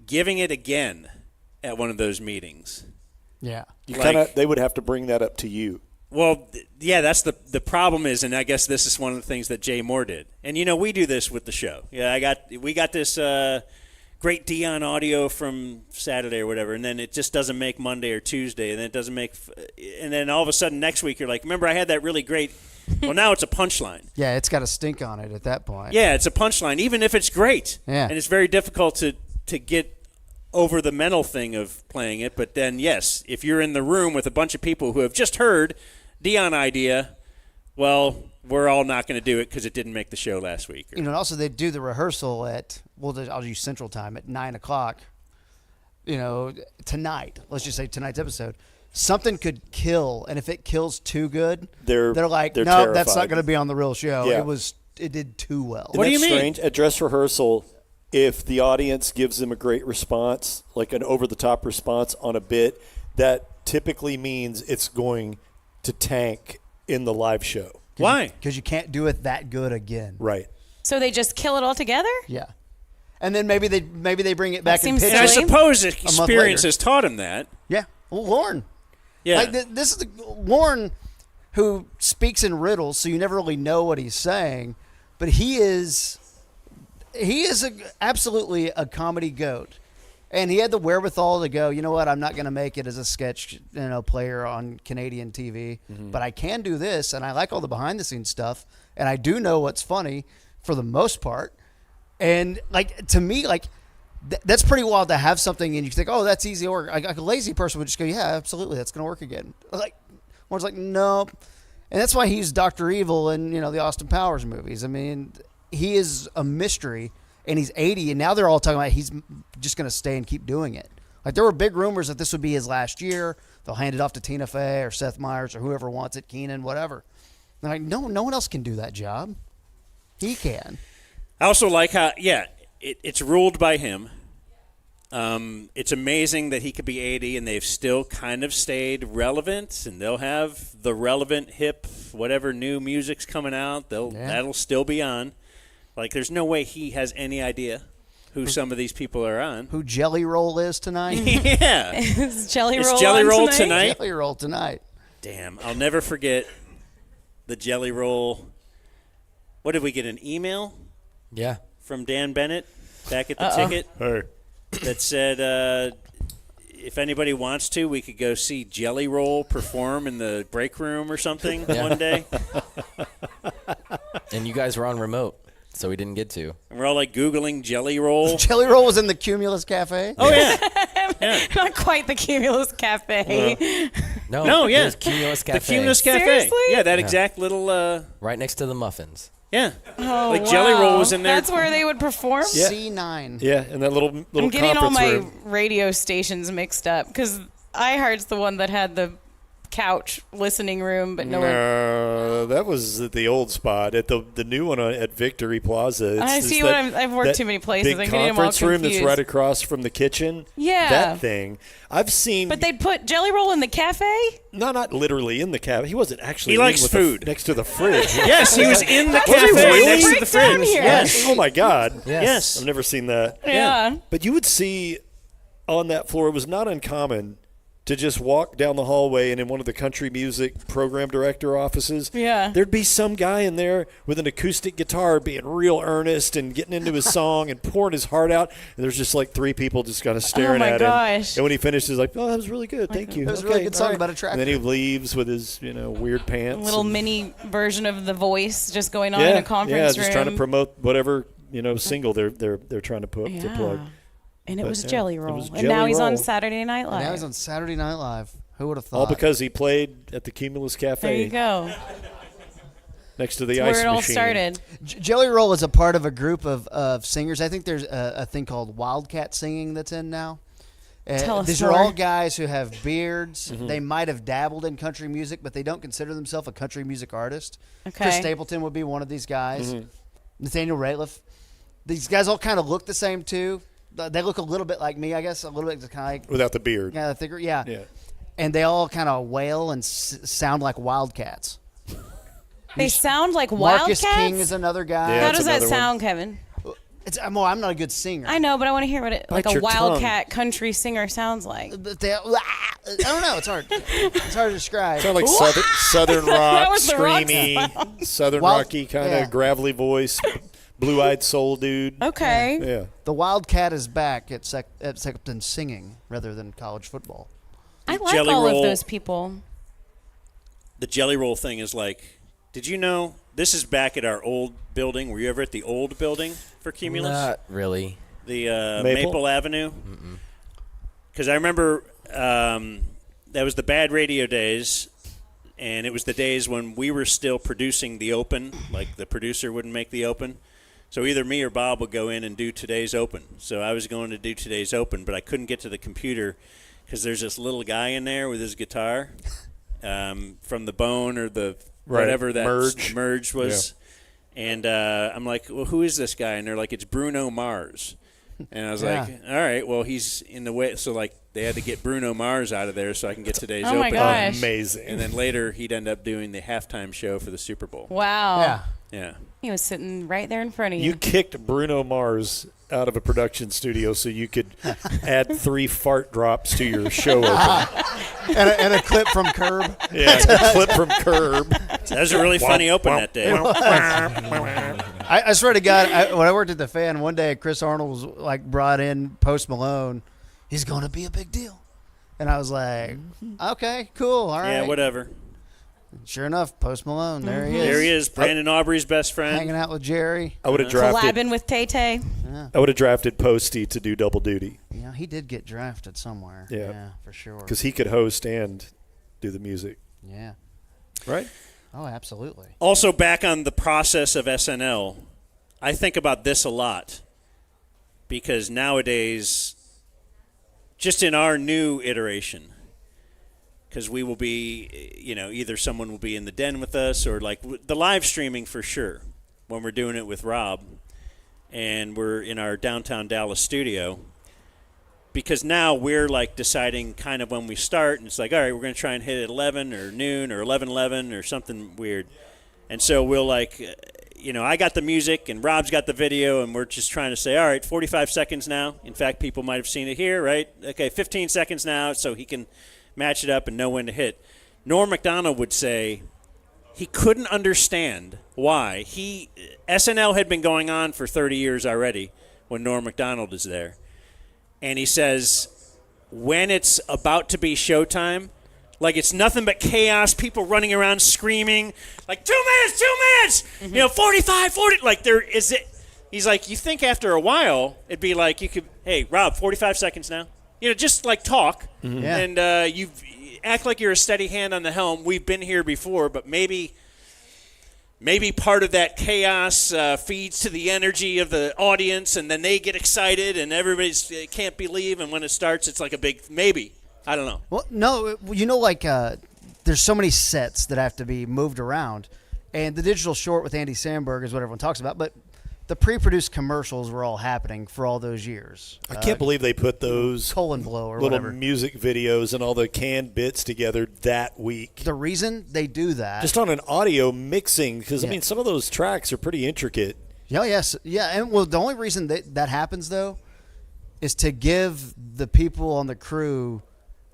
giving it again at one of those meetings. Yeah. They would have to bring that up to you. Well, yeah, that's the problem is, and I guess this is one of the things that Jay Moore did. And, we do this with the show. Yeah, we got this great Dion audio from Saturday or whatever, and then it just doesn't make Monday or Tuesday, and then it doesn't make and then all of a sudden next week you're like, remember I had that really great well, now it's a punchline. Yeah, it's got a stink on it at that point. Yeah, it's a punchline, even if it's great. Yeah. And it's very difficult to get over the mental thing of playing it. But then, yes, if you're in the room with a bunch of people who have just heard Dion idea, well, we're all not going to do it because it didn't make the show last week. And also they do the rehearsal at, I'll use Central Time at 9 o'clock, tonight. Let's just say tonight's episode. Something could kill, and if it kills too good, they're like, no, terrified. That's not going to be on the real show. Yeah. It did too well. What do you mean? Strange. At dress rehearsal, if the audience gives them a great response, like an over-the-top response on a bit, that typically means it's going to tank in the live show. Why? Because you can't do it that good again. Right. So they just kill it all together? Yeah. And then maybe they bring it back and pitch And I it suppose a month experience later. has taught him that. Yeah. Well, Lauren. Yeah. Like this is Lauren who speaks in riddles, so you never really know what he's saying, but he is absolutely a comedy goat. And he had the wherewithal to go, you know what, I'm not going to make it as a sketch player on Canadian TV, but I can do this, and I like all the behind-the-scenes stuff, and I do know what's funny for the most part. And, to me, that's pretty wild to have something, and you think, oh, that's easy work. Like a lazy person would just go, yeah, absolutely, that's going to work again. One's like, no. And that's why he's Dr. Evil in, the Austin Powers movies. I mean, he is a mystery. And he's 80, and now they're all talking about he's just going to stay and keep doing it. There were big rumors that this would be his last year. They'll hand it off to Tina Fey or Seth Meyers or whoever wants it, Keenan, whatever. They're like, no one else can do that job. He can. I also like how, it's ruled by him. It's amazing that he could be 80 and they've still kind of stayed relevant, and they'll have the relevant hip, whatever new music's coming out, that'll still be on. There's no way he has any idea who some of these people are on. Who Jelly Roll is tonight? Yeah. Is Jelly Roll Jelly on Roll tonight? Jelly Roll tonight. Damn, I'll never forget the Jelly Roll. What did we get, an email? Yeah. From Dan Bennett back at the ticket that said if anybody wants to, we could go see Jelly Roll perform in the break room or something one day. And you guys were on remote, so we didn't get to. And we're all Googling Jelly Roll. Jelly Roll was in the Cumulus Cafe? Oh, yeah. Not quite the Cumulus Cafe. No, yeah. there's Cumulus Cafe. The Cumulus Cafe. Seriously? Yeah, that exact little... right next to the muffins. Yeah. Oh, Jelly Roll was in there. That's where they would perform? Yeah. C9. Yeah, in that little I'm getting all conference my room. radio stations mixed up because iHeart's the one that had the couch listening room, but no one. That was at the old spot. At the new one at Victory Plaza. I see what I've worked too many places. Big I'm getting them all conference room that's confused. right across from the kitchen. Yeah. That thing. I've seen. But they'd put Jelly Roll in the cafe? No, not literally in the cafe. He wasn't actually. He in likes with food. next to the fridge. Yes, he was in the Was he cafe really? next to the Break down fridge. here. Yes. Oh my God. Yes. I've never seen that. Yeah. But you would see on that floor, it was not uncommon to just walk down the hallway and in one of the country music program director offices, there'd be some guy in there with an acoustic guitar being real earnest and getting into his song and pouring his heart out. And there's just 3 people just kind of staring at him. And when he finishes, he's like, oh, that was really good. Thank you. That was a really good song about a tractor. And then he leaves with his, weird pants. A little mini version of The Voice just going on in a conference room. just trying to promote whatever, single they're trying to put to plug. And it was Jelly Roll. Was and now he's on Roll. Saturday Night Live. And now he's on Saturday Night Live. Who would have thought? All because he played at the Cumulus Cafe. There you go. Next to the That's ice where it all machine. started. Jelly Roll is a part of a group of singers. I think there's a thing called Wildcat Singing that's in now. Tell us These more. are all guys who have beards. They might have dabbled in country music, but they don't consider themselves a country music artist. Okay. Chris Stapleton would be one of these guys. Nathaniel Rateliff. These guys all kind of look the same too. They look a little bit like me, I guess, a little bit kind of like Without the beard. Yeah, thicker. Yeah. Yeah. And they all kind of wail and sound like wildcats. They sound like Marcus wildcats? King is another guy. How does that sound, Kevin? I'm not a good singer. I know, but I want to hear what like a your wildcat country singer sounds like. I don't know. It's hard. It's hard to describe. Sound like southern That rock, was the rock screamy, song. southern Wild- rocky kind yeah. of gravelly voice, blue-eyed soul dude. Okay. Yeah. The Wildcat is back, except in singing rather than college football. I like Jelly all roll. of those people. The Jelly Roll thing is like, did you know this is back at our old building? Were you ever at the old building for Cumulus? Not really. The Maple? Maple Avenue? Because I remember that was the bad radio days, and it was the days when we were still producing the Open, like the producer wouldn't make the Open. So either me or Bob would go in and do today's Open. So I was going to do today's Open, but I couldn't get to the computer because there's this little guy in there with his guitar from the Bone or the whatever that merge was. Yeah. And I'm like, well, who is this guy? And they're like, it's Bruno Mars. And I was like, all right, well, he's in the way. So, like, they had to get Bruno Mars out of there so I can get today's Oh, my Open. gosh. Amazing. And then later he'd end up doing the halftime show for the Super Bowl. Wow. Yeah. Yeah. He was sitting right there in front of you. You kicked Bruno Mars out of a production studio so you could add 3 fart drops to your show open. and a clip from Curb. Yeah, a clip from Curb. That was a really funny Open that day. I swear to God, when I worked at the Fan, one day Chris Arnold was like brought in Post Malone. He's going to be a big deal. And I was like, okay, cool, all right. Yeah, whatever. Sure enough, Post Malone, there he is. There he is, Brandon Aubrey's best friend. Hanging out with Jerry. I would have drafted. Collabing with Tay Tay. Yeah. I would have drafted Posty to do double duty. Yeah, he did get drafted somewhere. Yeah, for sure. Because he could host and do the music. Yeah. Right? Oh, absolutely. Also, back on the process of SNL, I think about this a lot because nowadays, just in our new iteration, because we will be, either someone will be in the den with us or like the live streaming for sure when we're doing it with Rob and we're in our downtown Dallas studio. Because now we're like deciding kind of when we start, and it's like, all right, we're going to try and hit it 11 or noon or 11:11 or something weird. And so we'll like, I got the music and Rob's got the video, and we're just trying to say, all right, 45 seconds now. In fact, people might have seen it here, right? Okay, 15 seconds now, so he can match it up and know when to hit. Norm Macdonald would say he couldn't understand why. SNL had been going on for 30 years already when Norm Macdonald is there. And he says, when it's about to be showtime, like it's nothing but chaos, people running around screaming, like 2 minutes, 2 minutes, 45, 40. Like there is it. He's like, you think after a while, it'd be like you could, hey, Rob, 45 seconds now. Just like talk. Mm-hmm. Yeah. And you act like you're a steady hand on the helm. We've been here before, but maybe part of that chaos feeds to the energy of the audience, and then they get excited, and everybody's can't believe, and when it starts, it's like a big maybe. I don't know. Well, no, there's so many sets that have to be moved around, and the digital short with Andy Samberg is what everyone talks about, but the pre-produced commercials were all happening for all those years. I can't believe they put those Colon Blow or little whatever music videos and all the canned bits together that week. The reason they do that, Just on an audio mixing, because, some of those tracks are pretty intricate. Yeah, yes. Yeah, and the only reason that happens, though, is to give the people on the crew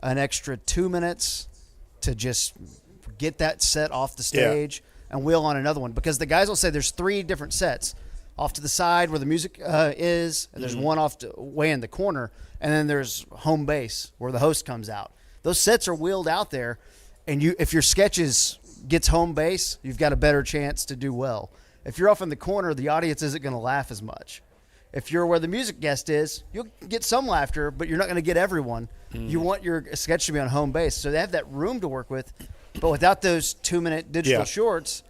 an extra 2 minutes to just get that set off the stage and wheel on another one. Because the guys will say there's 3 different sets. Off to the side where the music is, and there's one way in the corner, and then there's home base where the host comes out. Those sets are wheeled out there, and if your sketches gets home base, you've got a better chance to do well. If you're off in the corner, the audience isn't going to laugh as much. If you're where the music guest is, you'll get some laughter, but you're not going to get everyone. You want your sketch to be on home base, so they have that room to work with. But without those 2-minute digital shorts,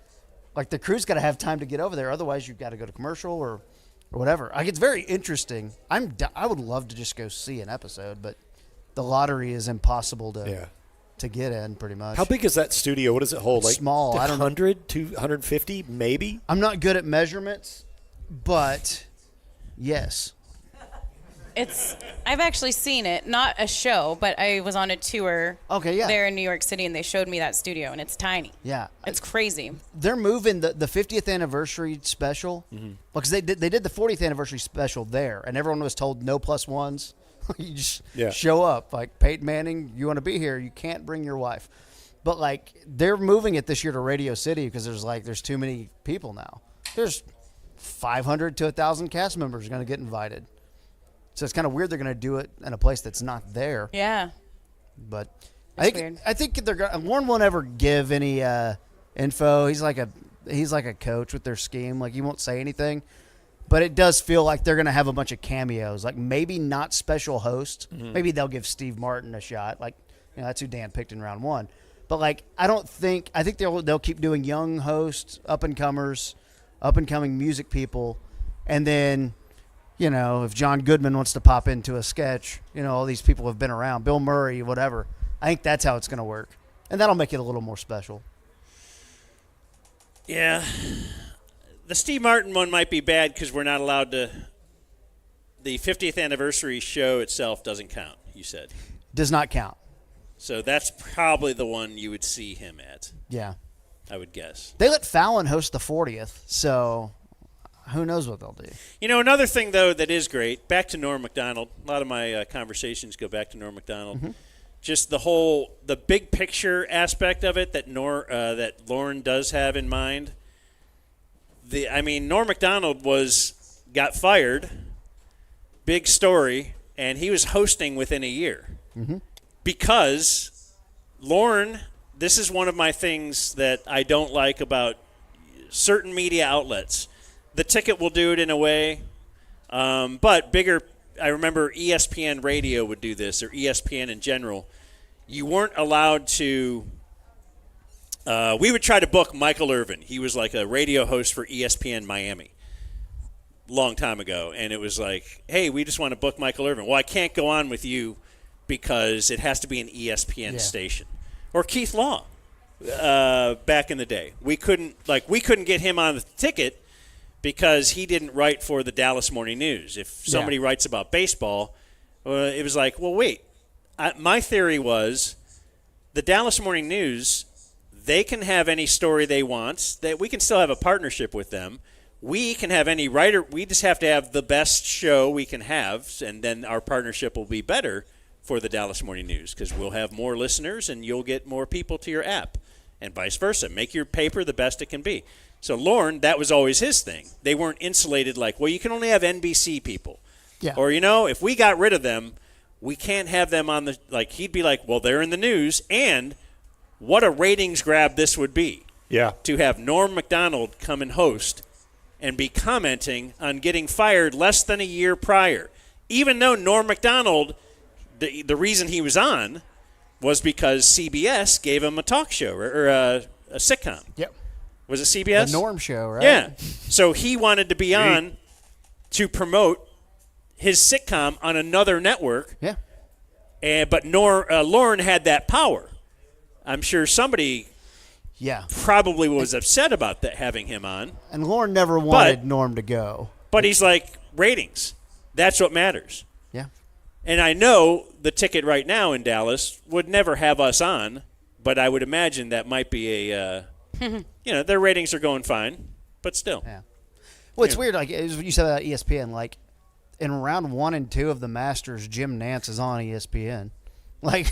like the crew's got to have time to get over there. Otherwise, you've got to go to commercial or whatever. Like it's very interesting. I would love to just go see an episode, but the lottery is impossible to get in pretty much. How big is that studio? What does it hold? It's small. I don't know. 100, 250, maybe? I'm not good at measurements, but yes. I've actually seen it, not a show, but I was on a tour. Okay, yeah. There in New York City, and they showed me that studio, and it's tiny. Yeah. It's crazy. They're moving the 50th anniversary special because they did the 40th anniversary special there, and everyone was told no +1s. You just show up. Like Peyton Manning, you want to be here, you can't bring your wife. But like they're moving it this year to Radio City because there's too many people now. There's 500 to 1,000 cast members going to get invited. So it's kind of weird they're going to do it in a place that's not there. Yeah. But Weird. I think they're going. Warren won't ever give any info. He's like a coach with their scheme. Like he won't say anything. But it does feel like they're going to have a bunch of cameos. Like maybe not special hosts. Maybe they'll give Steve Martin a shot. Like that's who Dan picked in round 1. But like I think they'll keep doing young hosts, up and comers, up and coming music people, and then if John Goodman wants to pop into a sketch, all these people have been around, Bill Murray, whatever. I think that's how it's going to work, and that'll make it a little more special. Yeah, the Steve Martin one might be bad because we're not allowed to. The 50th anniversary show itself doesn't count. You said does not count. So that's probably the one you would see him at. Yeah. I would guess. They let Fallon host the 40th, so who knows what they'll do. Another thing, though, that is great, back to Norm Macdonald. A lot of my conversations go back to Norm Macdonald. Just the big picture aspect of it that Lauren does have in mind. Norm Macdonald got fired, big story, and he was hosting within a year. Because Lauren, this is one of my things that I don't like about certain media outlets. The Ticket will do it in a way, but bigger. I remember ESPN Radio would do this, or ESPN in general. You weren't allowed to. We would try to book Michael Irvin. He was like a radio host for ESPN Miami, long time ago, and it was like, hey, we just want to book Michael Irvin. Well, I can't go on with you because it has to be an ESPN station. Or Keith Law, back in the day. We couldn't get him on the Ticket because he didn't write for the Dallas Morning News. If somebody writes about baseball, it was like, well, wait. My theory was the Dallas Morning News, they can have any story they want. That we can still have a partnership with them. We can have any writer. We just have to have the best show we can have, and then our partnership will be better for the Dallas Morning News because we'll have more listeners and you'll get more people to your app and vice versa. Make your paper the best it can be. So Lauren, that was always his thing. They weren't insulated like, well, you can only have NBC people. Yeah. Or, if we got rid of them, we can't have them on the – like he'd be like, well, they're in the news, and what a ratings grab this would be. Yeah. To have Norm Macdonald come and host and be commenting on getting fired less than a year prior. Even though Norm Macdonald – the reason he was on was because CBS gave him a talk show or a sitcom. Yep. Was it CBS? The Norm Show, right? Yeah. So he wanted to be on to promote his sitcom on another network. Yeah. But Lauren had that power. I'm sure somebody probably was upset about that having him on. And Lauren never wanted Norm to go. But he's like, ratings. That's what matters. Yeah. And I know the Ticket right now in Dallas would never have us on, but I would imagine that might be a, their ratings are going fine, but still. Yeah. Well, it's weird. Like you said about ESPN, like in round 1 and 2 of the Masters, Jim Nantz is on ESPN. Like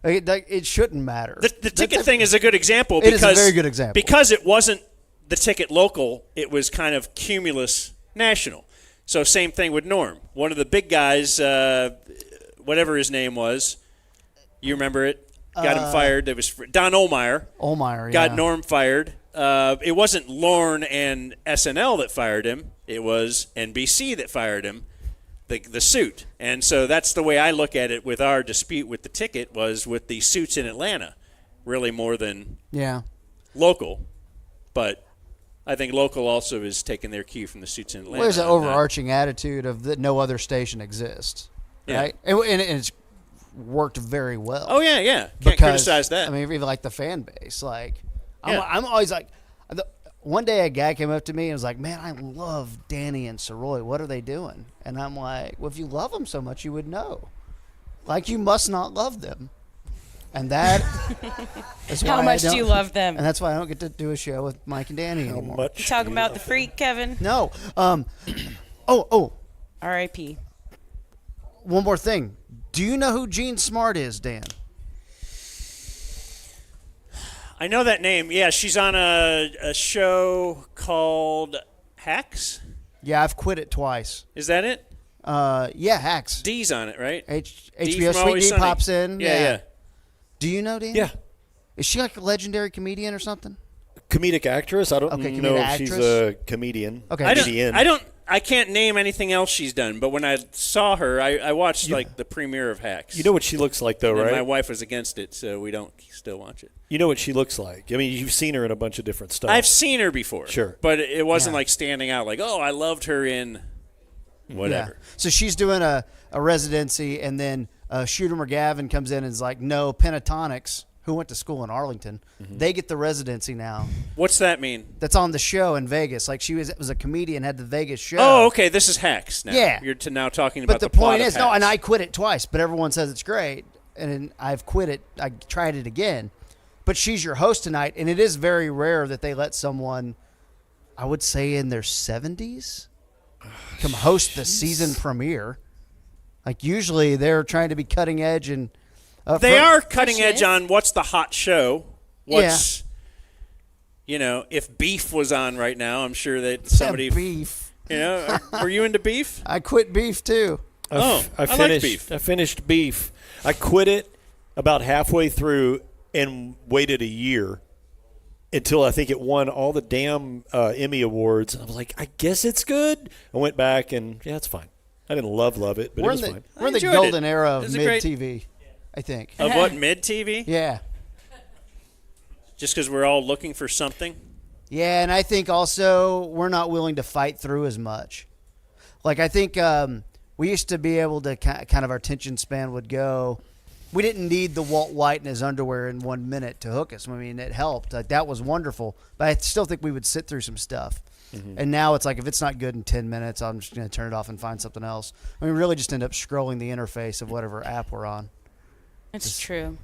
it shouldn't matter. The Ticket thing is a good example. It is a very good example. Because it wasn't the Ticket local, it was kind of cumulus national. So same thing with Norm. One of the big guys, whatever his name was, you remember it, got him fired. It was Don Ohlmeyer. Got Norm fired. It wasn't Lorne and SNL that fired him. It was NBC that fired him, the suit. And so that's the way I look at it with our dispute with the Ticket was with the suits in Atlanta, really more than local. But I think local also is taking their cue from the suits in Atlanta. Well, there's an overarching attitude of that no other station exists, right? And it's worked very well. Oh, yeah. Can't criticize that. I mean, even like the fan base. Like, I'm always like, one day a guy came up to me and was like, man, I love Danny and Soroy. What are they doing? And I'm like, well, if you love them so much, you would know. Like, you must not love them. And that is why How much do you love them? And that's why I don't get to do a show with Mike and Danny anymore. You talking about the freak, Kevin? No. R.I.P. One more thing. Do you know who Gene Smart is, Dan? I know that name. Yeah, she's on a show called Hacks. Yeah, I've quit it twice. Is that it? Yeah, Hacks. D's on it, right? HBO from Sweet Always D Sunny. pops in. Yeah. Do you know Dan? Yeah. Is she like a legendary comedian or something? Comedic actress. I don't Okay, know comedic if she's actress. a comedian. Okay. I can't name anything else she's done, but when I saw her, I watched like the premiere of Hacks. You know what she looks like, though, And right? my wife was against it, so we don't still watch it. You know what she looks like. I mean, you've seen her in a bunch of different stuff. I've seen her before. Sure. But it wasn't like standing out like, oh, I loved her in whatever. Yeah. So she's doing a residency, and then Shooter McGavin comes in and is like, no, Pentatonics, who went to school in Arlington, they get the residency now. What's that mean? That's on the show in Vegas. Like, she was a comedian, had the Vegas show. Oh, okay. This is Hacks now. Yeah. You're now talking about But the plot point of is, no, Hacks. and I quit it twice, but everyone says it's great, and I've quit it. I tried it again. But she's your host tonight, and it is very rare that they let someone, I would say in their 70s, come host the season premiere. Like, usually they're trying to be cutting edge and They are cutting edge on what's the hot show. What's, if Beef was on right now, I'm sure that somebody. Beef. Were you into Beef? I quit Beef too. I like Beef. I finished Beef. I quit it about halfway through and waited a year until I think it won all the damn Emmy awards. And I was like, I guess it's good. I went back and it's fine. I didn't love it, but it was fine. We're in the golden era of mid-TV, I think. Of what, mid-TV? Yeah. Just because we're all looking for something? Yeah, and I think also we're not willing to fight through as much. Like, I think we used to be able to kind of our attention span would go. We didn't need the Walt White in his underwear in 1 minute to hook us. I mean, it helped. Like, that was wonderful. But I still think we would sit through some stuff. And now it's like, if it's not good in 10 minutes, I'm just going to turn it off and find something else. I mean, we really just end up scrolling the interface of whatever app we're on. It's true.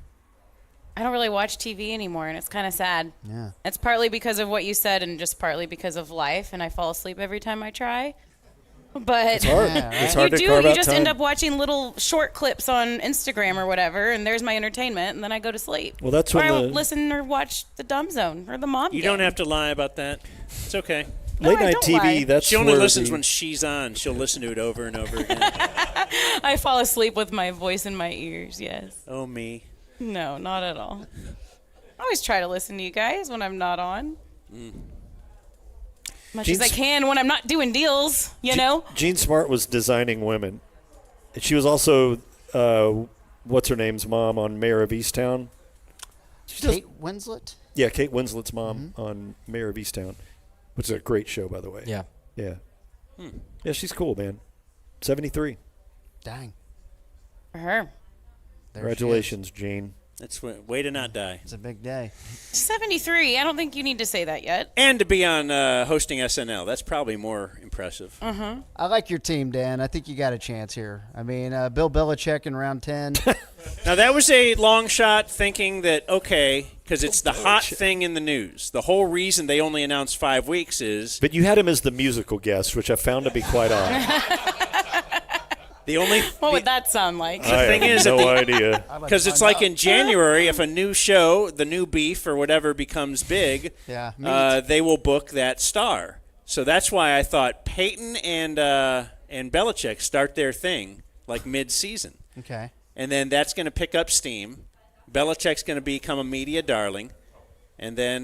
I don't really watch TV anymore, and it's kind of sad. Yeah. It's partly because of what you said and just partly because of life, and I fall asleep every time I try. But It's hard. It's hard to carve You out just time. end up watching little short clips on Instagram or whatever, and there's my entertainment, and then I go to sleep. Well, that's or when I the- listen or watch The Dumb Zone or The Mom You Gang. don't have to lie about that. It's okay. Late night TV, that's she only where listens the- when she's on. She'll listen to it over and over again. I fall asleep with my voice in my ears, yes. Oh, me. No, not at all. I always try to listen to you guys when I'm not on. Much as I can when I'm not doing deals, you know? Gene Smart was designing women. And she was also, what's her name's mom on Mayor of Easttown? Kate Winslet? Yeah, Kate Winslet's mom on Mayor of Easttown, which is a great show, by the way. Yeah. Yeah. Yeah, she's cool, man. 73. Dang. For her. Congratulations, Gene. That's way to not die. It's a big day. 73. I don't think you need to say that yet. And to be on hosting SNL. That's probably more impressive. I like your team, Dan. I think you got a chance here. I mean, Bill Belichick in round 10. Now, that was a long shot thinking that, okay, because it's the hot thing in the news. The whole reason they only announced 5 weeks is... But you had him as the musical guest, which I found to be quite odd. What would that sound like? The thing is, no idea. Because it's like in January, if a new show, the new Beef or whatever becomes big, they will book that star. So that's why I thought Peyton and Belichick start their thing like mid-season. Okay. And then that's going to pick up steam. Belichick's going to become a media darling. And then,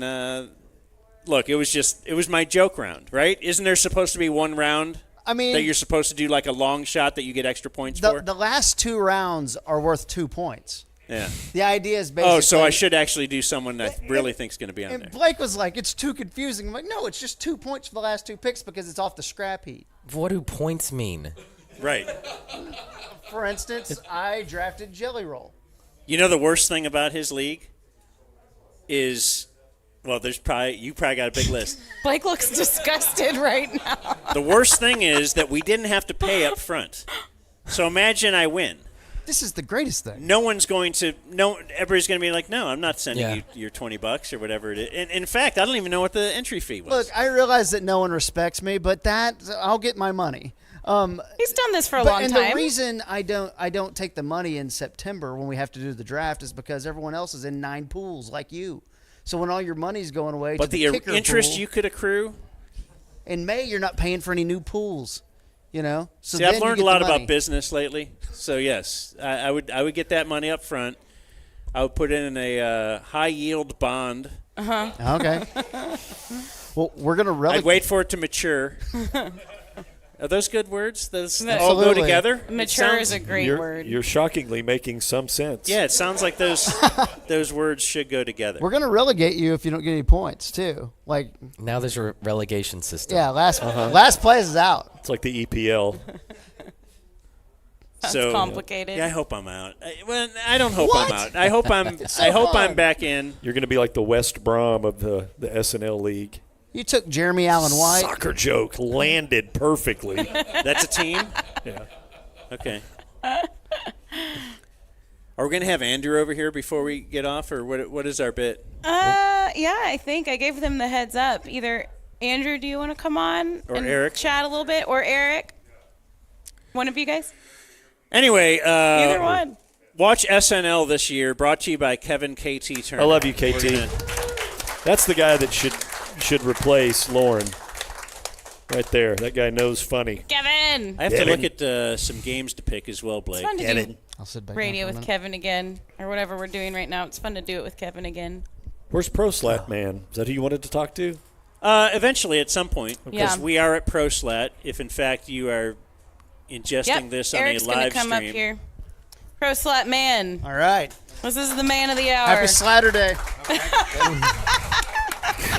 look, it was my joke round, right? Isn't there supposed to be one round? I mean, that you're supposed to do like a long shot that you get extra points for? The last 2 rounds are worth 2 points. Yeah. The idea is basically... Oh, so I should actually do someone that I really think's going to be on And there. Blake was like, it's too confusing. I'm like, no, it's just 2 points for the last 2 picks because it's off the scrap heap. What do points mean? Right. For instance, I drafted Jelly Roll. You know the worst thing about his league is Well, you probably got a big list. Blake looks disgusted right now. The worst thing is that we didn't have to pay up front. So imagine I win. This is the greatest thing. Everybody's going to be like, no, I'm not sending you your $20 or whatever it is. And in fact, I don't even know what the entry fee was. Look, I realize that no one respects me, but I'll get my money. He's done this for a long time. And the reason I don't take the money in September when we have to do the draft is because everyone else is in 9 pools like you. So when all your money's going away, but to the kicker interest pool, you could accrue in May, you're not paying for any new pools. So See, I've learned a lot about business lately. So yes, I would get that money up front. I would put it in a high yield bond. Okay. Well, we're gonna I'd wait for it to mature. Are those good words? Those all go Absolutely. together? Mature is a great word. You're shockingly making some sense. Yeah, it sounds like those words should go together. We're gonna relegate you if you don't get any points too. Like Now there's a relegation system. yeah, last place is out. It's like the EPL. That's complicated. Yeah, I hope I'm out. I don't hope I'm out. I hope I'm back in. You're going to be like the West Brom of the SNL league. You took Jeremy Allen White. Soccer joke landed perfectly. That's a team? Yeah. Okay. Are we going to have Andrew over here before we get off, or what is our bit? Yeah, I think I gave them the heads up. Either Andrew, do you want to come on Or and Eric. chat a little bit, or Eric? One of you guys? Anyway, Either one. Watch SNL this year, brought to you by Kevin KT Turner. I love you, KT. That's the guy that should replace Lauren. Right there. That guy knows funny. Kevin! I have to look at some games to pick as well, Blake. It's fun to do I'll sit back radio down for a with minute. Kevin again, or whatever we're doing right now. It's fun to do it with Kevin again. Where's Proslat Man? Is that who you wanted to talk to? Eventually, at some point, because Yeah. we are at Proslat. If in fact you are ingesting this on Eric's a gonna live come stream, up here. Proslat Man. All right. This is the man of the hour. Happy Saturday.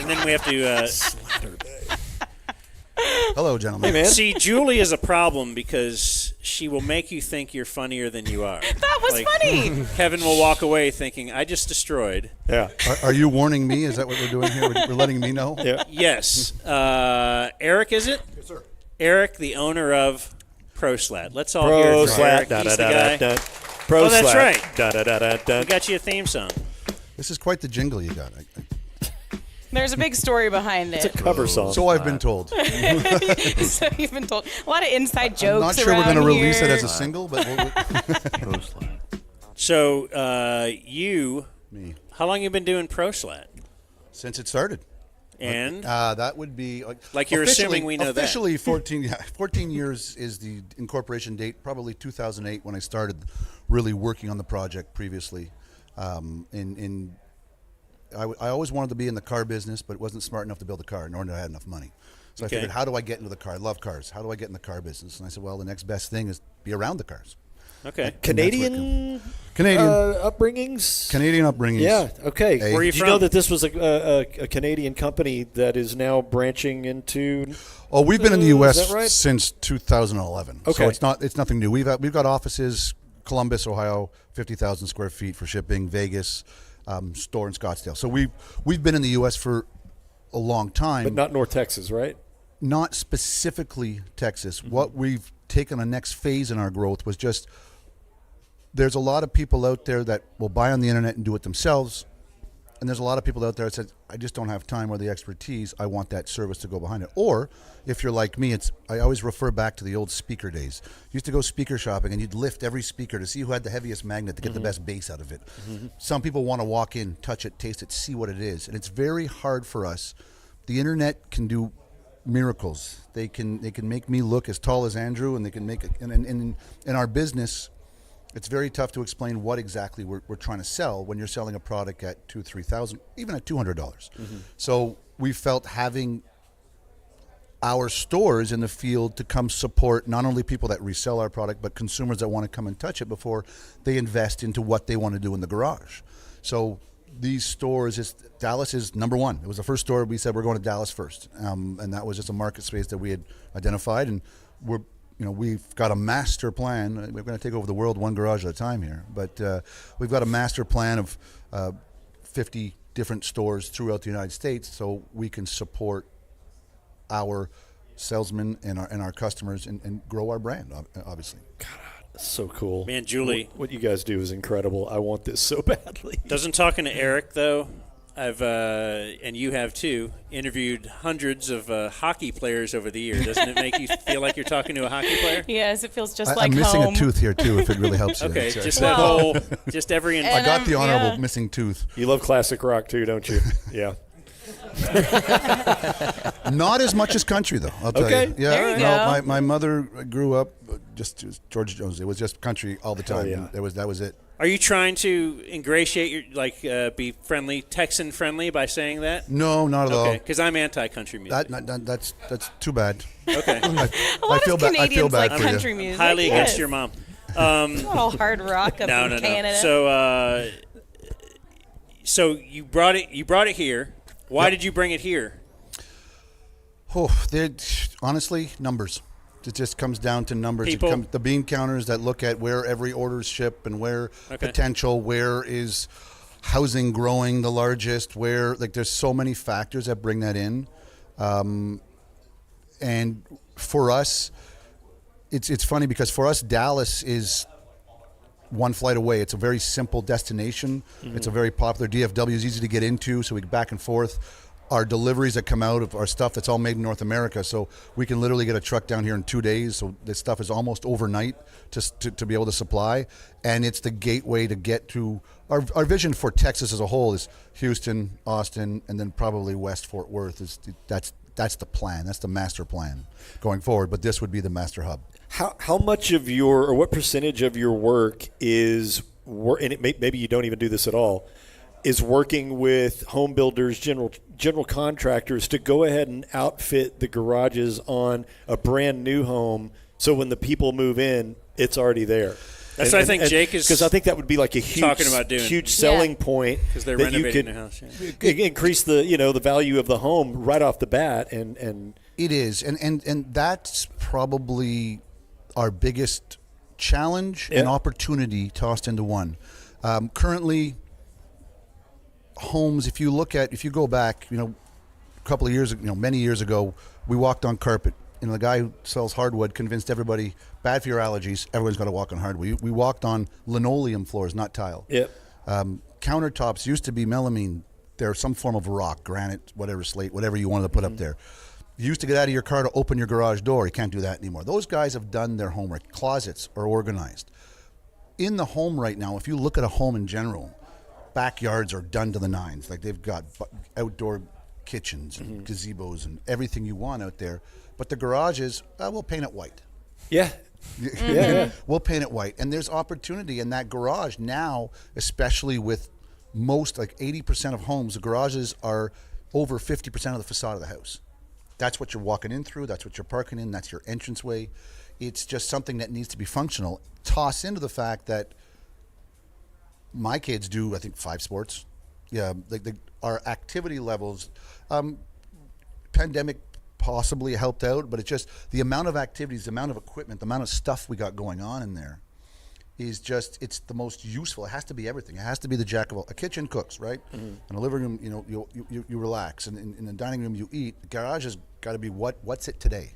and then we have to. Hello, gentlemen. Hey, man. See, Julie is a problem because she will make you think you're funnier than you are. That was funny. Kevin will walk away thinking, I just destroyed. Yeah. Are you warning me? Is that what we're doing here? We're letting me know? Yeah. Yes. Eric, is it? Yes, sir. Eric, the owner of Proslat. Let's all hear it from Eric. Proslat. He's the guy. Proslat. Oh, that's right. We got you a theme song. This is quite the jingle you got. There's a big story behind it. It's a cover song. So I've been told. So you've been told. A lot of inside jokes. I'm not sure we're going going to to release it as a single, but So you, Me. how long you been doing Proslat? Since it started. And that would be like you're assuming we know officially 14 years is the incorporation date, probably 2008 when I started really working on the project previously. I always wanted to be in the car business, but wasn't smart enough to build a car, nor did I have enough money. So Okay. I figured, how do I get into the car? I love cars. How do I get in the car business? And I said, well, the next best thing is be around the cars. Okay. Canadian upbringings? Canadian upbringings. Yeah, okay. Hey. Where are you from? You know that this was a Canadian company that is now branching into... Oh, we've been in the U.S. Is that right? since 2011. Okay. So it's nothing new. We've got offices, Columbus, Ohio, 50,000 square feet for shipping, Vegas, store in Scottsdale. So we've been in the U.S. for a long time. But not North Texas, right? Not specifically Texas. What we've taken a next phase in our growth was just there's a lot of people out there that will buy on the internet and do it themselves. And there's a lot of people out there that said, I just don't have time or the expertise. I want that service to go behind it. Or if you're like me, I always refer back to the old speaker days. You used to go speaker shopping and you'd lift every speaker to see who had the heaviest magnet to get the best bass out of it. Some people want to walk in, touch it, taste it, see what it is. And it's very hard for us. The internet can do miracles. They can make me look as tall as Andrew, and they can make it. And in our business, it's very tough to explain what exactly we're trying to sell when you're selling a product at $2,000, $3,000, even at $200. So we felt having our stores in the field to come support not only people that resell our product, but consumers that want to come and touch it before they invest into what they want to do in the garage. So these stores, Dallas is number one. It was the first store we said we're going to Dallas first, and that was just a market space that we had identified, and we've got a master plan. We're going to take over the world one garage at a time here, but we've got a master plan of 50 different stores throughout the United States so we can support our salesmen and our customers and grow our brand, obviously. So cool. Man, Julie. What you guys do is incredible. I want this so badly. Doesn't talking to Eric, though, I've and you have too, interviewed hundreds of hockey players over the year. Doesn't it make you feel like you're talking to a hockey player? Yes, it feels just like I'm missing home. a tooth here, too, if it really helps you. Okay, Sorry. just that whole, just every. I got the honorable missing tooth. You love classic rock, too, don't you? Yeah. Not as much as country, though. I'll tell Okay. you. Yeah, There you no, go. my mother grew up just George Jones. It was just country all the time. yeah. That was it. Are you trying to ingratiate your be friendly, Texan friendly by saying that? No, not at all. Okay, because I'm anti-country music. That's too bad. Okay. I feel bad. I feel Canadians bad like for country you. music. Highly against Yes. your mom. Not all hard rock up No. in Canada. So you brought it here. Why did you bring it here? Oh, honestly, numbers. It just comes down to numbers. People? The bean counters that look at where every order's shipped and where potential, where is housing growing the largest, where there's so many factors that bring that in. And for us, it's funny because for us, Dallas is one flight away. It's a very simple destination. Mm-hmm. It's a very popular DFW is easy to get into, so we get back and forth. Our deliveries that come out of our stuff, that's all made in North America, so we can literally get a truck down here in 2 days. So this stuff is almost overnight to be able to supply, and it's the gateway to get to our vision for Texas as a whole is Houston, Austin, and then probably West Fort Worth. That's the plan. That's the master plan going forward. But this would be the master hub. How much of your, or what percentage of your work is, and maybe you don't even do this at all, is working with home builders, general contractors to go ahead and outfit the garages on a brand new home, so when the people move in, it's already there. That's what I think Jake is, because I think that would be like a huge, talking about doing. huge selling point, because they're that you renovating could the house. Yeah. increase the the value of the home right off the bat, and it is, and that's probably our biggest challenge and opportunity tossed into one. Currently, homes, if you go back, a couple of years, many years ago, we walked on carpet. The guy who sells hardwood convinced everybody, bad for your allergies, everyone's got to walk on hardwood. We walked on linoleum floors, not tile. Yep. Countertops used to be melamine. They're some form of rock, granite, whatever, slate, whatever you wanted to put up there. You used to get out of your car to open your garage door. You can't do that anymore. Those guys have done their homework. Closets are organized. In the home right now, if you look at a home in general, backyards are done to the nines. Like they've got outdoor kitchens and gazebos and everything you want out there. But the garages, we'll paint it white. Yeah. Yeah. We'll paint it white. And there's opportunity in that garage now, especially with most, like 80% of homes, the garages are over 50% of the facade of the house. That's what you're walking in through. That's what you're parking in. That's your entranceway. It's just something that needs to be functional. Toss into the fact that my kids do, I think, 5 sports. Yeah, our activity levels, pandemic possibly helped out, but it's just the amount of activities, the amount of equipment, the amount of stuff we got going on in there is just, it's the most useful. It has to be everything. It has to be the jack of all. A kitchen cooks, right? In a living room, you relax. And in the dining room, you eat. The garage has got to be what's it today?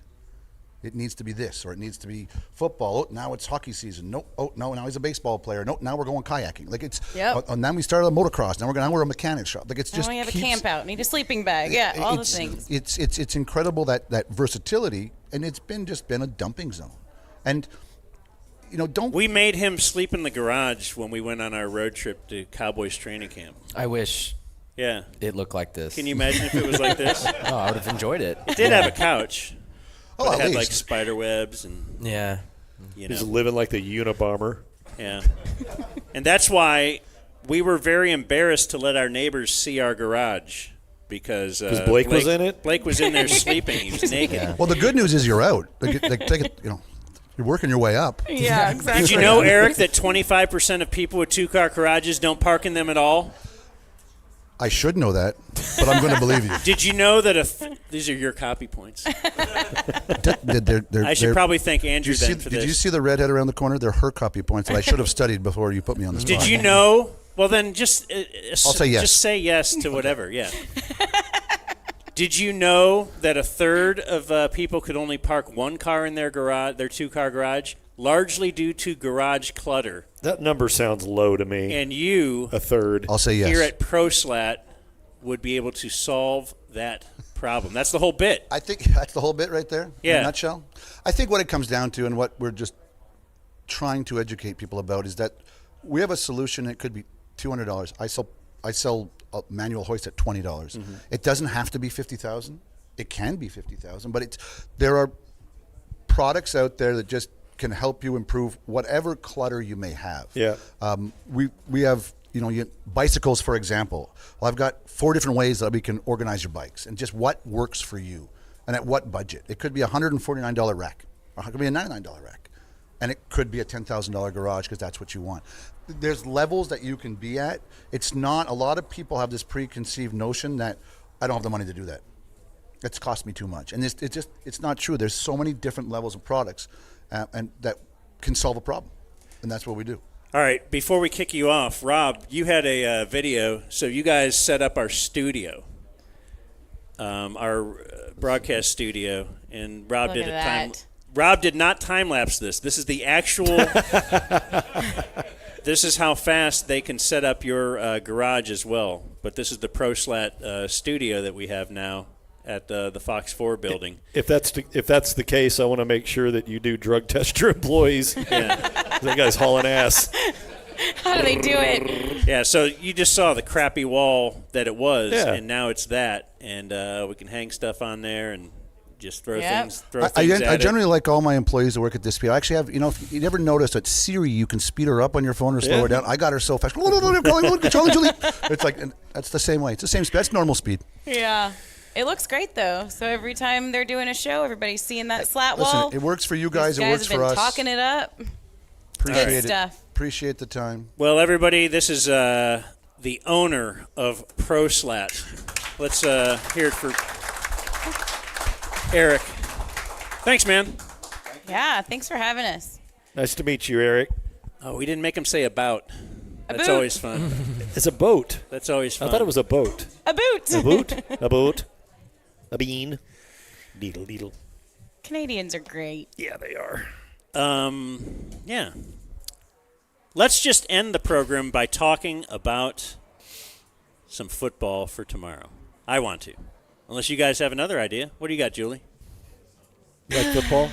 It needs to be this, or it needs to be football. Oh, now it's hockey season. No, now he's a baseball player. No, now we're going kayaking. Like it's. Yep. Now we started a motocross. Now we're a mechanic shop. Like it's just. Now we have a camp out. Need a sleeping bag. Yeah, all the things. It's incredible that versatility, and it's been a dumping zone, and. We made him sleep in the garage when we went on our road trip to Cowboys training camp. I wish. Yeah. It looked like this. Can you imagine if it was like this? Oh, I would have enjoyed it. It did have a couch. Oh, it had least. like spider webs and he's living like the Unabomber. Yeah. And that's why we were very embarrassed to let our neighbors see our garage because Blake was in it. Blake was in there sleeping. He was naked. Yeah. Well, the good news is you're out. Take it. You're working your way up. Yeah, exactly. Did you know, Eric, that 25% of people with 2-car garages don't park in them at all? I should know that, but I'm going to believe you. Did you know that these are your copy points? I should probably thank Andrew then for this. Did you see the redhead around the corner? They're her copy points that I should have studied before you put me on the spot. Did you know Well, then just I'll say yes. Just say yes to whatever. Yeah. Did you know that a third of people could only park one car in their garage, their 2-car garage, largely due to garage clutter? That number sounds low to me. And you, a third, I'll say yes. Here at Proslat, would be able to solve that problem. That's the whole bit. I think that's the whole bit right there. Yeah. In a nutshell. I think what it comes down to, and what we're just trying to educate people about, is that we have a solution. It could be $200. I sell a manual hoist at $20. Mm-hmm. It doesn't have to be $50,000. It can be $50,000, but there are products out there that just can help you improve whatever clutter you may have. Yeah. We have bicycles, for example. Well, I've got 4 different ways that we can organize your bikes, and just what works for you, and at what budget. It could be a $149 rack, or it could be a $99 rack, and it could be a $10,000 garage because that's what you want. There's levels that you can be at. It's not, a lot of people have this preconceived notion that I don't have the money to do that. It's cost me too much. And it's not true. There's so many different levels of products and that can solve a problem. And that's what we do. All right, before we kick you off, Rob, you had a video. So you guys set up our studio, our broadcast studio, and Rob Look did at a time. that. Rob did not time lapse this. This is the actual. This is how fast they can set up your garage as well. But this is the Proslat studio that we have now at the Fox 4 building. If that's the case, I want to make sure that you do drug test your employees. Yeah. That guy's hauling ass. How do they do it? Yeah, so you just saw the crappy wall that it was, Yeah. and now it's that. And we can hang stuff on there and just throw Yep. things at I it. generally like all my employees to work at this speed. I actually have, if you never noticed that Siri, you can speed her up on your phone or slow her down. I got her so fast. Controlling Julie. It's like, and that's the same way. It's the same speed. That's normal speed. Yeah. It looks great, though. So every time they're doing a show, everybody's seeing that slat wall. Listen, it works for you guys. These It works have for been us. talking it up. Appreciate Good it. stuff. Appreciate the time. Well, everybody, this is the owner of Proslat. Let's hear it for Eric. Thanks, man. Yeah, thanks for having us. Nice to meet you, Eric. Oh, we didn't make him say about. A That's boot. always fun. It's a boat. That's always fun. I thought it was a boat. A boot. A boot? A boat? A bean? Deedle, deedle. Canadians are great. Yeah, they are. Yeah. Let's just end the program by talking about some football for tomorrow. I want to. Unless you guys have another idea. What do you got, Julie? You like football?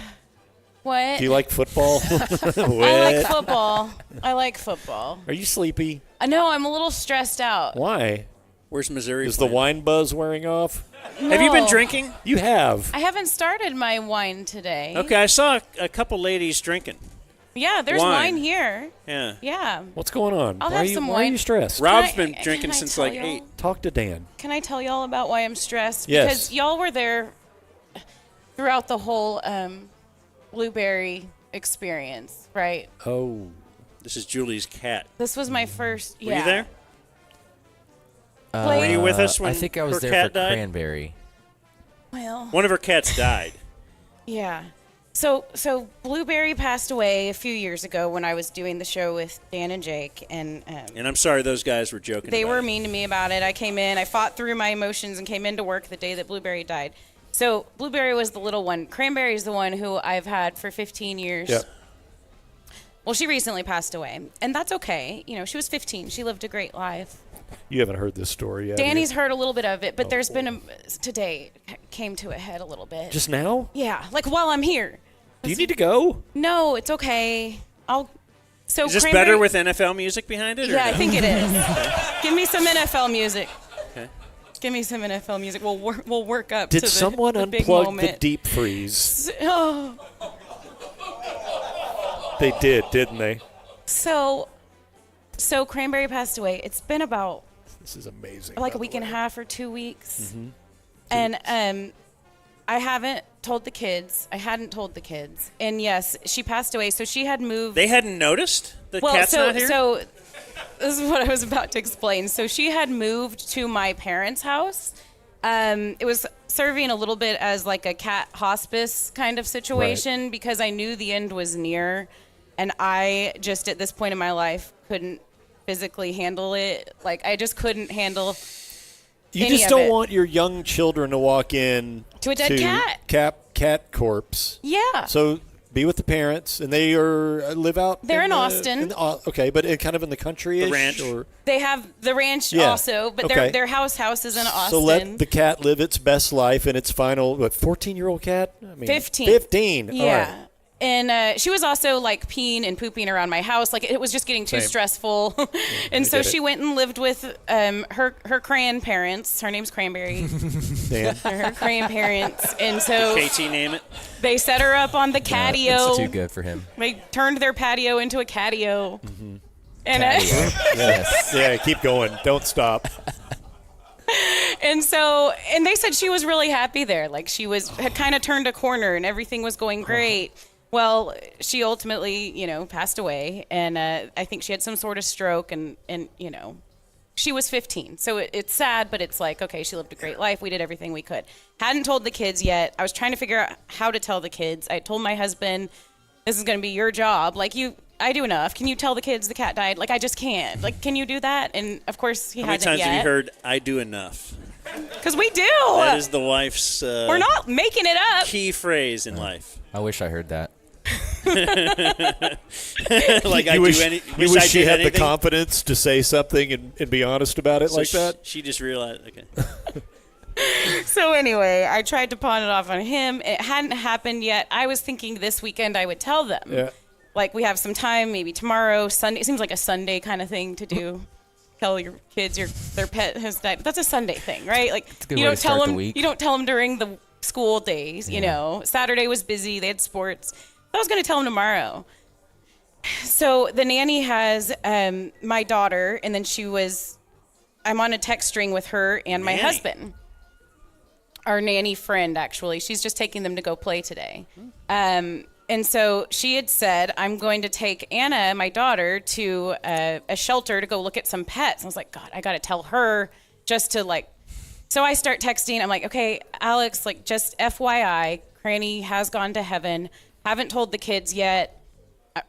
What? Do you like football? I like football. I like football. Are you sleepy? No, I'm a little stressed out. Why? Where's Missouri? Is the wine buzz wearing off? Have you been No. drinking? You have. I haven't started my wine today. Okay, I saw a couple ladies drinking. Yeah, there's Wine. wine here. Yeah. Yeah. What's going on? I'll why have are you, some why are wine. you stressed? Rob's Can I- been drinking can I since tell like y'all? 8. Talk to Dan. Can I tell y'all about why I'm stressed? Yes. Because y'all were there throughout the whole blueberry experience, right? Oh. This is Julie's cat. This was my first. Were Yeah. you there? Blake- Were you with us when I think I was her there cat for died? Cranberry. Well. One of her cats died. Yeah. So Blueberry passed away a few years ago when I was doing the show with Dan and Jake, and And I'm sorry those guys were joking they about were it. mean to me about it. I came in, I fought through my emotions, and came into work the day that Blueberry died. So Blueberry was the little one. Cranberry is the one who I've had for 15 years. Yep. Well, she recently passed away, and that's okay. You know, she was 15. She lived a great life. You haven't heard this story yet. Danny's heard a little bit of it, but there's been today came to a head a little bit. Just now? Yeah, like while I'm here. Do you need to go? No, it's okay. So Is this Cranberry- better with NFL music behind it? Or Yeah, I no? think it is. Give me some NFL music. Okay. Give me some NFL music. We'll work up Did to someone the big unplug moment. the deep freeze? Oh. They did, didn't they? So Cranberry passed away. It's been about This is amazing. like by a week the and a way. half or 2 weeks. Mhm. And I haven't told the kids. I hadn't told the kids. And yes, she passed away. So she had moved. They hadn't noticed the well, cat's so not here? so this is what I was about to explain. So she had moved to my parents' house. It was serving a little bit as like a cat hospice kind of situation because I knew the end was near, and I just at this point in my life couldn't physically handle it. Like, I just couldn't handle You any just of don't it. want your young children to walk in To a dead cat. Cat corpse. Yeah. So be with the parents, and they live out. They're in Austin. Okay, but kind of in the country. The ranch. Or, They have the ranch Yeah. also, but Okay. their house is in Austin. so let the cat live its best life in its final 14-year-old cat. I mean, 15. 15. All Yeah. right. And she was also like peeing and pooping around my house. Like, it was just getting too Same. stressful. And I so get she it. went and lived with her grandparents. Her name's Cranberry. Dan. Her grandparents. And so KT name it. they set her up on the catio. That's too good for him. They turned their patio into a catio. Mm-hmm. And Yes. Yeah, keep going. Don't stop. And they said she was really happy there. Like, had kind of turned a corner and everything was going great. Well, she ultimately, passed away, and I think she had some sort of stroke, and she was 15. So it's sad, but it's like, okay, she lived a great life. We did everything we could. Hadn't told the kids yet. I was trying to figure out how to tell the kids. I told my husband, this is going to be your job. Like, I do enough. Can you tell the kids the cat died? Like, I just can't. Like, can you do that? And of course, he How many hasn't times yet. have you heard, I do enough? Because we do. That is the wife's We're not making it up. key phrase in life. I wish I heard that. Like, I you wish, do any. you wish she had the anything? confidence to say something and be honest about it So like that? She just realized, okay. So anyway, I tried to pawn it off on him. It hadn't happened yet. I was thinking this weekend I would tell them. Yeah. Like, we have some time, maybe tomorrow, Sunday. It seems like a Sunday kind of thing to do. Tell your kids their pet has died. That's a Sunday thing, right? Like, a good you way don't to tell start the them. week. You don't tell them during the school days. You know, Saturday was busy. They had sports. I was going to tell them tomorrow. So the nanny has my daughter, and then I'm on a text string with her and my husband. Our nanny friend, actually. She's just taking them to go play today. And so she had said, I'm going to take Anna, my daughter, to a shelter to go look at some pets. I was like, God, I got to tell her just to, like. So I start texting. I'm like, okay, Alex, like, just FYI, Cranny has gone to heaven. Haven't told the kids yet.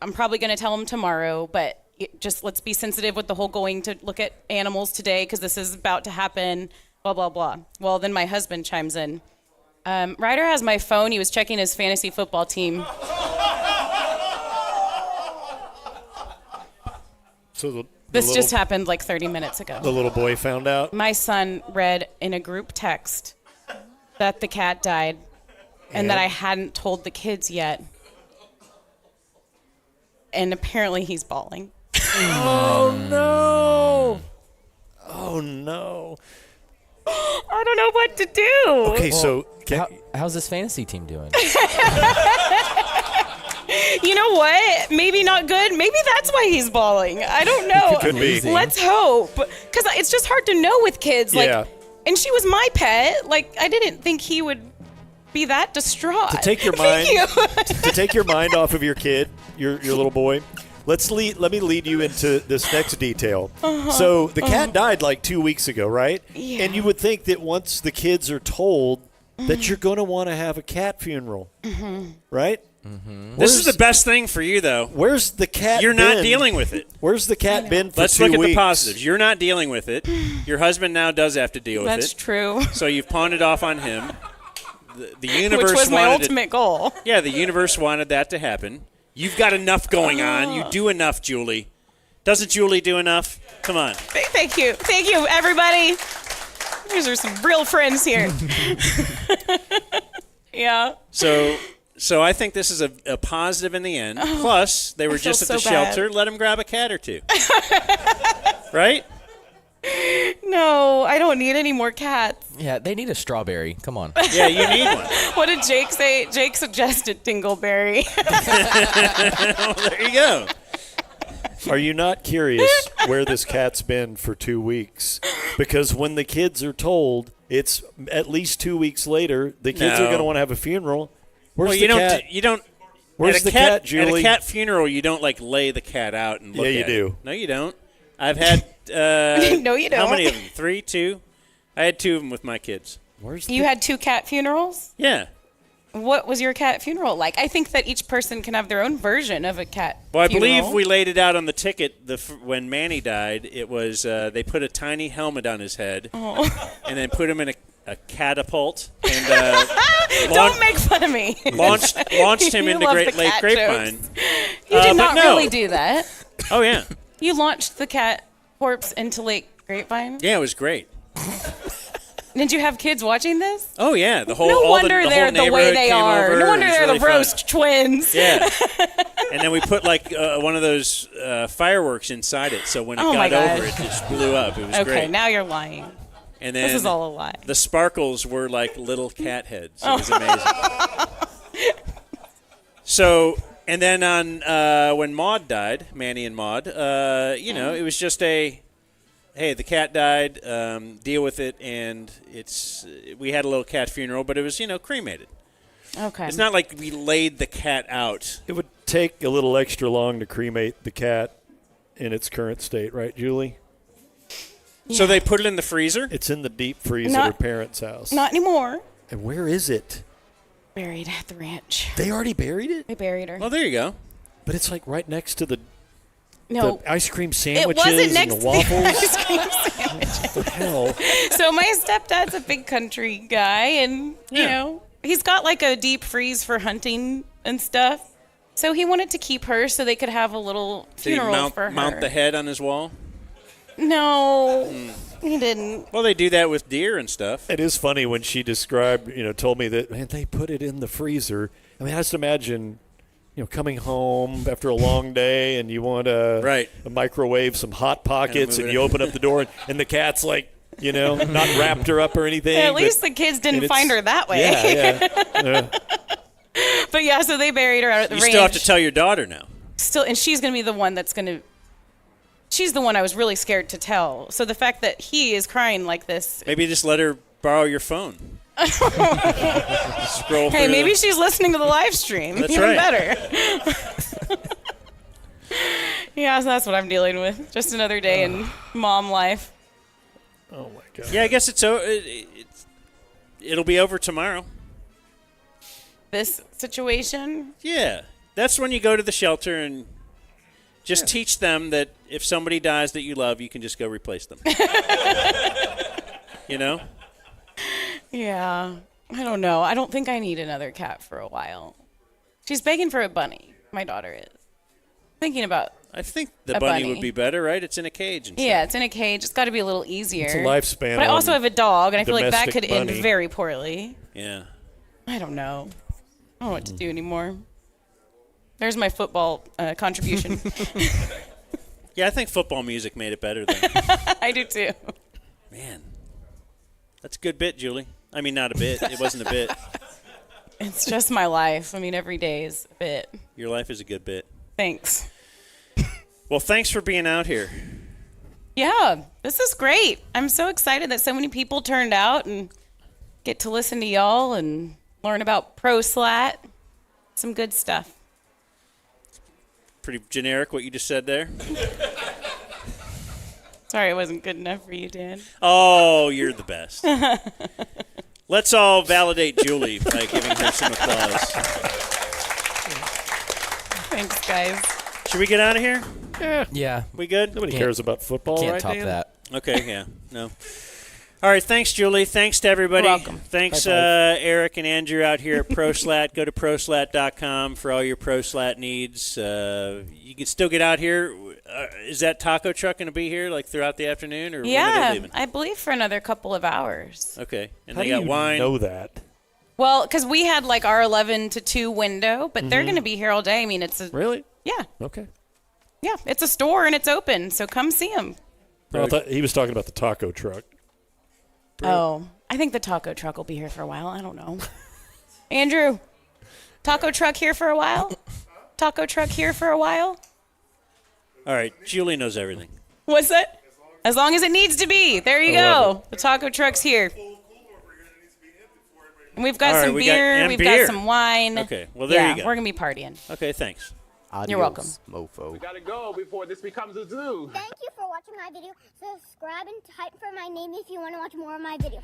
I'm probably going to tell them tomorrow, but just let's be sensitive with the whole going to look at animals today because this is about to happen, blah, blah, blah. Well, then my husband chimes in. Ryder has my phone. He was checking his fantasy football team. So This just happened like 30 minutes ago. The little boy found out. My son read in a group text that the cat died and that I hadn't told the kids yet. And apparently he's bawling. Oh, no. Oh, no. I don't know what to do. Okay, so how's this fantasy team doing? You know what? Maybe not good. Maybe that's why he's bawling. I don't know. Could be. Let's hope. Because it's just hard to know with kids. Like, Yeah. And she was my pet. Like, I didn't think he would be that distraught. To take your Thank mind you. to take your mind off of your kid, your little boy. Let me lead you into this next detail. So the cat died like 2 weeks ago, right? Yeah. And you would think that once the kids are told that you're going to want to have a cat funeral, right? This is the best thing for you, though. Where's the cat? You're not been? dealing with it. Where's the cat been for Let's 2 look weeks? at the positives. You're not dealing with it. Your husband now does have to deal with it. That's true. So you've pawned it off on him. The universe Which was my wanted ultimate goal. Yeah, the universe wanted that to happen. You've got enough going on. You do enough, Julie. Doesn't Julie do enough? Come on. Thank you. Thank you, everybody. These are some real friends here. Yeah. So I think this is a positive in the end. Plus, they were I feel just at the so bad. shelter. Let him grab a cat or two. Right? No, I don't need any more cats. Yeah, they need a strawberry. Come on. Yeah, you need one. What did Jake say? Jake suggested Dingleberry. Well, there you go. Are you not curious where this cat's been for 2 weeks? Because when the kids are told, it's at least 2 weeks later, the kids are No. going to want to have a funeral. Where's Well, the cat? you don't. Where's at a the cat, cat, Julie? At a cat funeral, you don't like lay the cat out and look Yeah, you at do. it. No, you don't. I've had. No, you How don't. many of them? 3, 2. I had 2 of them with my kids. Where's You had 2 cat funerals? Yeah. what was your cat funeral like? I think that each person can have their own version of a cat Well, I funeral. believe we laid it out on the ticket. When Manny died, it was they put a tiny helmet on his head and then put him in a catapult and Don't make fun of me. launched him You into love Great the Lake cat Grapevine. jokes. You did not but no. really do that. Oh yeah, You launched the cat corpse into Lake Grapevine. yeah, it was great. Did you have kids watching this? Oh yeah, the whole No all wonder the they're whole the way neighborhood they came are. over. No wonder It was they're really the roast twins. Yeah, and then we put like one of those fireworks inside it, so when it Oh, my got over, gosh. it just blew up. It was Okay, great. now you're lying. And then This is all a lie. The sparkles were like little cat heads. It Oh. was amazing. So, and then on when Maud died, Manny and Maud, it was just hey, the cat died, deal with it, and we had a little cat funeral, but it was, cremated. Okay. It's not like we laid the cat out. It would take a little extra long to cremate the cat in its current state, right, Julie? So they put it in the freezer? It's in the deep freeze Not- at her parents' house. Not anymore. And where is it? Buried at the ranch. They already buried it? They buried her. Well, there you go. But it's like right next to the No. ice cream It sandwiches wasn't next and the to the waffles. ice cream sandwiches. What the hell? So my stepdad's a big country guy, and he's got like a deep freeze for hunting and stuff. So he wanted to keep her so they could have a little Did he funeral for her. mount the head on his wall? No, he didn't. Well, they do that with deer and stuff. It is funny when she described, told me that, man, they put it in the freezer. I mean, I just imagine, coming home after a long day and you want a microwave some Hot Pockets and you open up the door and the cat's like, not wrapped her up or anything. At least the kids didn't find her that way. Yeah. But yeah, so they buried her out at the You range. still have to tell your daughter now. And she's going to be the one that's going to. She's the one I was really scared to tell. So the fact that he is crying like this. Maybe just let her borrow your phone. Scroll Hey, through maybe the- she's listening to the live stream. That's Even right. better. Yeah, so that's what I'm dealing with. Just another day in mom life. Oh my God. Yeah, I guess it'll be over tomorrow. This situation. Yeah, that's when you go to the shelter and just teach them that if somebody dies that you love, you can just go replace them. Yeah. I don't know. I don't think I need another cat for a while. She's begging for a bunny. My daughter is. Thinking about I think the a bunny would be better, right? It's in a cage. And Yeah, it's in a cage. It's got to be a little easier. It's a lifespan But I also on have a dog, and I feel like that domestic could end bunny. very poorly. Yeah. I don't know. I don't know what to do anymore. There's my football contribution. Yeah, I think football music made it better then. I do too. Man, that's a good bit, Julie. I mean, not a bit. It wasn't a bit. It's just my life. I mean, every day is a bit. Your life is a good bit. Thanks. Well, thanks for being out here. Yeah, this is great. I'm so excited that so many people turned out and get to listen to y'all and learn about Proslat. Some good stuff. Pretty generic what you just said there. Sorry it wasn't good enough for you, Dan. Oh, you're the best. Let's all validate Julie by giving her some applause. Thanks, guys. Should we get out of here? Yeah. We good? Nobody cares about football, Can't right, top Dan? that. Okay, yeah. No. All right, thanks, Julie. Thanks to everybody. You're welcome. Thanks, High Eric and Andrew out here at ProSlat. Go to proslat.com for all your ProSlat needs. You can still get out here. Is that taco truck going to be here like throughout the afternoon, or when are Yeah, they leaving? I believe for another couple of hours. Okay, and How they do got you wine. know that? Well, because we had like our 11 to 2 window, but they're going to be here all day. I mean, it's a Really? yeah, Okay. yeah. It's a store and it's open, so come see them. I thought he was talking about the taco truck. Oh, I think the taco truck will be here for a while. I don't know. Andrew, taco truck here for a while? Taco truck here for a while? All right, Julie knows everything. What's that? As long as it needs to be. There you go. The taco truck's here. And we've got All right, some we got- beer. and We've beer. got some wine. Okay, well, there yeah, you go. We're going to be partying. Okay, thanks. You're welcome. Mofo. Gotta go before this becomes a zoo. Thank you for watching my video. Subscribe and type for my name if you want to watch more of my videos.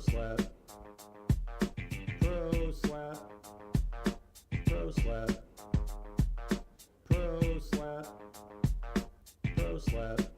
Proslat. Proslat. Proslat. Proslat. Proslat.